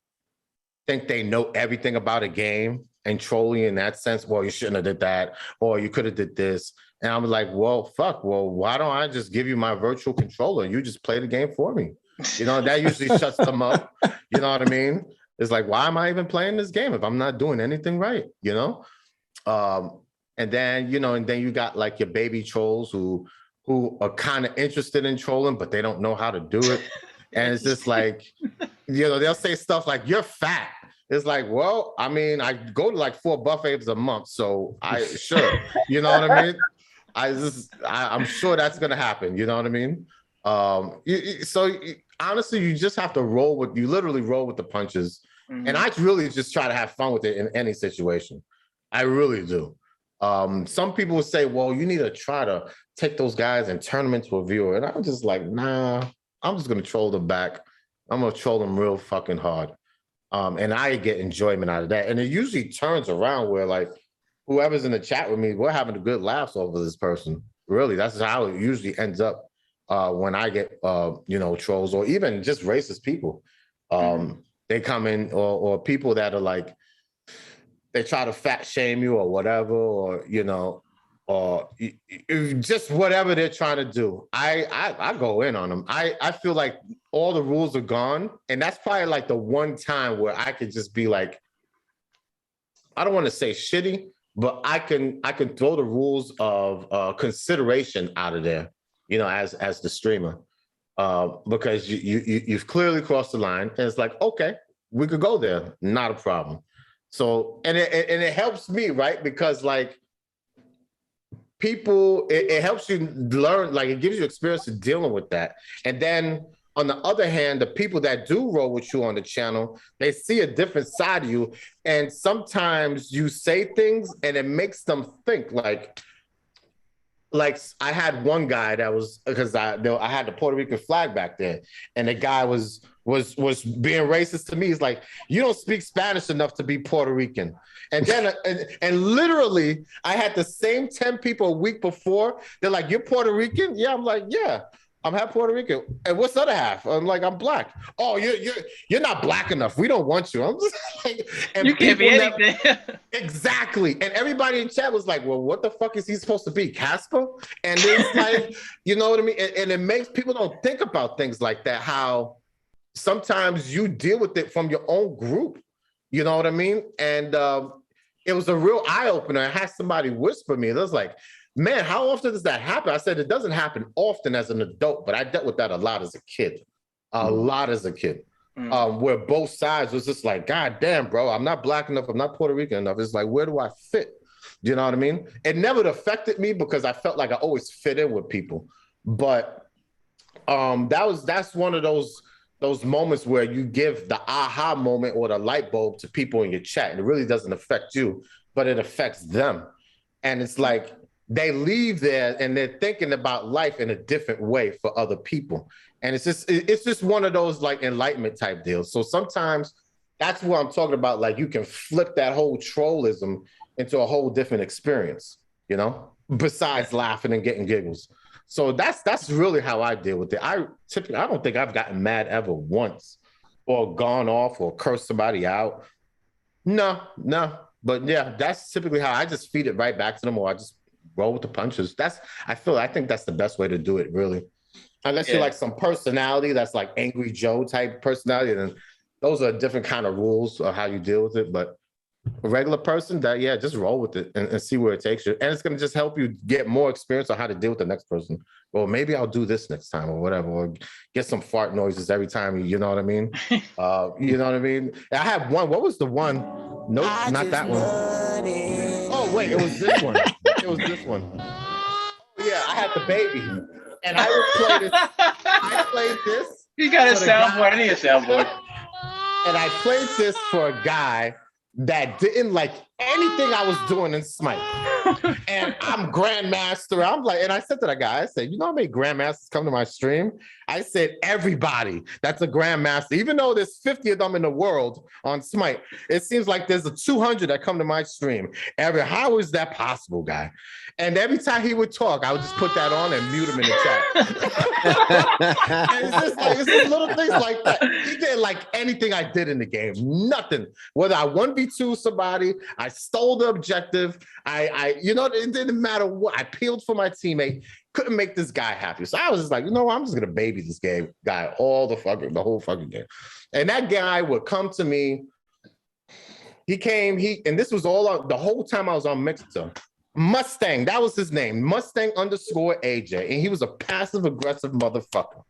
think they know everything about a game and troll you in that sense. Well, you shouldn't have did that, or you could have did this. And I'm like, well, fuck. Well, why don't I just give you my virtual controller and you just play the game for me? You know, that usually shuts them up. You know what I mean? It's like, why am I even playing this game if I'm not doing anything right? You know? And then you got like your baby trolls who are kind of interested in trolling, but they don't know how to do it. And it's just like, you know, they'll say stuff like, "You're fat." It's like, well, I mean, I go to like 4 buffets a month, so you know what I mean? I'm sure that's gonna happen. You know what I mean? Honestly, you just have to literally roll with the punches. Mm-hmm. And I really just try to have fun with it in any situation. I really do. Some people would say, well, you need to try to take those guys and turn them into a viewer. And I'm just like, nah, I'm just going to troll them back. I'm going to troll them real fucking hard. And I get enjoyment out of that. And it usually turns around where like whoever's in the chat with me, we're having a good laughs over this person. Really, that's how it usually ends up when I get, trolls or even just racist people. They come in or people that are like, they try to fat shame you or whatever, or, you know, or just whatever they're trying to do. I go in on them. I feel like all the rules are gone. And that's probably like the one time where I could just be like, I don't want to say shitty, but I can throw the rules of consideration out of there, you know, as the streamer, because you've clearly crossed the line. And it's like, okay, we could go there. Not a problem. So, and it helps me, right? Because like people, it helps you learn, like it gives you experience in dealing with that. And then on the other hand, the people that do roll with you on the channel, they see a different side of you. And sometimes you say things and it makes them think like I had one guy that was, because I had the Puerto Rican flag back then, and the guy was being racist to me. He's like, "You don't speak Spanish enough to be Puerto Rican." And then and literally, I had the same 10 people a week before. They're like, "You're Puerto Rican?" Yeah, I'm like, "Yeah, I'm half Puerto Rican." And what's the other half? I'm like, "I'm black." "Oh, you're not black enough. We don't want you." I'm just like, and you can't be anything. Exactly. And everybody in chat was like, "Well, what the fuck is he supposed to be, Casper?" And it's like, you know what I mean? And it makes people don't think about things like that, how sometimes you deal with it from your own group. You know what I mean? And it was a real eye-opener. I had somebody whisper me. It was like, "Man, how often does that happen?" I said, "It doesn't happen often as an adult, but I dealt with that a lot as a kid. A lot as a kid." where both sides was just like, God damn, bro, I'm not black enough, I'm not Puerto Rican enough. It's like, where do I fit? You know what I mean? It never affected me because I felt like I always fit in with people. But that's one of those moments where you give the aha moment or the light bulb to people in your chat. And it really doesn't affect you, but it affects them. And it's like they leave there and they're thinking about life in a different way for other people. And it's just one of those like enlightenment type deals. So sometimes that's what I'm talking about. Like you can flip that whole trollism into a whole different experience, you know, besides laughing and getting giggles. So that's really how I deal with it. I don't think I've gotten mad ever once or gone off or cursed somebody out. No. But yeah, that's typically how I just feed it right back to them, or I just roll with the punches. I think that's the best way to do it, really. Unless you're like some personality that's like Angry Joe type personality, then those are different kind of rules of how you deal with it. But a regular person, just roll with it and see where it takes you. And it's going to just help you get more experience on how to deal with the next person. Well, maybe I'll do this next time or whatever, or get some fart noises every time, you know what I mean? You know what I mean? I have one. What was the one? Nope, not that one. Oh, wait, it was this one. Yeah, I had the baby. And I would play this. I played this. You got a soundboard. I need a soundboard. And I played this for a guy that didn't like anything I was doing in Smite. And I'm Grandmaster. I'm like, and I said to that guy, I said, you know how many Grandmasters come to my stream? I said, everybody that's a Grandmaster, even though there's 50 of them in the world on Smite, it seems like there's a 200 that come to my stream. How is that possible, guy? And every time he would talk, I would just put that on and mute him in the chat. And it's just little things like that. He didn't like anything I did in the game. Nothing. Whether I 1v2 somebody, I stole the objective, it didn't matter what. I peeled for my teammate, couldn't make this guy happy. So I was just like, I'm just gonna baby this guy the whole fucking game. And that guy would come to me. And this was all the whole time I was on Mixer. Mustang, that was his name, Mustang_AJ, and he was a passive aggressive motherfucker.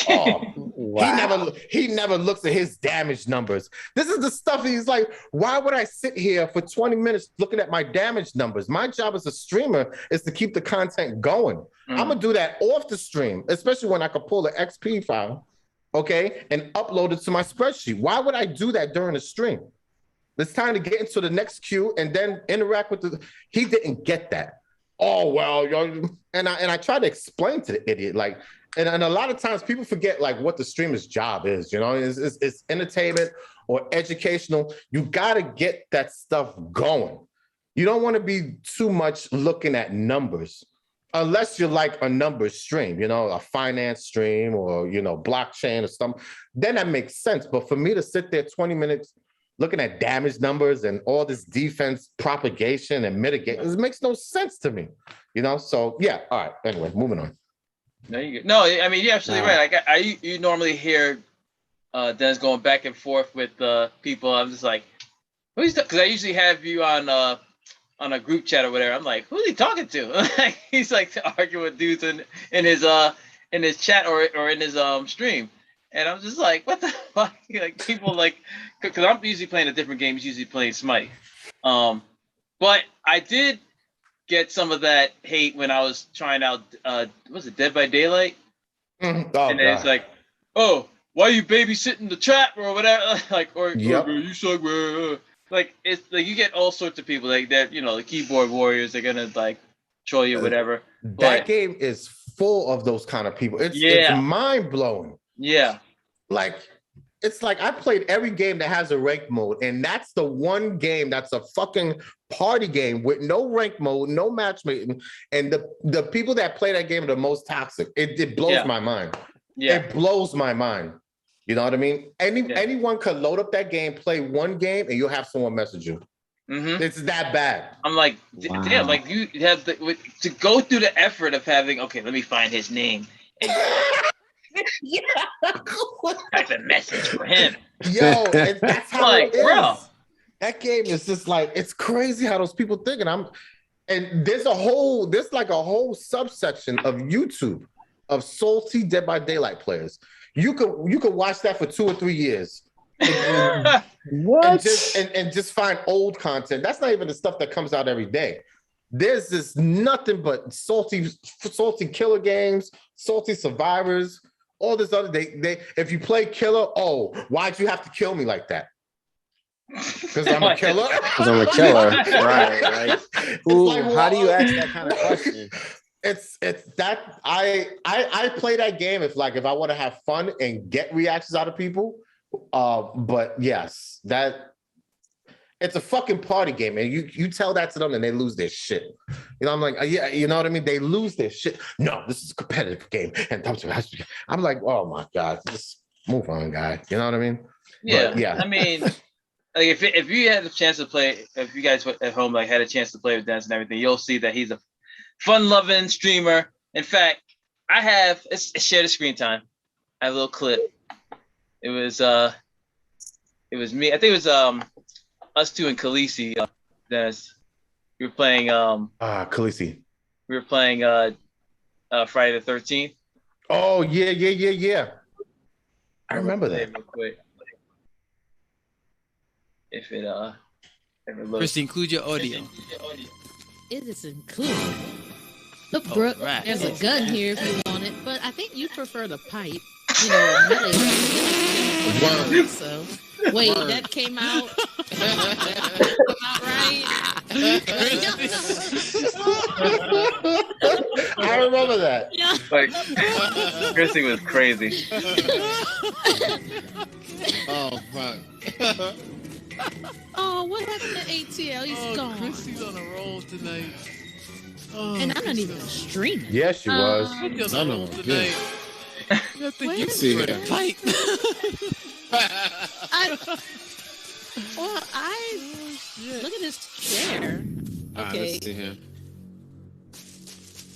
Oh, wow. He never looks at his damage numbers. This is the stuff he's like, why would I sit here for 20 minutes looking at my damage numbers? My job as a streamer is to keep the content going. I'm gonna do that off the stream, especially when I could pull the XP file, okay, and upload it to my spreadsheet. Why would I do that during the stream? It's time to get into the next queue and then interact with he didn't get that. Oh, well, and I tried to explain to the idiot, like, and a lot of times people forget like what the streamer's job is, it's entertainment or educational. You got to get that stuff going. You don't want to be too much looking at numbers unless you're like a numbers stream, a finance stream or, blockchain or something, then that makes sense. But for me to sit there 20 minutes looking at damage numbers and all this defense propagation and mitigation, it makes no sense to me, So yeah, all right. Anyway, moving on. No, I mean you're absolutely right. Like you normally hear Dennis going back and forth with people. I'm just like, who's because I usually have you on a group chat or whatever. I'm like, who's he talking to? He's like arguing with dudes in his chat or in his stream. And I'm just like, what the fuck? Like people like, because I'm usually playing a different game. He's usually playing Smite. But I did get some of that hate when I was trying out, was it Dead by Daylight? Mm-hmm. Oh, and then it's like, oh, why are you babysitting the trap or whatever? Like, or you suck, bro. Like it's like you get all sorts of people like that. The keyboard warriors. They're gonna like troll you, whatever. That game is full of those kind of people. It's mind blowing. Yeah. Like, it's like I played every game that has a rank mode, and that's the one game that's a fucking party game with no rank mode, no matchmaking, and the people that play that game are the most toxic. It blows my mind. Yeah. It blows my mind. You know what I mean? Anyone could load up that game, play one game, and you'll have someone message you. Mm-hmm. It's that bad. I'm like, damn, like you have to go through the effort of having, okay, let me find his name. And type a message for him. Yo, and that's how like, it is. Bro. That game is just like, it's crazy how those people think. And there's like a whole subsection of YouTube of salty Dead by Daylight players. you could watch that for 2 or 3 years. What? And just find old content. That's not even the stuff that comes out every day. There's just nothing but salty killer games, salty survivors, all this other. They if you play killer, oh, why'd you have to kill me like that? Because I'm a killer. Because I'm a killer, right? Ooh, like, well, how do you ask that kind of question? It's that I play that game if I want to have fun and get reactions out of people. But yes, that it's a fucking party game, and you tell that to them and they lose their shit. You know, I'm like, yeah, you know what I mean? They lose their shit. No, this is a competitive game, and I'm like, oh my god, just move on, guy. You know what I mean? Yeah, but, yeah. I mean, like if you had the chance to play, if you guys at home like had a chance to play with Dennis and everything, you'll see that he's a fun-loving streamer. In fact, I have shared a screen time. I have a little clip. It was me. I think it was us two and Khaleesi. Dennis, we were playing Khaleesi. We were playing Friday the 13th. Oh yeah. I remember that. Real quick. If it ever looks. First, include your audio. It is included. Look, Brooke, right. there's a gun here if you want it, but I think you prefer the pipe. You know, melee. So, wait, that came out. Right? I remember that. Yeah. Like, Chrissy was crazy. Oh fuck. Oh, what happened to ATL? He's gone. Chrissy's on a roll tonight. Oh, And I'm not even streaming. Yes, she was. Chrissy's No, on a no, roll good. tonight. I think you See see here. a fight. Look at this chair. Alright, Okay. let's see here.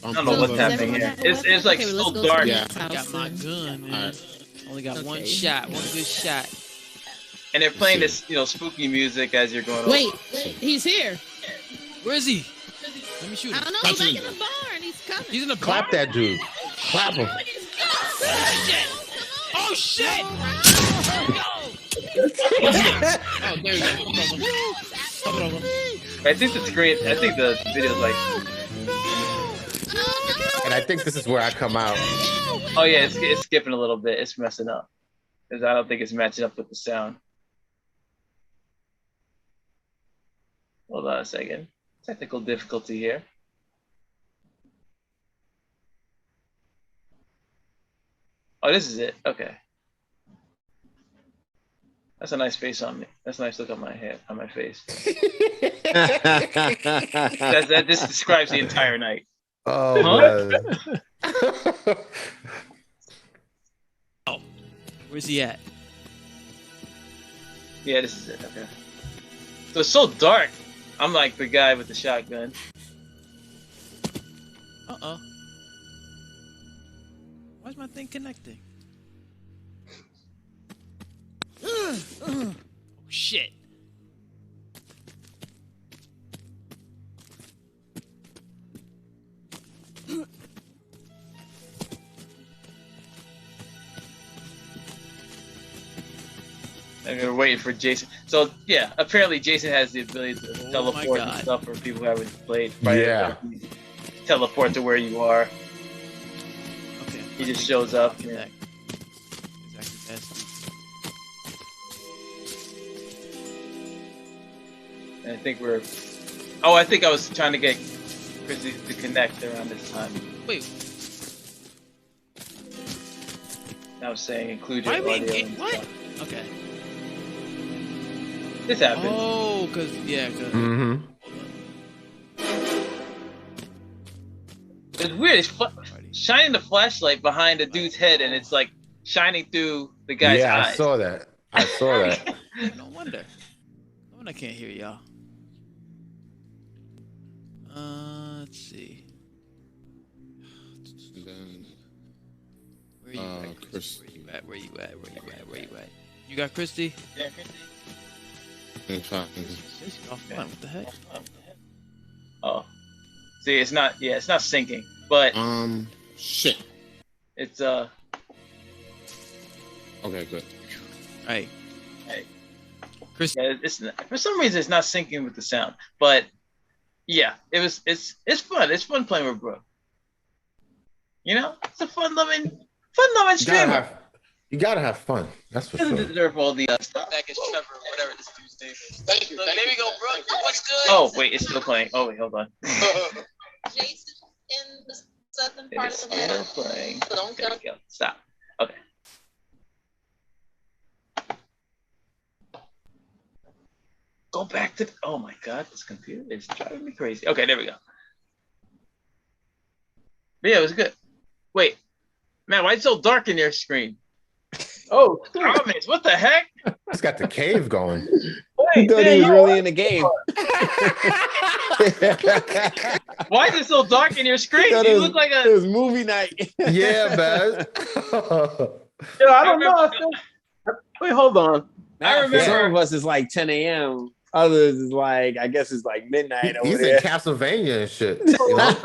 I don't know what's happening here. It's like Okay, so let's go to dark. the Yeah. next I got house my then. gun, man. Alright. Only got one Okay. shot, one good shot. And they're playing this, spooky music as you're going. Wait, he's here. Where is he? Let me shoot I him. don't know. He's back in the barn. He's coming. He's in the Clap that dude. Clap him. Oh shit! Oh, there you go. I think the video's like. And I think this is where I come out. Oh yeah, it's skipping a little bit. It's messing up because I don't think it's matching up with the sound. Hold on a second. Technical difficulty here. Oh, this is it. Okay. That's a nice face on me. That's a nice look on my head, on my face. This describes the entire night. Oh, man. Where's he at? Yeah, this is it. Okay. So it's so dark. I'm like the guy with the shotgun. Uh-oh. Why's my thing connecting? Oh, shit. And we're waiting for Jason. So yeah, apparently Jason has the ability to teleport and God. stuff for people who haven't played. Friday Yeah. the 13th. Teleport to where you are. Okay. He just shows up. Yeah. Connect. Exactly. That's And I think we're. Oh, I think I was trying to get Chrissy to connect around this time. wait. I was saying include your Why we audio. get and what? stuff. Okay. This happened. Oh, cause Mm-hmm. It's weird. It's shining the flashlight behind a dude's head, and it's like shining through the guy's Yeah, eyes. I saw that. I saw that. No wonder. No wonder I can't hear y'all. Let's see. And then, Where you at, Chris. Where you at? Where you at? Where you at? Where you at? You got Christy? Yeah. and Talkin. She's offline. What the heck? Oh, see, it's not. Yeah, it's not syncing, but Shit. it's Okay, good. Hey, Chris. Yeah, it's for some reason it's not syncing with the sound, but yeah, it's fun. It's fun playing with Brooke. You know, it's a fun-loving streamer. You gotta have fun. That's for sure. Doesn't deserve all the stuff. back as Trevor, whatever this dude's name is. Thank you. There we go, Brooke. What's good? Oh wait, it's still playing. Oh wait, hold on. Jason in the southern It part is of the still world. playing. So don't There go. we go. Stop. Okay. Go back to. Oh my God, this computer is driving me crazy. Okay, there we go. But yeah, it was good. Wait, man, why is it so dark in your screen? Oh, Comments, what the heck? It's got the cave going. He thought he was really in the game. Why is it so dark in your screen? You look like it was movie night. Yeah, man. Yeah, I don't know. Wait, hold on. I remember some of us is like 10 a.m. Others is like, I guess it's like midnight over He's there. in Castlevania and shit. You know?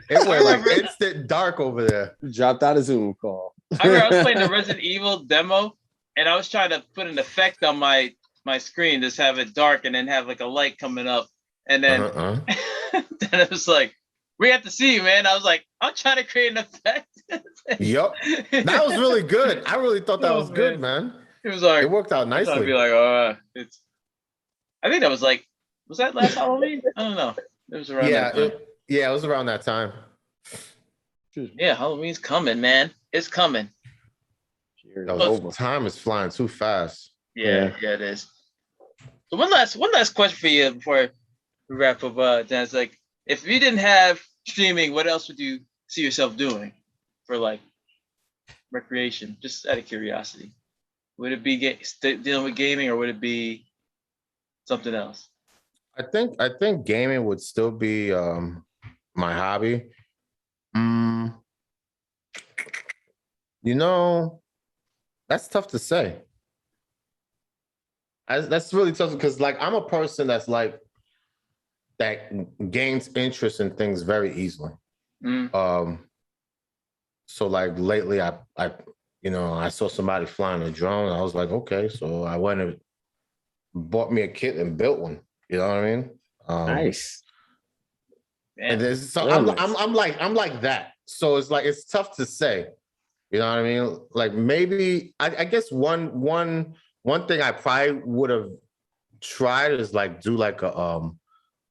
It went like instant dark over there. Dropped out a Zoom call. I remember I was playing the Resident Evil demo, and I was trying to put an effect on my screen, just have it dark and then have like a light coming up. And then, then it was like, we have to see you, man. I was like, I'm trying to create an effect. Yup. That was really good. I really thought that was good, man. It was like, it worked out nicely. I'd be like, I think that was like, was that last Halloween? I don't know. It was around that time. It was around that time. Yeah, Halloween's coming, man. It's coming. Time is flying too fast. Yeah, it is. So one last question for you before we wrap up, Dan. It's like, if you didn't have streaming, what else would you see yourself doing for like recreation? Just out of curiosity, would it be dealing with gaming, or would it be something else? I think gaming would still be my hobby. You know, that's tough to say. That's really tough because, like, I'm a person that's like that gains interest in things very easily. So like lately, I saw somebody flying a drone. I was like, okay, so I went and bought me a kit and built one. You know what I mean? Nice. And there's so I'm like that. So it's like it's tough to say. You know what I mean? Like maybe I guess one thing I probably would have tried is like do like a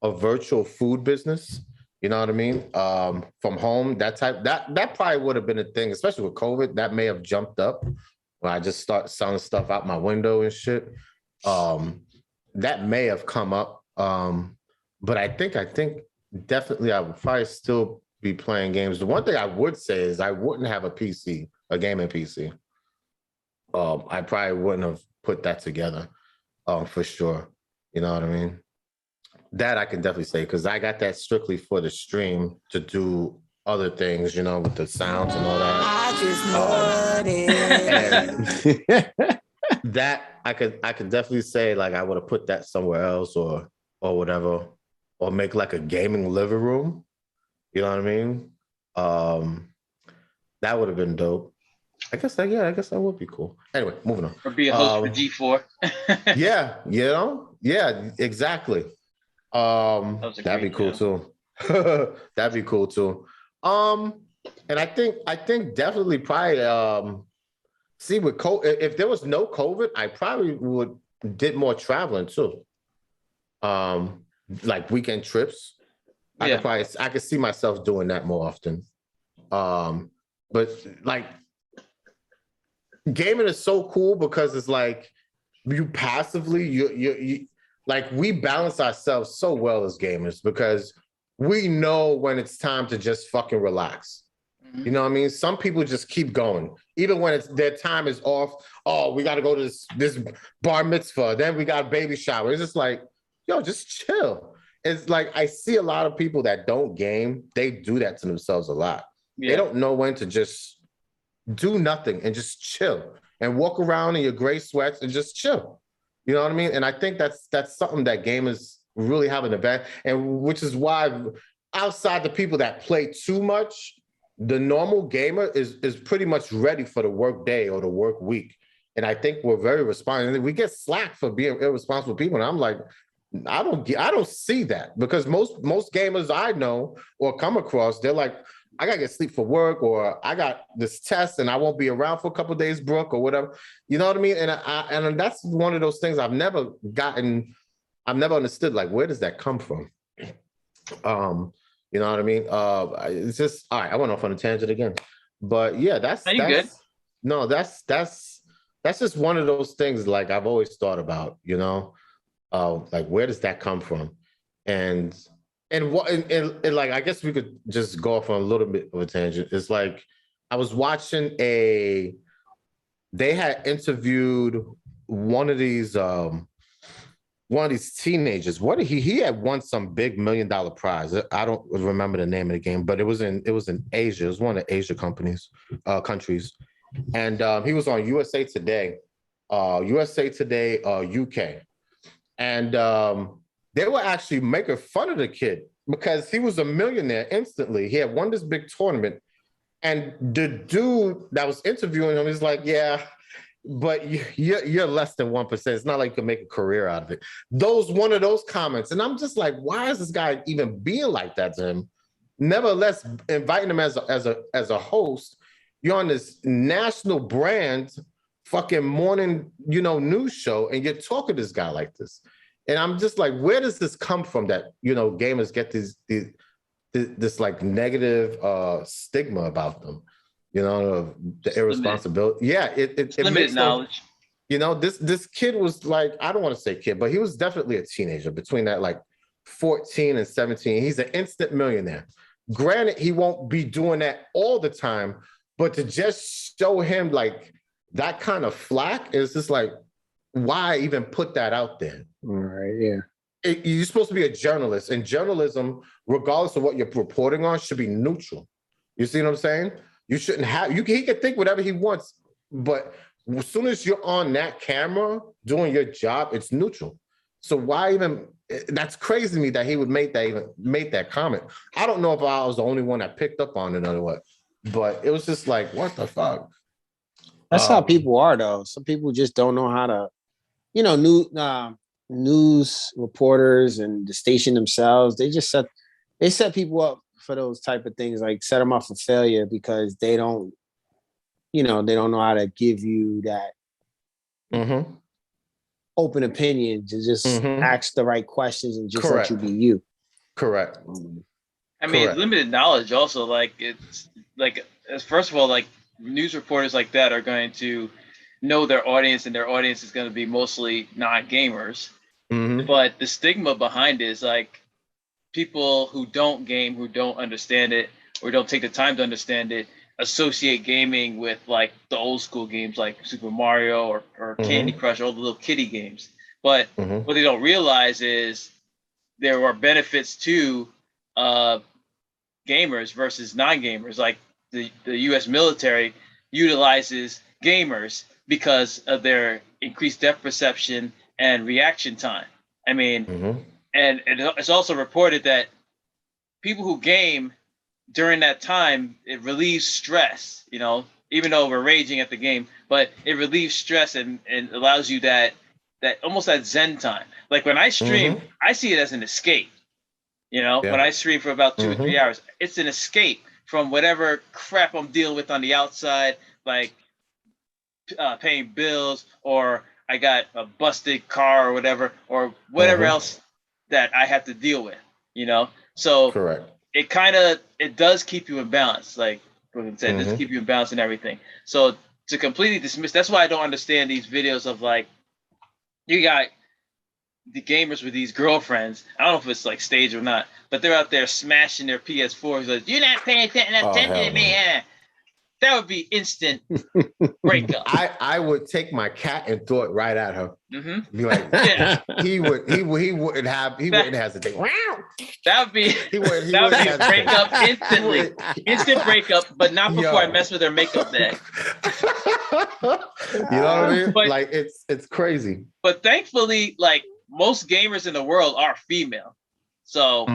virtual food business. You know what I mean? From home, that probably would have been a thing, especially with COVID. That may have jumped up when I just start selling stuff out my window and shit. That may have come up. But I think definitely I would probably still be playing games. The one thing I would say is I wouldn't have a gaming PC. I probably wouldn't have put that together for sure. You know what I mean? That I can definitely say, because I got that strictly for the stream to do other things, you know, with the sounds and all that. That I could definitely say, like, I would have put that somewhere else or whatever, or make like a gaming living room. You know what I mean? That would have been dope. I guess that would be cool. Anyway, moving on. Or be a host for G4. Yeah, you know? Yeah, exactly. That'd be cool too. That'd be cool too. And I think definitely probably see with COVID, if there was no COVID, I probably did more traveling too. Like weekend trips. I could see myself doing that more often. But like gaming is so cool because it's like you passively you like we balance ourselves so well as gamers because we know when it's time to just fucking relax. You know what I mean? Some people just keep going. Even when their time is off, oh, we got to go to this bar mitzvah, then we got a baby shower. It's just like, yo, just chill. It's like I see a lot of people that don't game, they do that to themselves a lot. Yeah. They don't know when to just do nothing and just chill and walk around in your gray sweats and just chill. You know what I mean? And I think that's something that gamers really have an advantage, and which is why outside the people that play too much, the normal gamer is pretty much ready for the work day or the work week. And I think we're very responsible. We get slack for being irresponsible people. And I'm like, I don't see that, because most gamers I know or come across, they're like, I gotta get sleep for work, or I got this test and I won't be around for a couple of days, Brooke, or whatever. You know what I mean? And that's one of those things I've never understood. Like, where does that come from? You know what I mean? It's just, all right, I went off on a tangent again. But yeah, that's good. No, that's just one of those things, like, I've always thought about, you know, like, where does that come from? And like, I guess we could just go off on a little bit of a tangent. It's like, I was watching they had interviewed one of these teenagers. He had won some big $1 million prize. I don't remember the name of the game, but it was in Asia. It was one of the Asia countries. And he was on USA Today, UK. And they were actually making fun of the kid because he was a millionaire instantly. He had won this big tournament. And the dude that was interviewing him is like, yeah, but you're less than 1%. It's not like you can make a career out of it. One of those comments. And I'm just like, why is this guy even being like that to him? Nevertheless, inviting him as a host, you're on this national brand fucking morning, news show, and you're talking to this guy like this. And I'm just like, where does this come from that, gamers get this like negative stigma about them, the irresponsibility. Yeah, it limited knowledge. This kid was like, I don't want to say kid, but he was definitely a teenager between that like 14 and 17. He's an instant millionaire. Granted, he won't be doing that all the time, but to just show him like that kind of flack is just like, why even put that out there? All right, yeah. You're supposed to be a journalist, and journalism, regardless of what you're reporting on, should be neutral. You see what I'm saying? You shouldn't have, he can think whatever he wants, but as soon as you're on that camera doing your job, it's neutral. So why even, that's crazy to me that he would make that comment. I don't know if I was the only one that picked up on it or what, but it was just like, what the fuck? That's how people are, though. Some people just don't know how to, news reporters and the station themselves, they set people up for those type of things, like set them up for failure because they don't know how to give you that open opinion to just ask the right questions and just let you be you. Correct. I mean, limited knowledge also, like, it's like, first of all, like, news reporters like that are going to know their audience, and their audience is going to be mostly non-gamers. But the stigma behind it is like, people who don't game, who don't understand it, or don't take the time to understand it, associate gaming with like the old school games like Super Mario or Candy Crush, all the little kiddie games. But what they don't realize is there are benefits to gamers versus non-gamers. Like the U.S. military utilizes gamers because of their increased depth perception and reaction time. I mean, and it's also reported that people who game during that time, it relieves stress, even though we're raging at the game, but it relieves stress and allows you that almost that Zen time. Like when I stream, I see it as an escape. When I stream for about 2 or 3 hours, it's an escape from whatever crap I'm dealing with on the outside, like paying bills, or I got a busted car or whatever else that I have to deal with, So correct. It does keep you in balance. Like Brooklyn said, it does keep you in balance and everything. So to completely dismiss, that's why I don't understand these videos of like, you got the gamers with these girlfriends. I don't know if it's like staged or not, but they're out there smashing their PS4s. Like, you're not paying attention to me. That would be instant breakup. I would take my cat and throw it right at her. Be like, he wouldn't hesitate. That would be a breakup instantly. Instant breakup, but not before I mess with her makeup day. You know what I mean? But, like, it's crazy. But thankfully, like, most gamers in the world are female. So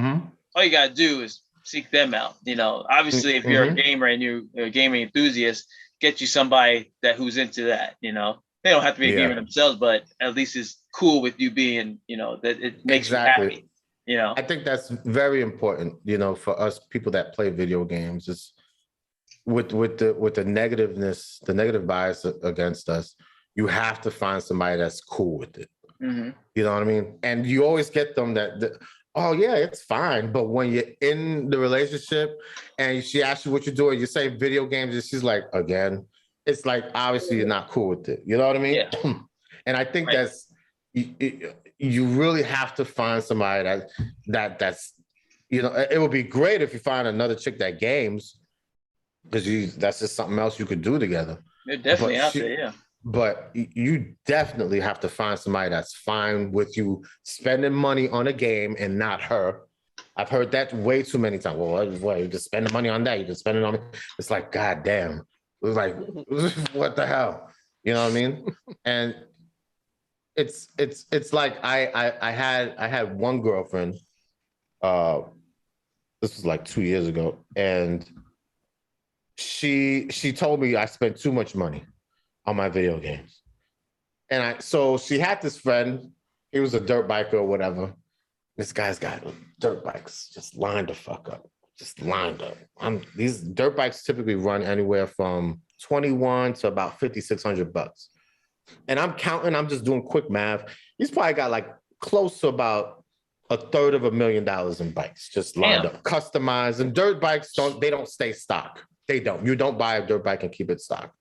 all you gotta do is seek them out. You know, obviously, if you're a gamer and you're a gaming enthusiast, get you somebody who's into that. You know, they don't have to be a gamer themselves, but at least is cool with you being, you know, that it makes you happy. You know, I think that's very important. You know, for us people that play video games, is with the negativeness, the negative bias against us. You have to find somebody that's cool with it. You know what I mean? And you always get them that oh yeah, it's fine. But when you're in the relationship and she asks you what you're doing, you say video games, and she's like, again, it's like, obviously you're not cool with it. You know what I mean? Yeah. And I think that's, you really have to find somebody that's, you know, it would be great if you find another chick that games, because that's just something else you could do together. They're definitely out there, yeah. But you definitely have to find somebody that's fine with you spending money on a game and not her. I've heard that way too many times. Well, you just spending money on that. You just spending on me. It's like, God damn. It was like, what the hell? You know what I mean? And it's like I had one girlfriend. This was like 2 years ago, and she told me I spent too much money on my video games. And so she had this friend, he was a dirt biker or whatever. This guy's got dirt bikes just lined the fuck up, just lined up. These dirt bikes typically run anywhere from 21 to about $5,600. And I'm counting, I'm just doing quick math. He's probably got like close to about $250,000 in bikes just lined up, customized. And dirt bikes don't stay stock. They don't. You don't buy a dirt bike and keep it stock.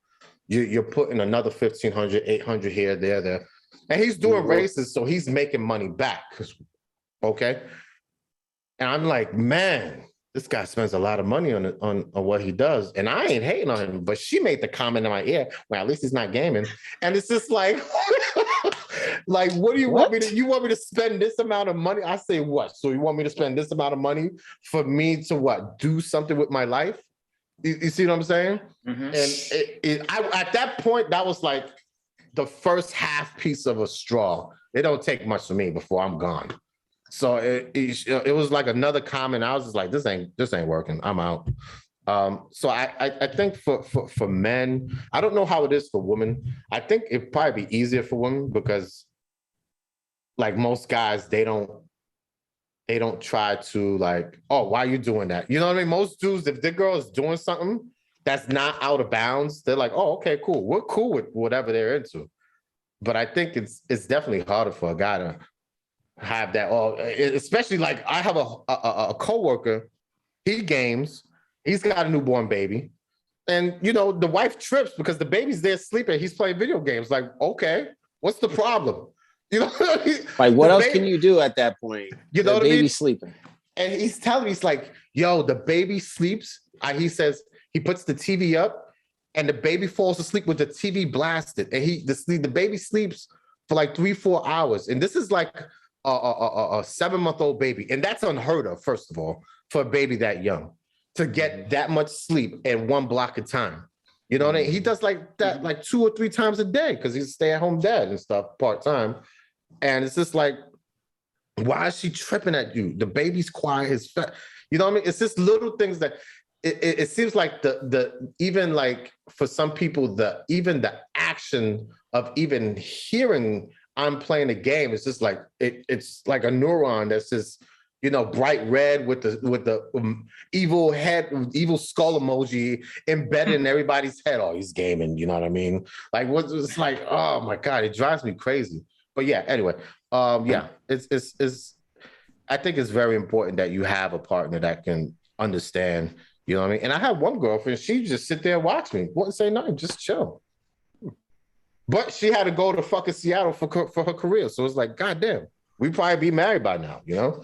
You're putting another 1,500, 800 here, there. And he's doing races, so he's making money back. Okay. And I'm like, man, this guy spends a lot of money on what he does. And I ain't hating on him, but she made the comment in my ear, well, at least he's not gaming. And it's just like, like, what do you want me to, you want me to spend this amount of money? I say, what? So you want me to spend this amount of money for me to what? Do something with my life? You see what I'm saying? And at that point, that was like the first half piece of a straw. It don't take much for me before I'm gone. So it was like another comment. I was just like, this ain't working. I'm out. So I think for men, I don't know how it is for women. I think it'd probably be easier for women because, like most guys, they don't try to like, oh, why are you doing that? You know what I mean? Most dudes, if their girl is doing something that's not out of bounds, they're like, oh, okay, cool. We're cool with whatever they're into. But I think it's definitely harder for a guy to have that. Oh, especially like I have a coworker. He games. He's got a newborn baby, and you know the wife trips because the baby's there sleeping. He's playing video games. Like, okay, what's the problem? You know, like what else can you do at that point? You know, the baby's sleeping, and he's telling me, he's like, "Yo, the baby sleeps." He says he puts the TV up, and the baby falls asleep with the TV blasted, and the baby sleeps for like 3-4 hours, and this is like a 7-month-old baby, and that's unheard of. First of all, for a baby that young to get that much sleep in one block of time. You know what I mean? He does like that like 2 or 3 times a day because he's a stay-at-home dad and stuff, part-time. And it's just like, why is she tripping at you? The baby's quiet, his fat. You know what I mean? It's just little things that it seems like the even like for some people, even the action of even hearing I'm playing a game, it's just like it's like a neuron that's just, you know, bright red with the evil head, evil skull emoji embedded in everybody's head. Oh, he's gaming, you know what I mean? Like it's like, oh my God, it drives me crazy. But yeah, anyway, it's I think it's very important that you have a partner that can understand, you know what I mean? And I have one girlfriend, she just sit there and watch me, wouldn't say nothing, just chill. But she had to go to fucking Seattle for her career. So it's like, goddamn, we'd probably be married by now, you know?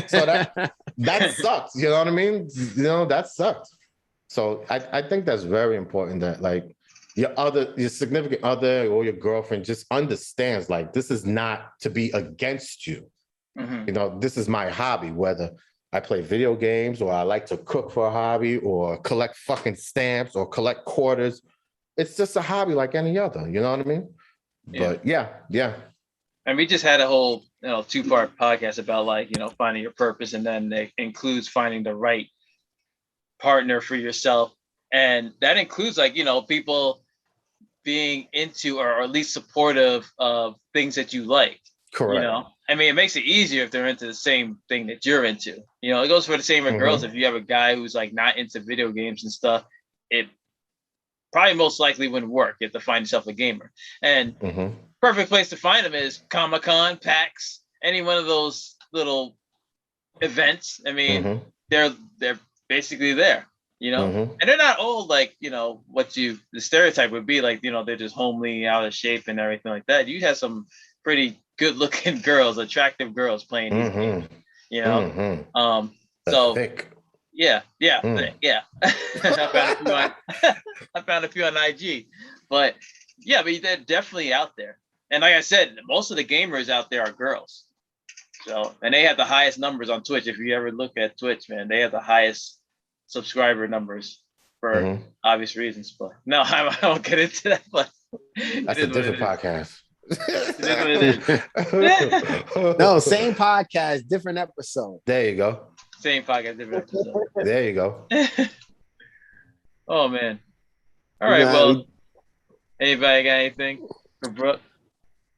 So that sucks, you know what I mean? You know, that sucks. So I think that's very important that like your significant other or your girlfriend just understands like this is not to be against you. You know, this is my hobby, whether I play video games or I like to cook for a hobby or collect fucking stamps or collect quarters. It's just a hobby like any other, you know what I mean? Yeah. But yeah. And we just had a whole 2-part podcast about like, you know, finding your purpose, and then it includes finding the right partner for yourself. And that includes like, you know, people being into or at least supportive of things that you like. Correct. You know, I mean, it makes it easier if they're into the same thing that you're into. You know, it goes for the same with girls. If you have a guy who's like not into video games and stuff, it probably most likely wouldn't work. You have to find yourself a gamer. And perfect place to find them is Comic-Con, PAX, any one of those little events. I mean, they're basically there. You know, and they're not old like, you know, the stereotype would be like, you know, they're just homely, out of shape and everything like that. You have some pretty good looking girls, attractive girls playing these games, you know. So yeah. I found a few on IG, but yeah, but they're definitely out there. And like I said, most of the gamers out there are girls. So, and they have the highest numbers on Twitch. If you ever look at Twitch, man, they have the highest subscriber numbers for obvious reasons. But no, I won't get into that. But that's a different podcast. No, same podcast, different episode. There you go. Same podcast, different episode. There you go. Oh man. All right. Well, anybody got anything for Brooke?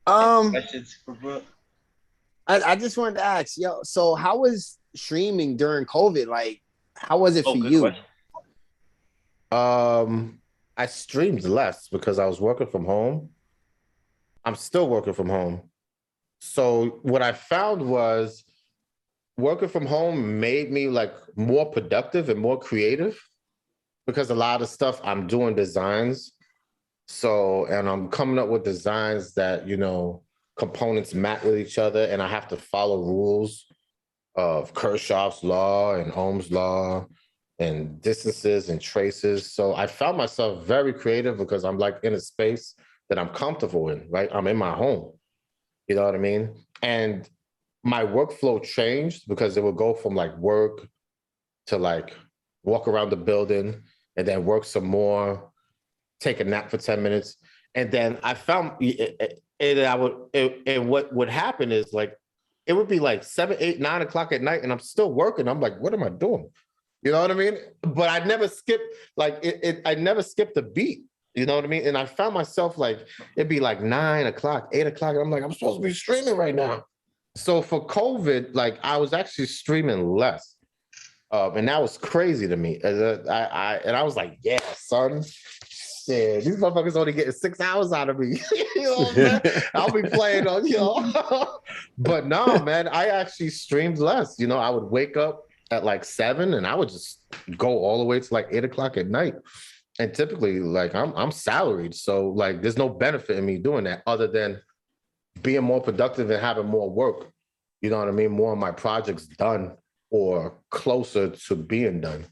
Questions for Brooke? I just wanted to ask, so how was streaming during COVID? Like, how was it for you? I streamed less because I was working from home. I'm still working from home. So what I found was working from home made me like more productive and more creative because a lot of stuff I'm doing designs. So, and I'm coming up with designs that, you know, components map with each other, and I have to follow rules of Kirchhoff's law and Ohm's law and distances and traces. So I found myself very creative because I'm like in a space that I'm comfortable in, right? I'm in my home, you know what I mean? And my workflow changed because it would go from like work to like walk around the building and then work some more, take a nap for 10 minutes. And then I found what would happen is like, it would be like 7, 8, 9 o'clock at night and I'm still working. I'm like, what am I doing? You know what I mean? But I never skipped, like I never skipped a beat. You know what I mean? And I found myself like, it'd be like 9 o'clock, 8 o'clock. And I'm like, I'm supposed to be streaming right now. So for COVID, like I was actually streaming less. And that was crazy to me. And I was like, yeah, son. Yeah, these motherfuckers only getting 6 hours out of me. You know what I'm saying? I'll be playing on, you know. But no, man, I actually streamed less. You know, I would wake up at like 7 and I would just go all the way to like 8 o'clock at night. And typically, like I'm salaried, so like there's no benefit in me doing that other than being more productive and having more work. You know what I mean? More of my projects done or closer to being done.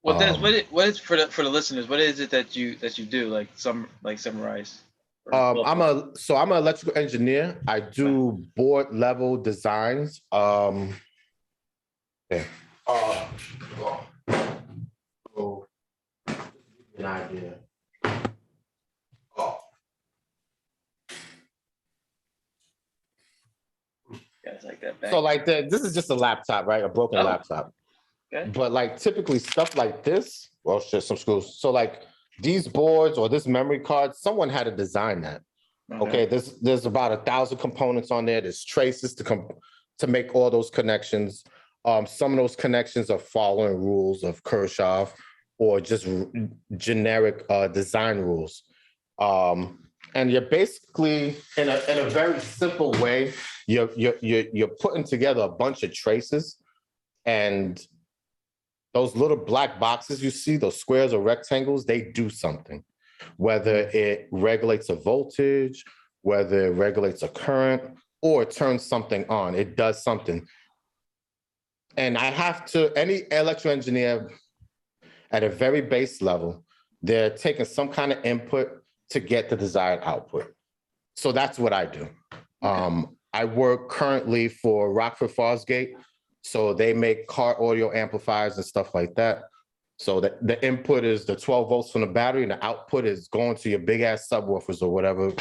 Well, Dennis, what is for the listeners? What is it that you do? Like summarize. I'm an electrical engineer. I do board level designs. Yeah. An idea. Guys like that. Back. So like this is just a laptop, right? A broken laptop. Okay. But like typically stuff like this, well, just some screws. So like these boards or this memory card, someone had to design that. Okay. There's about 1,000 components on there. There's traces to make all those connections. Some of those connections are following rules of Kirchhoff or just generic design rules. And you're basically in a very simple way, you're putting together a bunch of traces, and those little black boxes you see, those squares or rectangles, they do something. Whether it regulates a voltage, whether it regulates a current, or it turns something on, it does something. And any electrical engineer at a very base level, they're taking some kind of input to get the desired output. So that's what I do. I work currently for Rockford Fosgate. So they make car audio amplifiers and stuff like that. So the input is the 12 volts from the battery and the output is going to your big ass subwoofers or whatever,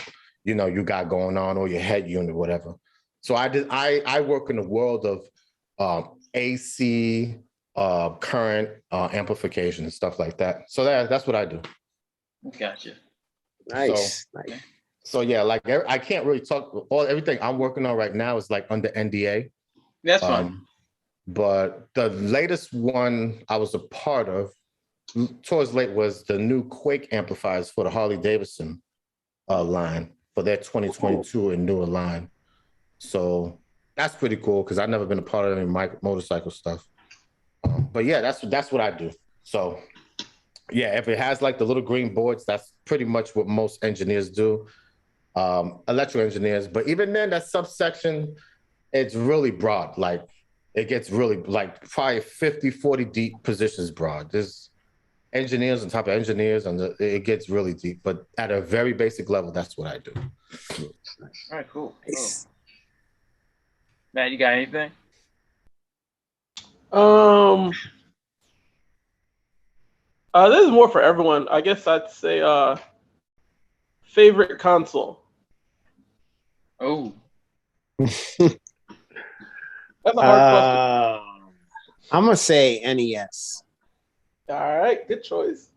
you know, you got going on, or your head unit, whatever. So I work in the world of AC, current, amplification, stuff like that. So that's what I do. Gotcha. Nice. So yeah, like I can't really talk. Everything I'm working on right now is like under NDA. That's fine. But the latest one I was a part of towards late was the new Quake amplifiers for the Harley Davidson line for their 2022 and newer line. So that's pretty cool because I've never been a part of any motorcycle stuff. But yeah, that's what I do. So yeah, if it has like the little green boards, that's pretty much what most engineers do. Electrical engineers, but even then, that subsection, it's really broad. Like it gets really like probably 50, 40 deep positions broad. There's engineers on top of engineers, and it gets really deep. But at a very basic level, that's what I do. All right, cool. Matt, you got anything? This is more for everyone. I guess I'd say favorite console. Oh. That's a hard question. I'm gonna say NES. All right, good choice.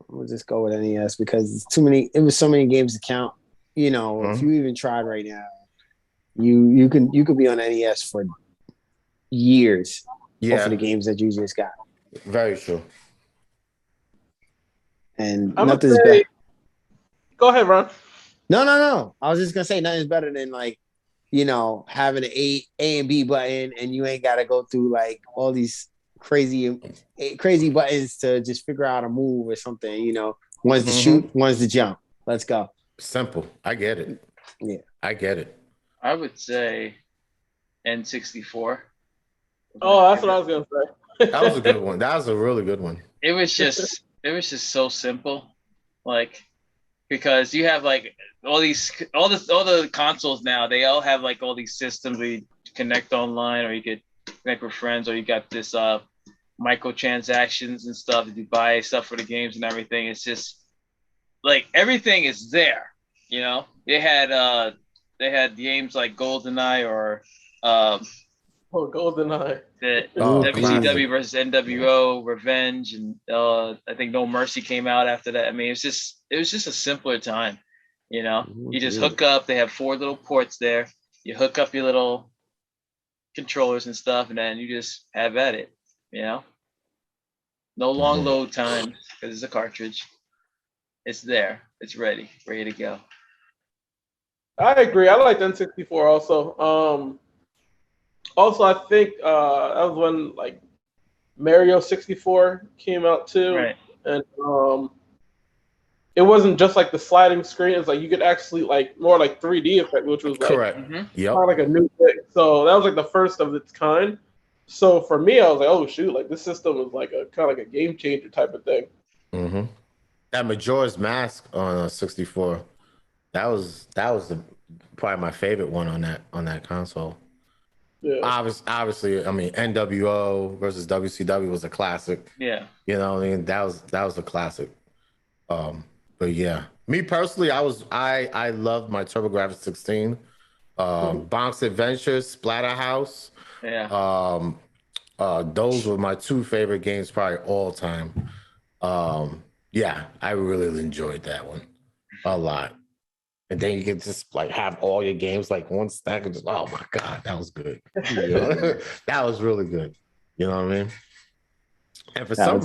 I'm gonna just go with NES because it's too many. It was so many games to count. You know, if you even tried right now, you could be on NES for years. Yeah, for the games that you just got. Very true. And I'm nothing's better. Go ahead, Ron. No. I was just gonna say nothing's better than like, you know, having an A and B button, and you ain't gotta go through like all these crazy buttons to just figure out a move or something. You know, one's to shoot, one's to jump. Let's go. Simple. I get it. Yeah, I get it. I would say N64. Oh, that's what I was gonna say. That was a good one. That was a really good one. It was just so simple, like because you have like all the consoles now. They all have like all these systems where you connect online, or you get connect with friends, or you got this microtransactions and stuff. If you buy stuff for the games and everything, it's just like everything is there. You know, they had games like GoldenEye or GoldenEye. The WCW versus NWO Revenge, and I think No Mercy came out after that. I mean, it was just a simpler time. You know, you just hook up. They have 4 little ports there. You hook up your little controllers and stuff, and then you just have at it. You know, no long load times because it's a cartridge. It's there. It's ready to go. I agree. I like N64 also. Also, I think that was when like Mario 64 came out too, right. And it wasn't just like the sliding screen. It's like you could actually like more like 3D effect, which was like correct. Yep. Kind of like a new thing. So that was like the first of its kind. So for me, I was like, oh shoot, like this system was like a kind of like a game changer type of thing. Mm-hmm. That Majora's Mask on 64, that was probably my favorite one on that console. Yeah. Obviously, I mean NWO versus WCW was a classic. Yeah. You know what I mean? That was a classic. But yeah, me personally, I loved my TurboGrafx 16, Bonk's Adventures, Splatterhouse. Yeah. Those were my 2 favorite games, probably all time. Yeah, I really enjoyed that one a lot. And then you can just like have all your games like one stack and just, oh my God, that was good. That was really good. You know what I mean? And for some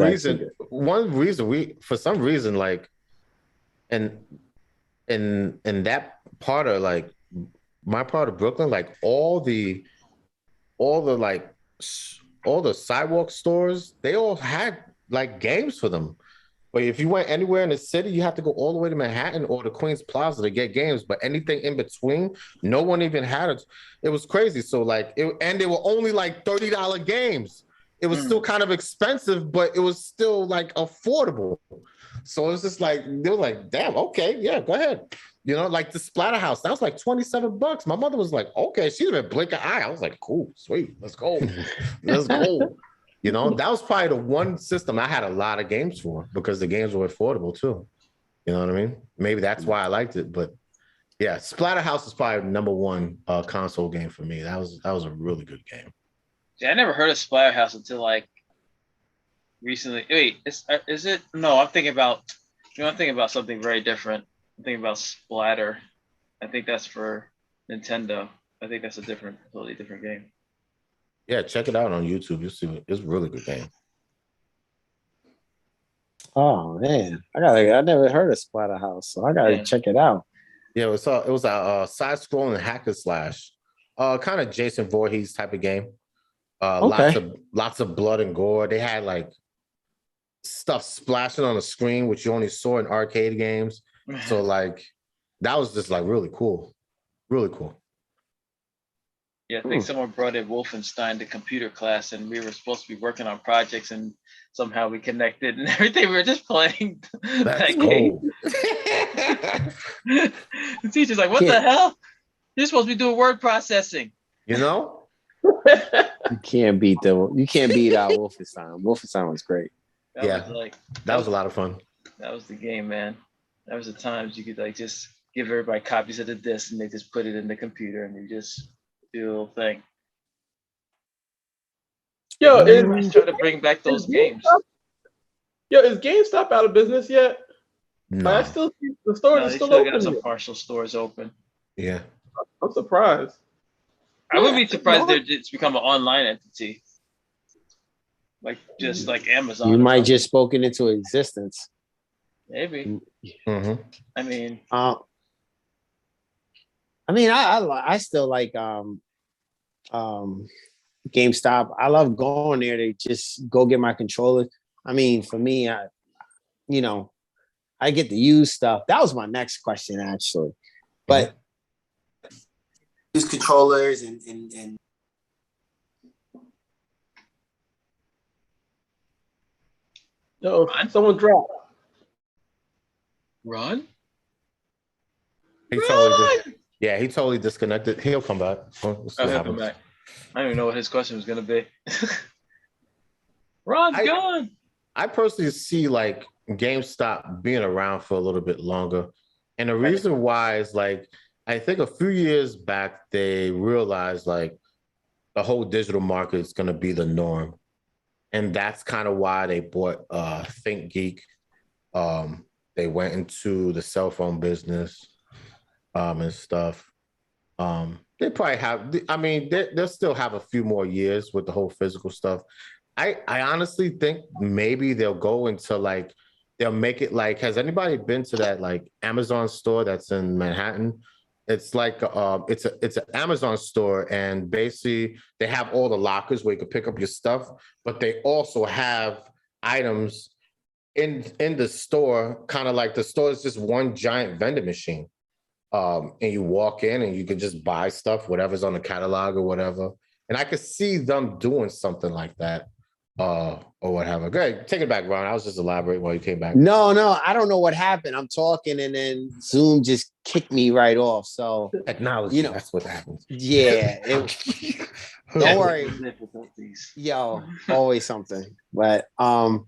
reason, like in that part of like my part of Brooklyn, like all the sidewalk stores, they all had like games for them. But if you went anywhere in the city, you have to go all the way to Manhattan or the Queens Plaza to get games. But anything in between, no one even had it. It was crazy. So like, and they were only like $30 games. It was still kind of expensive, but it was still like affordable. So it was just like, they were like, damn, okay, yeah, go ahead. You know, like the Splatterhouse, that was like $27. My mother was like, okay, she didn't even blink an eye. I was like, cool, sweet, let's go. Let's go. You know, that was probably the one system I had a lot of games for because the games were affordable too. You know what I mean? Maybe that's why I liked it. But yeah, Splatterhouse is probably number 1 console game for me. That was a really good game. Yeah, I never heard of Splatterhouse until like recently. Wait, is it? No, I'm thinking about. I'm thinking about something very different. I'm thinking about Splatter. I think that's for Nintendo. I think that's a totally different game. Yeah, check it out on YouTube. You'll see it's a really good game. Oh man, I never heard of Splatterhouse, so I gotta check it out. Yeah, it was a side-scrolling hack and slash, kind of Jason Voorhees type of game. Lots of blood and gore. They had like stuff splashing on the screen, which you only saw in arcade games. So like that was just like really cool. Really cool. Yeah, I think someone brought in Wolfenstein to computer class, and we were supposed to be working on projects, and somehow we connected and everything. We were just playing that game. The teacher's like, "What the hell? You're supposed to be doing word processing." You know? You can't beat out Wolfenstein. Wolfenstein was great. That was a lot of fun. That was the game, man. That was the times you could like just give everybody copies of the disc, and they just put it in the computer, and you just do a little thing. Yo, let's try to bring back those games. Yo, is GameStop out of business yet? No. I still see the stores are still open. Got some partial stores open. Yeah. I'm surprised. I would be surprised if it's become an online entity. Like just like Amazon. You might just spoken into existence. Maybe. Mm-hmm. I mean, I still like GameStop. I love going there to just go get my controller. I mean, for me, I get the used stuff. That was my next question, actually. But used controllers and Yo, someone dropped. Run? He totally disconnected. He'll come back. He'll come back. I don't even know what his question was gonna be. Ron's gone. I personally see like GameStop being around for a little bit longer. And the reason why is like, I think a few years back, they realized like the whole digital market is going to be the norm. And that's kind of why they bought ThinkGeek. They went into the cell phone business and stuff. They probably have, they'll still have a few more years with the whole physical stuff. I honestly think maybe they'll go into like, they'll make it like, has anybody been to that like Amazon store that's in Manhattan? It's like, it's an Amazon store, and basically they have all the lockers where you can pick up your stuff, but they also have items in the store, kind of like the store is just one giant vending machine. And you walk in and you can just buy stuff, whatever's on the catalog or whatever. And I could see them doing something like that. Or whatever. Go ahead, take it back, Ron. I was just elaborating while you came back. No, I don't know what happened. I'm talking and then Zoom just kicked me right off. So technology, that's what happens. Yeah. Don't worry. Yo, always something. But my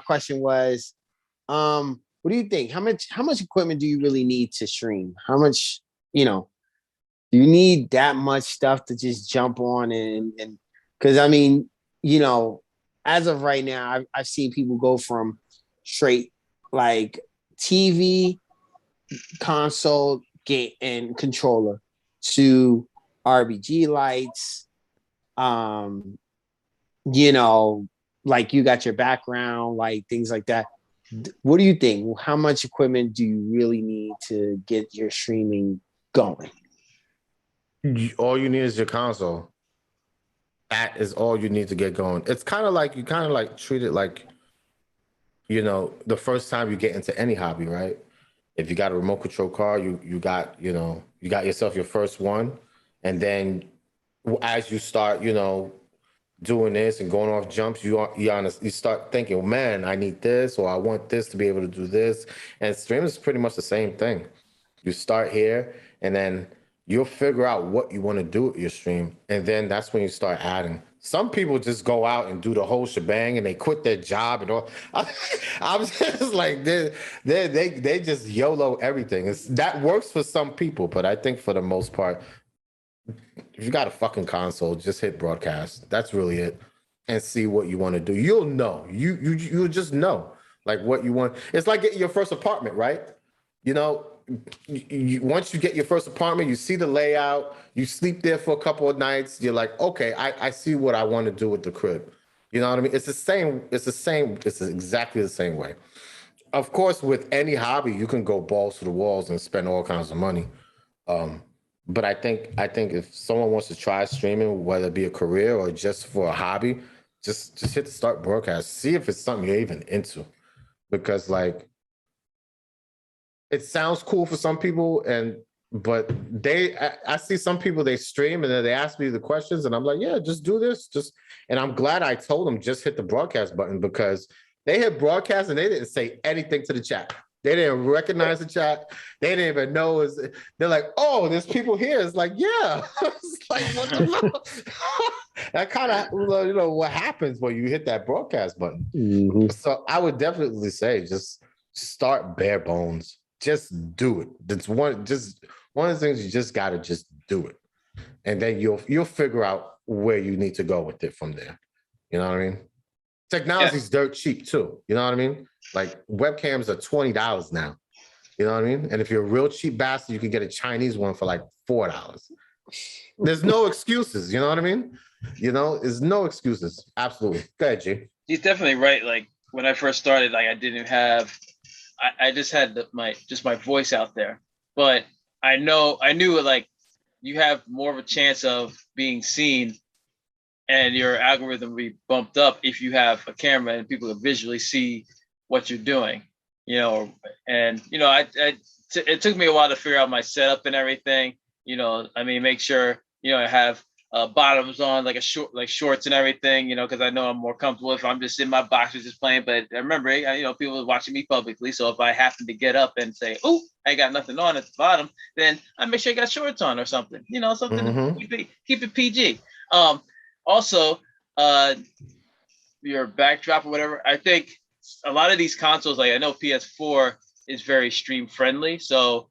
question was, what do you think? How much equipment do you really need to stream? How much, do you need that much stuff to just jump on and because as of right now, I've seen people go from straight like TV, console, game, and controller to RBG lights. Like you got your background, like things like that. What do you think? How much equipment do you really need to get your streaming going? All you need is your console. That is all you need to get going. It's kind of like, you treat it like, the first time you get into any hobby, right? If you got a remote control car, you got yourself your first one. And then as you start, doing this and going off jumps, you start thinking, man, I need this, or I want this to be able to do this. And streaming is pretty much the same thing. You start here, and then you'll figure out what you want to do with your stream. And then that's when you start adding. Some people just go out and do the whole shebang and they quit their job and all. I'm just like, they just YOLO everything. That works for some people, but I think for the most part, if you got a fucking console, just hit broadcast. That's really it. and see what you want to do. You'll know. You'll just know like what you want. It's like getting your first apartment, right? You know, once you get your first apartment, you see the layout, you sleep there for a couple of nights, you're like, okay, I see what I want to do with the crib. You know what I mean? It's exactly the same way. Of course, with any hobby, you can go balls to the walls and spend all kinds of money. But I think if someone wants to try streaming, whether it be a career or just for a hobby, just hit the start broadcast. See if it's something you're even into, because like it sounds cool for some people, but I see some people, they stream and then they ask me the questions and I'm like, yeah, just do this, and I'm glad I told them just hit the broadcast button, because they hit broadcast and they didn't say anything to the chat. They didn't recognize the chat. They didn't even know. They're like, oh, there's people here. It's like, yeah. It's like, what the fuck? That kind of, what happens when you hit that broadcast button. Mm-hmm. So I would definitely say just start bare bones. Just do it. That's one of the things you just got to just do it. And then you'll figure out where you need to go with it from there. You know what I mean? Technology's dirt cheap too. You know what I mean? Like webcams are $20 now. You know what I mean? And if you're a real cheap bastard, you can get a Chinese one for like $4. There's no excuses. You know what I mean? There's no excuses. Absolutely. Go ahead, G. He's definitely right. Like when I first started, like I didn't have, I just had my voice out there. But I knew like you have more of a chance of being seen and your algorithm will be bumped up if you have a camera and people can visually see what you're doing, and it took me a while to figure out my setup and everything, make sure, I have bottoms on, like shorts and everything, because I know I'm more comfortable if I'm just in my boxers just playing. But I remember, people are watching me publicly. So if I happen to get up and say, oh, I got nothing on at the bottom, then I make sure I got shorts on or something, something to keep it PG. Also, your backdrop or whatever, I think a lot of these consoles, like I know PS4 is very stream friendly. So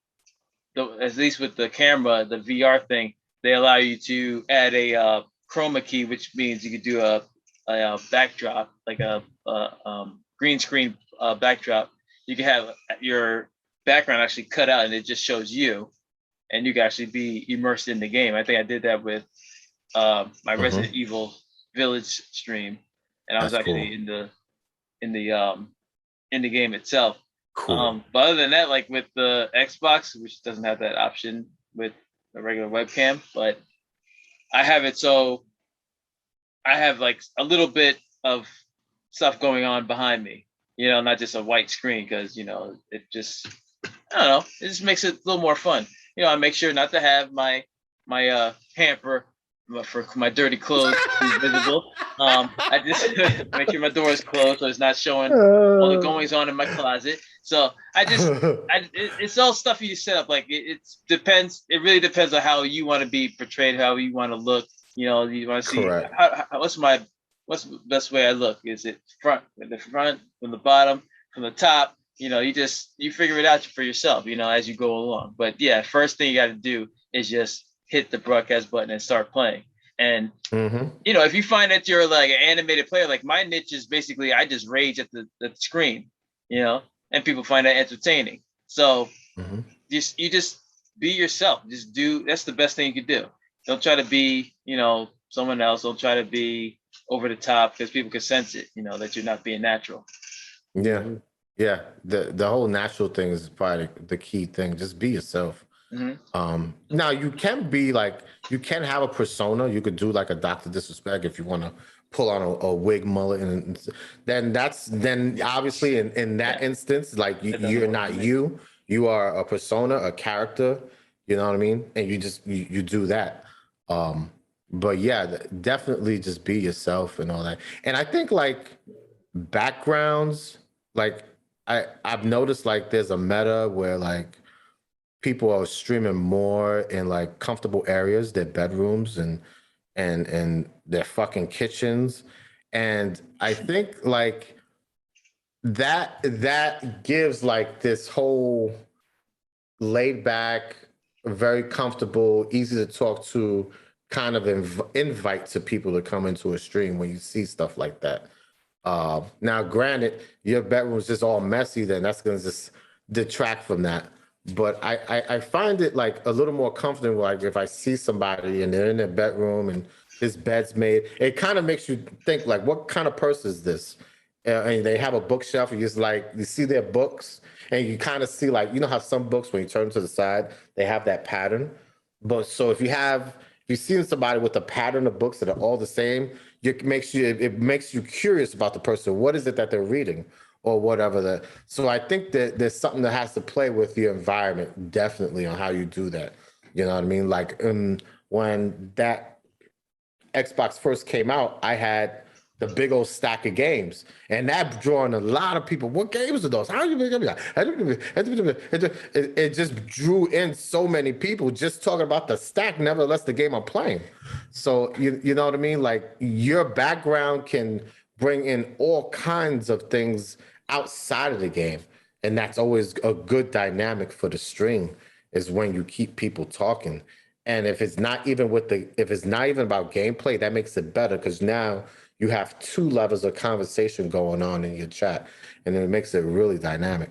at least with the camera, the VR thing, they allow you to add a chroma key, which means you could do a backdrop, like a green screen backdrop. You can have your background actually cut out and it just shows you, and you can actually be immersed in the game. I think I did that with my Resident Evil Village stream, and I was actually cool. in the game itself. Cool. But other than that, like with the Xbox, which doesn't have that option with a regular webcam, but I have it so I have like a little bit of stuff going on behind me, not just a white screen, because it just, I don't know, it just makes it a little more fun. I make sure not to have my hamper for my dirty clothes be visible. I just make sure my door is closed so it's not showing all the goings on in my closet. So it's all stuff you set up. Like it depends. It really depends on how you want to be portrayed, how you want to look. You want to see what's the best way I look. Is it from the bottom, from the top? You figure it out for yourself. As you go along. But yeah, first thing you got to do is just hit the broadcast button and start playing. And if you find that you're like an animated player, like my niche is basically I just rage at the screen, and people find that entertaining. So you just be yourself. That's the best thing you can do. Don't try to be, someone else. Don't try to be over the top, because people can sense it, that you're not being natural. Yeah. Yeah. The whole natural thing is probably the key thing. Just be yourself. Now you can have a persona. You could do like a Dr. Disrespect if you want to pull on a wig mullet, and then obviously in that instance, like you're not you are a persona, a character, you know what I mean? And you do that. But yeah, definitely just be yourself and all that. And I think like backgrounds, like I've noticed like there's a meta where like people are streaming more in like comfortable areas, their bedrooms and their fucking kitchens. And I think like that gives like this whole laid back, very comfortable, easy to talk to kind of invite to people to come into a stream when you see stuff like that. Now, granted, your bedroom is just all messy, then that's going to just detract from that. But I find it like a little more comfortable. Like if I see somebody and they're in their bedroom and this bed's made, it kind of makes you think like, what kind of person is this? And they have a bookshelf, and you just like, you see their books, and you kind of see like, you know how some books, when you turn them to the side, they have that pattern. But so if you've seen somebody with a pattern of books that are all the same, it makes you curious about the person. What is it that they're reading or whatever. So I think that there's something that has to play with your environment, definitely, on how you do that. You know what I mean? Like when that Xbox first came out, I had the big old stack of games, and that drawing a lot of people. What games are those? How do you make it just drew in so many people just talking about the stack, nevertheless the game I'm playing. So you know what I mean? Like your background can bring in all kinds of things outside of the game, and that's always a good dynamic for the stream, is when you keep people talking. And if it's not even about gameplay, that makes it better, because now you have two levels of conversation going on in your chat, and it makes it really dynamic.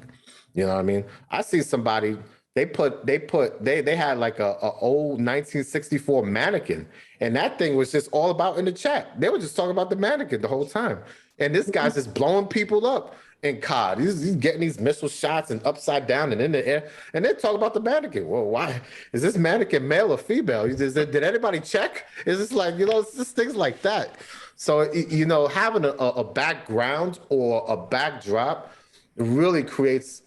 You know what I mean? I see somebody, they had like a old 1964 mannequin, and that thing was just all about in the chat. They were just talking about the mannequin the whole time. And this guy's just blowing people up in COD. He's getting these missile shots and upside down and in the air, and they're talking about the mannequin. Well, why is this mannequin male or female? Did anybody check? Is this like, it's just things like that. So, having a background or a backdrop really creates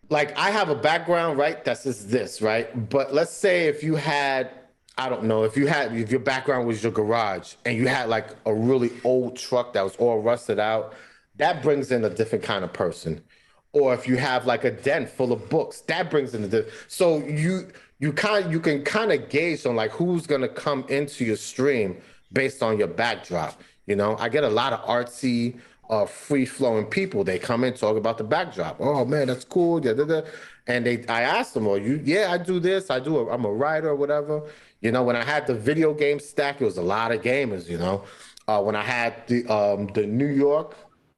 like, I have a background, right? That's just this, right? But let's say if you had, I don't know, if your background was your garage and you had like a really old truck that was all rusted out, that brings in a different kind of person. Or if you have like a den full of books, that brings in so you can kind of gauge on like who's gonna come into your stream based on your backdrop. I get a lot of artsy, free-flowing people. They come in, talk about the backdrop. Oh man, that's cool. And I asked them, I do this. I'm a writer or whatever. When I had the video game stack, it was a lot of gamers. When I had the New York,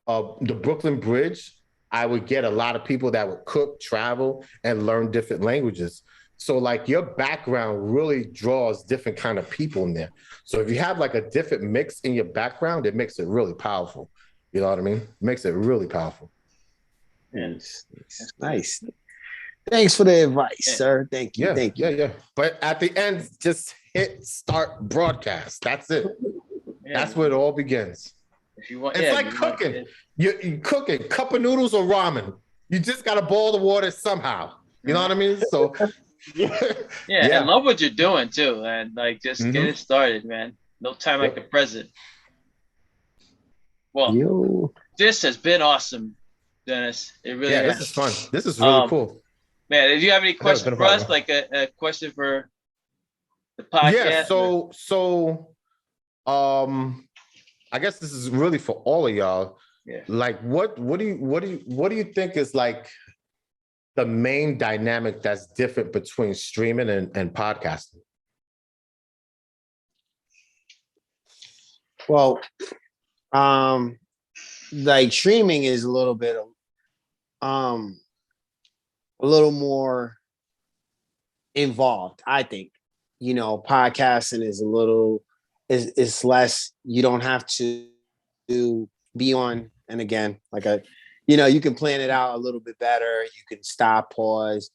the Brooklyn Bridge, I would get a lot of people that would cook, travel, and learn different languages. So like your background really draws different kind of people in there. So if you have like a different mix in your background, it makes it really powerful. You know what I mean? It makes it really powerful. Yes. Nice. Thanks for the advice, sir. Thank you. Thank you. Yeah. But at the end, just hit start broadcast. That's it. Yeah. That's where it all begins. If you want, it's like cooking. You're cooking cup of noodles or ramen. You just got to boil the water somehow. You know what I mean? So I love what you're doing too, and like just get it started, man. No time like the present. Well, this has been awesome, Dennis. It really has. This is fun. This is really cool. Man, do you have any questions for us? Like a question for the podcast? Yeah, so I guess this is really for all of y'all. Yeah. Like what do you think is like the main dynamic that's different between streaming and podcasting? Well, like streaming is a little bit a little more involved, I think. Podcasting is it's less. You don't have to be on, and again, like you can plan it out a little bit better. You can stop, pause,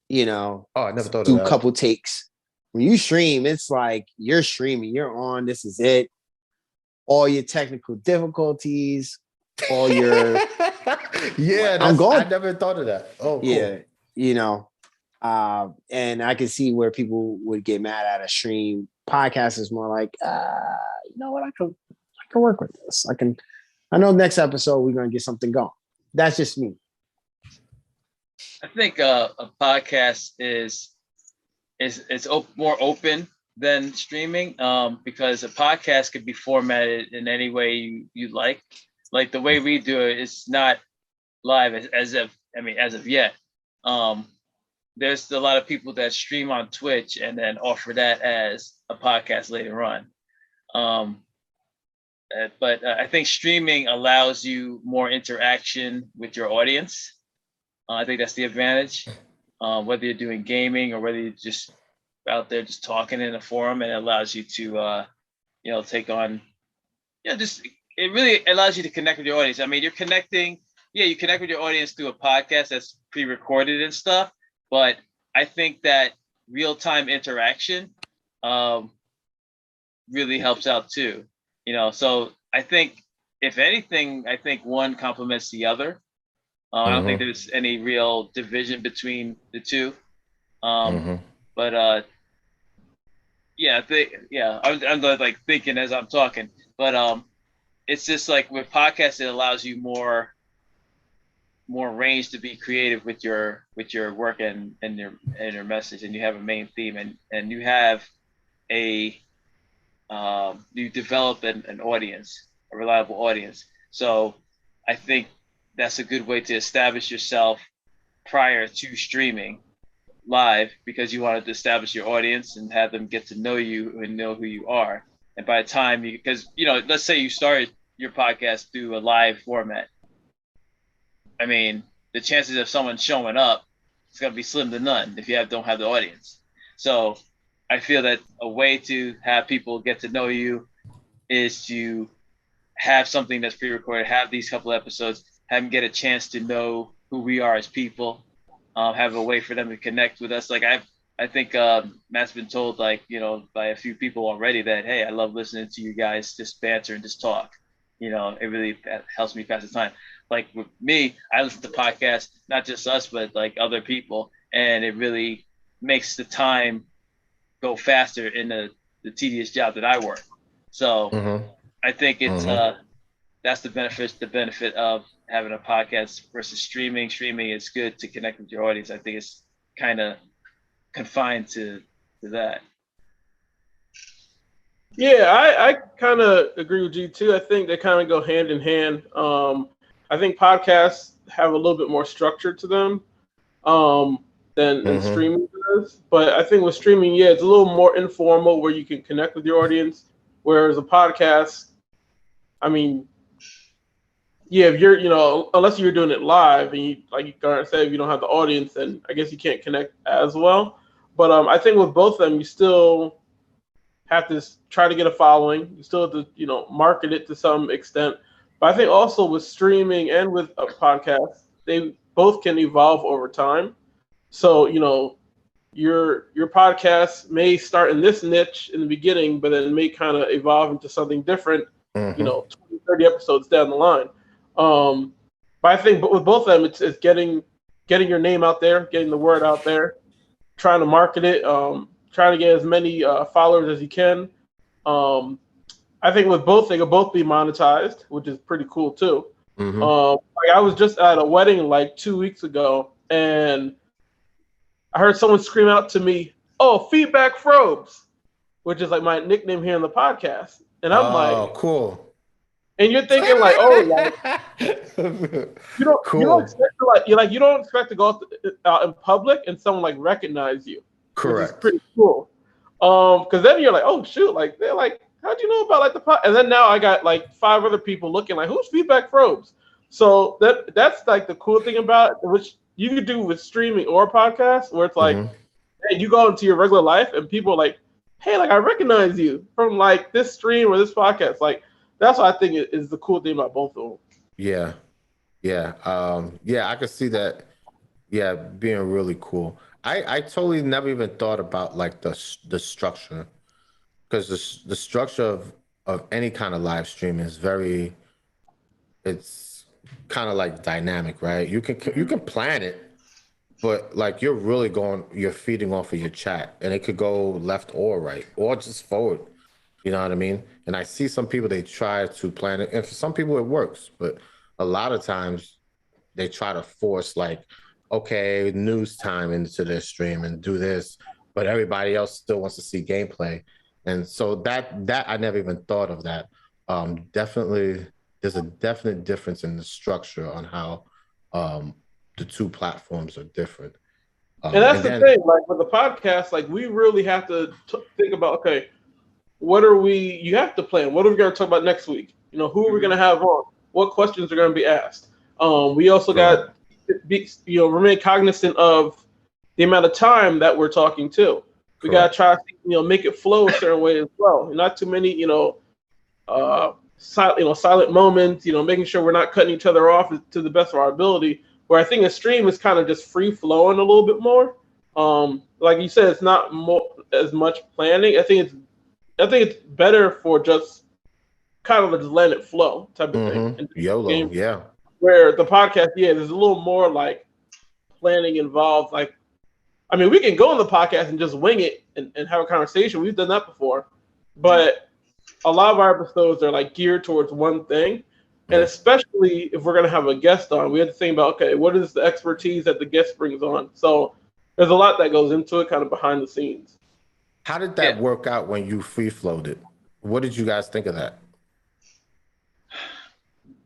I never thought do of that. A couple takes. When you stream, it's like you're streaming, you're on, this is it. All your technical difficulties, all your I never thought of that. Oh, cool. Yeah, and I can see where people would get mad at a stream. Podcast is more like, you know what, I can work with this. I know next episode we're gonna get something going. That's just me. I think a podcast is more open than streaming, because a podcast could be formatted in any way you like. Like the way we do it, it's not live as of yet. there's a lot of people that stream on Twitch and then offer that as a podcast later on. But I think streaming allows you more interaction with your audience. I think that's the advantage. Whether you're doing gaming or whether you're just out there just talking in a forum, and it allows you to, take on, it really allows you to connect with your audience. I mean, you connect with your audience through a podcast that's pre-recorded and stuff, but I think that real-time interaction really helps out too. So I think, if anything, I think one complements the other. I don't think there's any real division between the two. But I'm like thinking as I'm talking. But it's just like with podcasts, it allows you more range to be creative with your work and your message, and you have a main theme, and you have you develop an audience, a reliable audience. So I think that's a good way to establish yourself prior to streaming live, because you wanted to establish your audience and have them get to know you and know who you are. And by the time let's say you started your podcast through a live format. I mean, the chances of someone showing up is going to be slim to none if you don't have the audience. So I feel that a way to have people get to know you is to have something that's pre-recorded, have these couple episodes, have them get a chance to know who we are as people, have a way for them to connect with us. Like I think Matt's been told, by a few people already that, hey, I love listening to you guys just banter and just talk. It really helps me pass the time. Like with me, I listen to podcasts, not just us, but like other people, and it really makes the time go faster in the tedious job that I work. So I think it's that's the benefit of having a podcast versus streaming. Streaming is good to connect with your audience. I think it's kind of confined to that. Yeah, I kind of agree with you too. I think they kind of go hand in hand. I think podcasts have a little bit more structure to them than streaming does. But I think with streaming, it's a little more informal where you can connect with your audience. Whereas a podcast, I mean, if you're, unless you're doing it live and you, like you said, if you don't have the audience, then I guess you can't connect as well. But I think with both of them, you still have to try to get a following. You still have to, market it to some extent. But I think also with streaming and with a podcast, they both can evolve over time. So, your podcast may start in this niche in the beginning, but then may kind of evolve into something different, 20, 30 episodes down the line. But I think with both of them, it's getting your name out there, getting the word out there, trying to market it, trying to get as many followers as you can. I think with both, they could both be monetized, which is pretty cool too. I was just at a wedding like 2 weeks ago, and I heard someone scream out to me, "Oh, Feedback Frobes," which is like my nickname here on the podcast. And I'm like, cool. And you're thinking like, you don't expect to go out in public and someone like recognize you. Correct. Which is pretty cool. Because then you're like, oh shoot, like they're like, how'd you know about like the pod? And then now I got like 5 other people looking like, who's Feedback Frobes? So that's like the cool thing about it, which you could do with streaming or podcast, where it's like, hey, you go into your regular life and people are like, hey, like I recognize you from like this stream or this podcast. Like that's what I think is the cool thing about both of them. Yeah. I could see that. Yeah, being really cool. I totally never even thought about like the structure, because the structure of any kind of live stream is it's kind of like dynamic, right? You can plan it, but like you're feeding off of your chat, and it could go left or right or just forward. You know what I mean? And I see some people, they try to plan it, and for some people it works, but a lot of times they try to force like, okay, news time into their stream and do this, but everybody else still wants to see gameplay. And so that I never even thought of that. Definitely, there's a definite difference in the structure on how the two platforms are different. And that's the thing, like with the podcast, like we really have to think about, okay, you have to plan. What are we going to talk about next week? You know, who are we going to have on? What questions are going to be asked? We also got to be, remain cognizant of the amount of time that we're talking too. We got to try to, make it flow a certain way as well. Not too many, silent moments, making sure we're not cutting each other off to the best of our ability. Where I think a stream is kind of just free flowing a little bit more. Like you said, it's not as much planning. I think it's better for just kind of just letting it flow type of thing. And YOLO, yeah. Where the podcast, there's a little more like planning involved. Like, I mean, we can go on the podcast and just wing it and have a conversation. We've done that before, but a lot of our episodes are like geared towards one thing. And especially if we're going to have a guest on, we have to think about, okay, what is the expertise that the guest brings on? So there's a lot that goes into it kind of behind the scenes. How did that work out when you free flowed it? What did you guys think of that?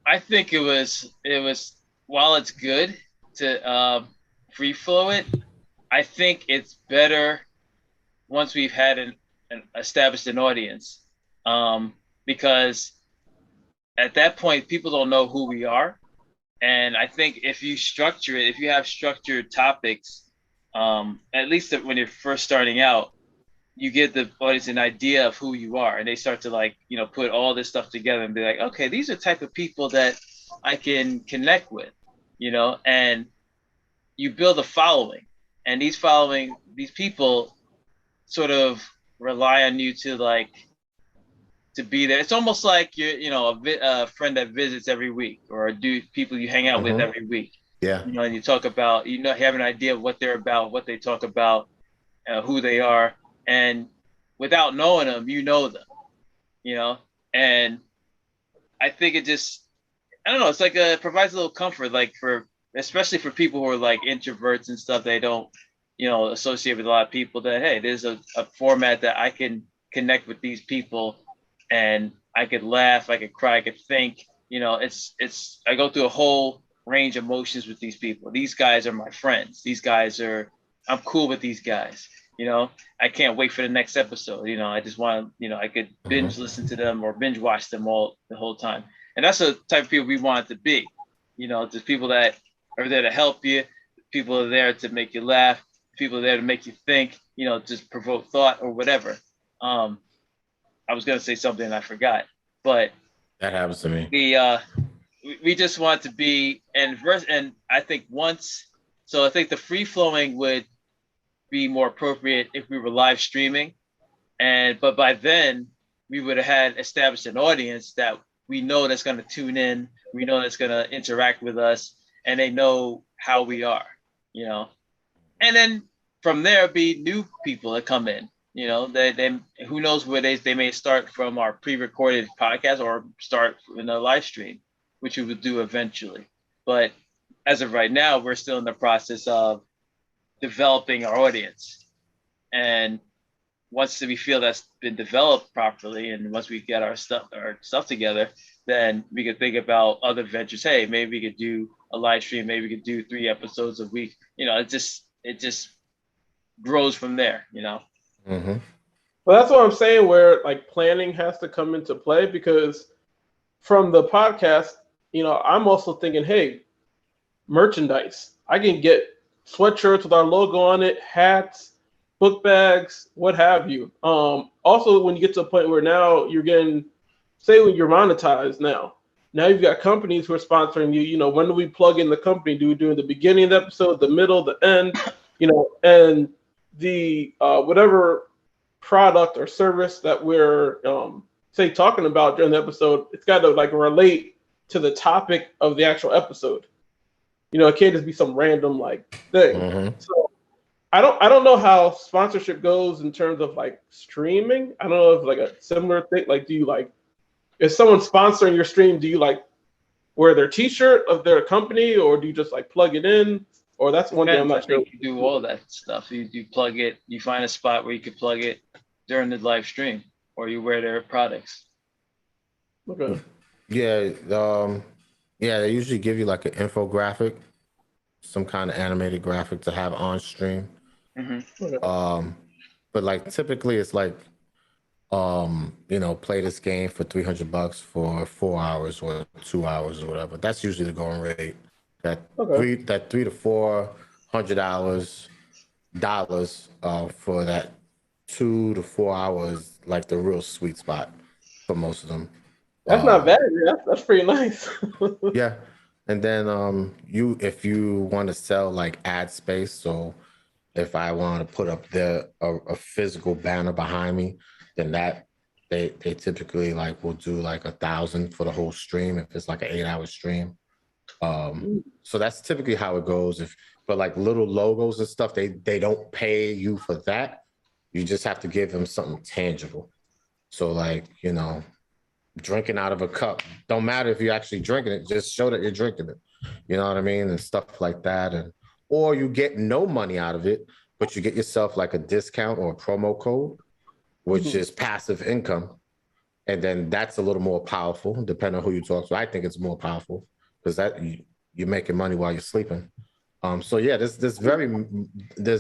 I think it was while it's good to free flow it, I think it's better once we've had an established an audience, because at that point people don't know who we are, and I think if you structure it, if you have structured topics, at least when you're first starting out, you give the audience an idea of who you are, and they start to put all this stuff together and be like, okay, these are the type of people that I can connect with, and you build a following, and these people sort of rely on you to be there. It's almost like you're, a friend that visits every week, or people you hang out with every week. Yeah. And you talk about, you have an idea of what they're about, what they talk about, who they are. And without knowing them, you know them, and I think it just, I don't know, it's it provides a little comfort, especially for people who are introverts and stuff. They don't, associate with a lot of people, that, hey, there's a format that I can connect with these people, and I could laugh, I could cry, I could think, I go through a whole range of emotions with these people. These guys are my friends. I'm cool with these guys. I can't wait for the next episode. I just want to, I could binge listen to them or binge watch them the whole time. And that's the type of people we want it to be. Just people that are there to help you, people are there to make you laugh, people are there to make you think, just provoke thought or whatever. I was going to say something and I forgot, but that happens to me. We just want to be, and I think I think the free flowing would be more appropriate if we were live streaming, but by then we would have had established an audience that we know that's going to tune in, we know that's going to interact with us, and they know how we are, and then from there be new people that come in, they who knows where they may start from our pre-recorded podcast or start in a live stream, which we would do eventually. But as of right now, we're still in the process of developing our audience, and once we feel that's been developed properly, and once we get our stuff together, then we could think about other ventures. Hey, maybe we could do a live stream, maybe we could do 3 episodes a week. It just grows from there. Well, that's what I'm saying, where planning has to come into play, because from the podcast, I'm also thinking, hey, merchandise. I can get sweatshirts with our logo on it, hats, book bags, what have you. Also, when you get to a point where now you're getting, say when you're monetized now you've got companies who are sponsoring you. When do we plug in the company? Do we do it in the beginning of the episode, the middle, the end? And the whatever product or service that we're say talking about during the episode, it's got to relate to the topic of the actual episode. It can't just be some random thing. So I don't know how sponsorship goes in terms of streaming. I don't know if a similar thing. Do you if someone's sponsoring your stream, do you wear their T-shirt of their company, or do you just plug it in? Or that's one thing I'm not sure. You do all that stuff. You plug it. You find a spot where you can plug it during the live stream, or you wear their products. Okay. Yeah. They usually give you an infographic. some kind of animated graphic to have on stream. But like typically it's like play this game for $300 for 4 hours or 2 hours or whatever. That's usually the going rate. That $300 to $400 for that 2 to 4 hours, like the real sweet spot for most of them. That's not bad. Yeah, that's pretty nice. Yeah. And then if you want to sell like ad space, so if I want to put up a physical banner behind me, then that they typically like will do like 1,000 for the whole stream if it's like an 8-hour stream. So that's typically how it goes. But like little logos and stuff, they don't pay you for that. You just have to give them something tangible. So like, drinking out of a cup. Don't matter if you're actually drinking it, just show that you're drinking it. You know what I mean? And stuff like that. Or you get no money out of it, but you get yourself like a discount or a promo code, which is passive income. And then that's a little more powerful, depending on who you talk to. I think it's more powerful because you're making money while you're sleeping. So yeah, there's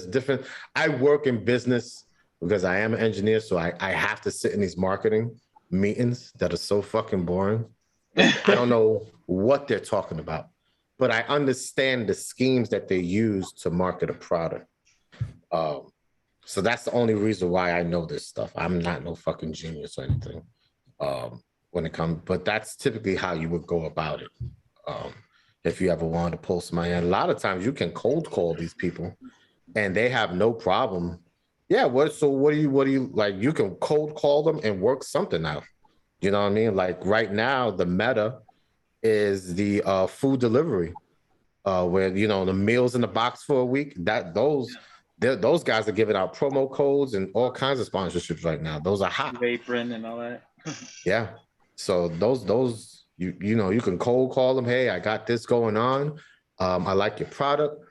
different. I work in business because I am an engineer, so I have to sit in these marketing meetings that are so fucking boring. I don't know what they're talking about, but I understand the schemes that they use to market a product. So that's the only reason why I know this stuff. I'm not no fucking genius or anything when it comes, but that's typically how you would go about it. If you ever wanted to pull somebody in. A lot of times you can cold call these people and they have no problem. Yeah, what do you like? You can cold call them and work something out. You know what I mean? Like right now, the meta is the food delivery, where the meals in the box for a week. Those guys are giving out promo codes and all kinds of sponsorships right now. Those are hot. Apron and all that. Yeah. So those you can cold call them. Hey, I got this going on. I like your product.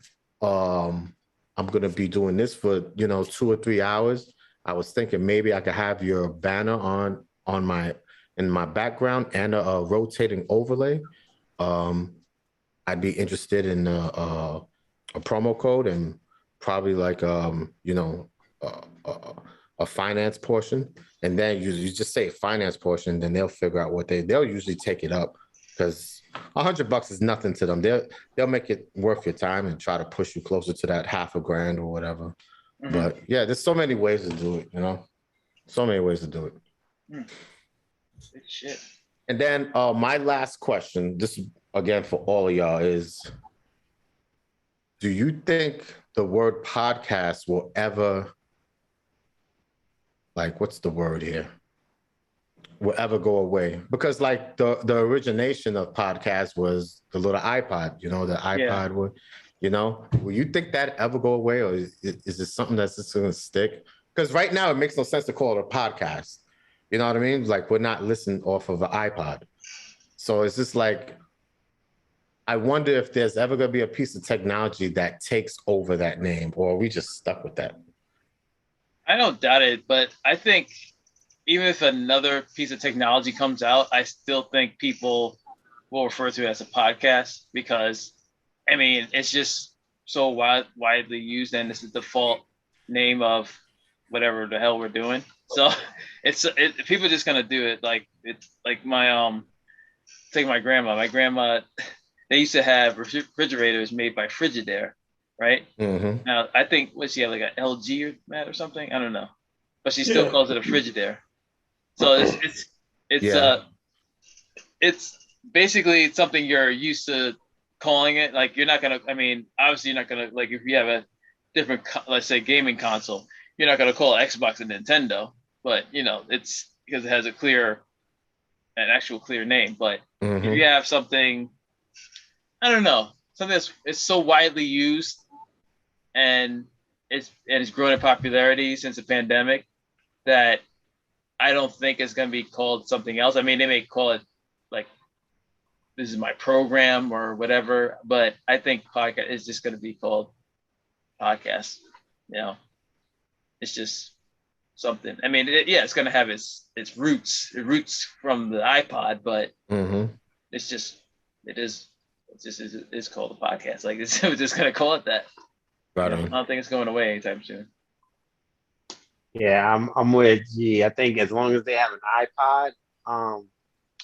I'm going to be doing this for, 2 or 3 hours. I was thinking maybe I could have your banner in my background and a rotating overlay. I'd be interested in a promo code and probably like, a finance portion. And then you just say finance portion, then they'll figure out they'll usually take it up because $100 is nothing to them. They'll make it worth your time and try to push you closer to that $500,000 or whatever. But yeah, there's so many ways to do it, so many ways to do it. Good shit. And then my last question, this again for all of y'all, is do you think the word podcast will ever, like, what's the word here? Will ever go away? Because like the origination of podcast was the little iPod, the iPod would, will you think that ever go away, or is it something that's just going to stick? Because right now it makes no sense to call it a podcast. You know what I mean? Like we're not listening off of an iPod. So it's just like, I wonder if there's ever going to be a piece of technology that takes over that name, or are we just stuck with that? I don't doubt it, but I think even if another piece of technology comes out, I still think people will refer to it as a podcast because, it's just so widely used and it's the default name of whatever the hell we're doing. So people are just gonna do it. Like it's like take my grandma. My grandma, they used to have refrigerators made by Frigidaire, right? Mm-hmm. Now I think she had like an LG or mat or something. I don't know, but she still calls it a Frigidaire. So it's basically something you're used to calling it. Like you're not gonna. Obviously you're not gonna, like if you have a different, let's say, gaming console, you're not gonna call Xbox a Nintendo. But it's because it has an actual clear name. But if you have something, I don't know, something it's so widely used and it's grown in popularity since the pandemic that I don't think it's going to be called something else. They may call it like, this is my program or whatever, but I think podcast is just going to be called podcast. It's just something. It's going to have its roots from the iPod, but it is it's called a podcast. Like we're just gonna call it that. Right I on. don't think it's going away anytime soon. Yeah, I'm with G. I think as long as they have an iPod, an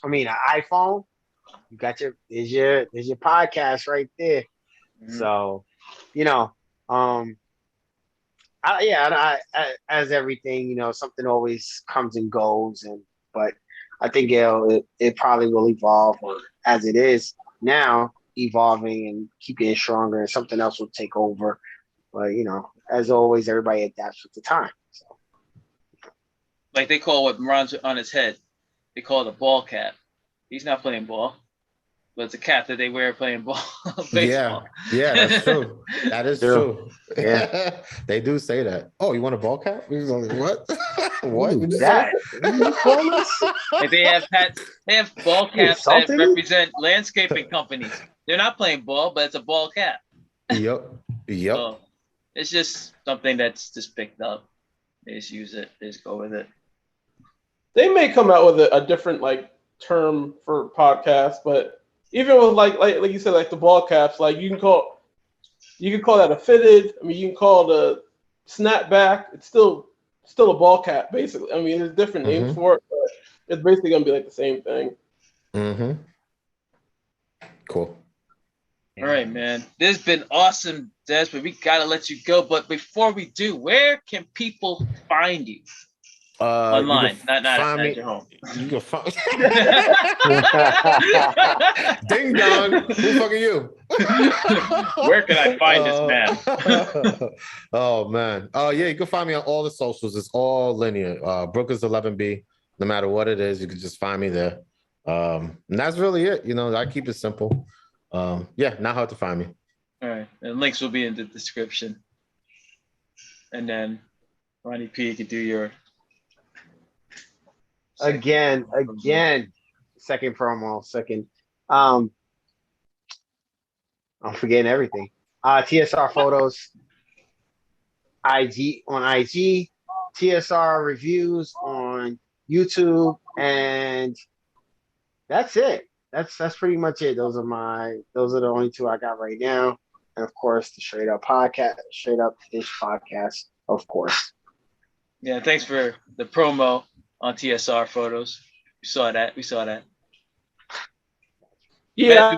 iPhone, you got there's your podcast right there. Mhm. So, as everything, something always comes and goes, but I think it probably will evolve, or as it is now, evolving and keep getting stronger, and something else will take over. But as always, everybody adapts with the time. So. Like they call what runs on his head, they call it a ball cap. He's not playing ball, but it's a cap that they wear playing ball. Baseball. Yeah, that's true. That is true. Yeah. They do say that. Oh, you want a ball cap? He's like, what? What? Who's that? Like they have ball caps that represent landscaping companies. They're not playing ball, but it's a ball cap. Yep. So it's just something that's just picked up. They just use it. They just go with it. They may come out with a different term for podcasts, but even with like you said, like the ball caps, like you can call that a fitted. I mean, you can call it a snapback. It's still a ball cap, basically. I mean, there's different names for it, but it's basically gonna be like the same thing. Mm-hmm. Cool. All right, man. This has been awesome, Des, but we gotta let you go. But before we do, where can people find you? Online, not at your home. You can find Ding dong. Who fucking you? Where can I find this man? Oh man. Oh yeah, you can find me on all the socials. It's all linear. Brookers 11B. No matter what it is, you can just find me there. And that's really it. I keep it simple. Not hard to find me. All right. And links will be in the description. And then Ronnie P, you can do your Again, second promo, I'm forgetting everything. TSR photos, IG, TSR reviews on YouTube, and that's it. That's pretty much it. Those are the only two I got right now. And of course the Straight Up Ish podcast, of course. Yeah, thanks for the promo on TSR photos. We saw that. Yeah,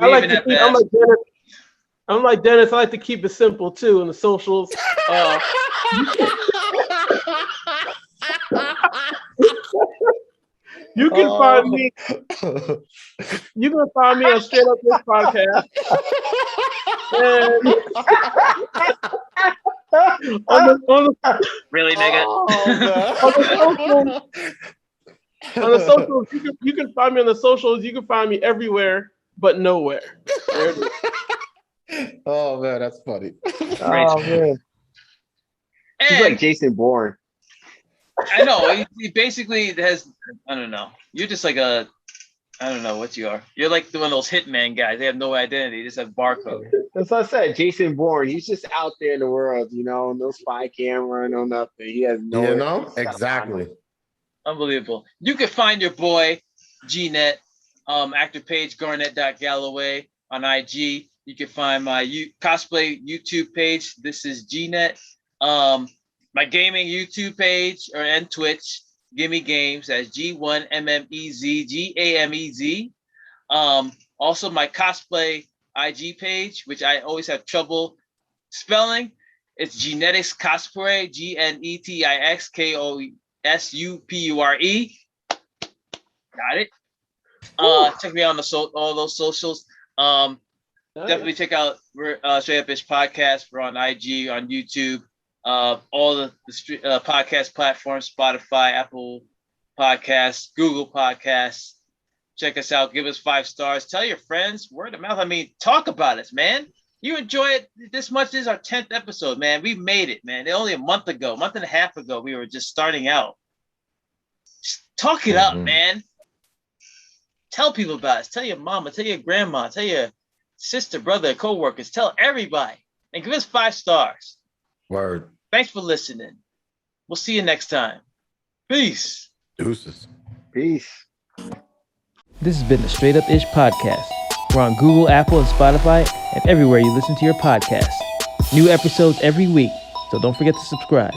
I'm like Dennis. I like to keep it simple too in the socials. You can find me. You can find me on Straight Up This podcast. Really, nigga? On the socials, you can find me on the socials. You can find me everywhere, but nowhere. Oh man, that's funny. Oh man, he's like Jason Bourne. I know. He basically has. I don't know. You're just like I don't know what you are. You're like one of those hitman guys. They have no identity. They just have barcode. That's what I said. Jason Bourne. He's just out there in the world. No spy camera, no nothing. He has no. Exactly. Unbelievable. You can find your boy GNet, actor page Garnett.Galloway on IG. You can find my cosplay YouTube page. This is GNet. My gaming YouTube page and Twitch, Gimme Games, that's G1MMEZ, GAMEZ. Also my cosplay IG page, which I always have trouble spelling. It's Genetics Cosplay, GNETIXKOSUPURE. Got it. Check me out on all those socials. Definitely check out Straight Up Ish Podcast. We're on IG, on YouTube. All the podcast platforms, Spotify, Apple Podcasts, Google Podcasts. Check us out. Give us 5 stars. Tell your friends. Word of mouth. I mean, talk about us, man. You enjoy it this much. This is our 10th episode, man. We made it, man. Only a month and a half ago, we were just starting out. Just talk it up, man. Tell people about us. Tell your mama. Tell your grandma. Tell your sister, brother, co-workers. Tell everybody. And give us 5 stars. Word. Thanks for listening. We'll see you next time. Peace. Deuces. Peace. This has been the Straight Up Ish Podcast. We're on Google, Apple, and Spotify, and everywhere you listen to your podcasts. New episodes every week, so don't forget to subscribe.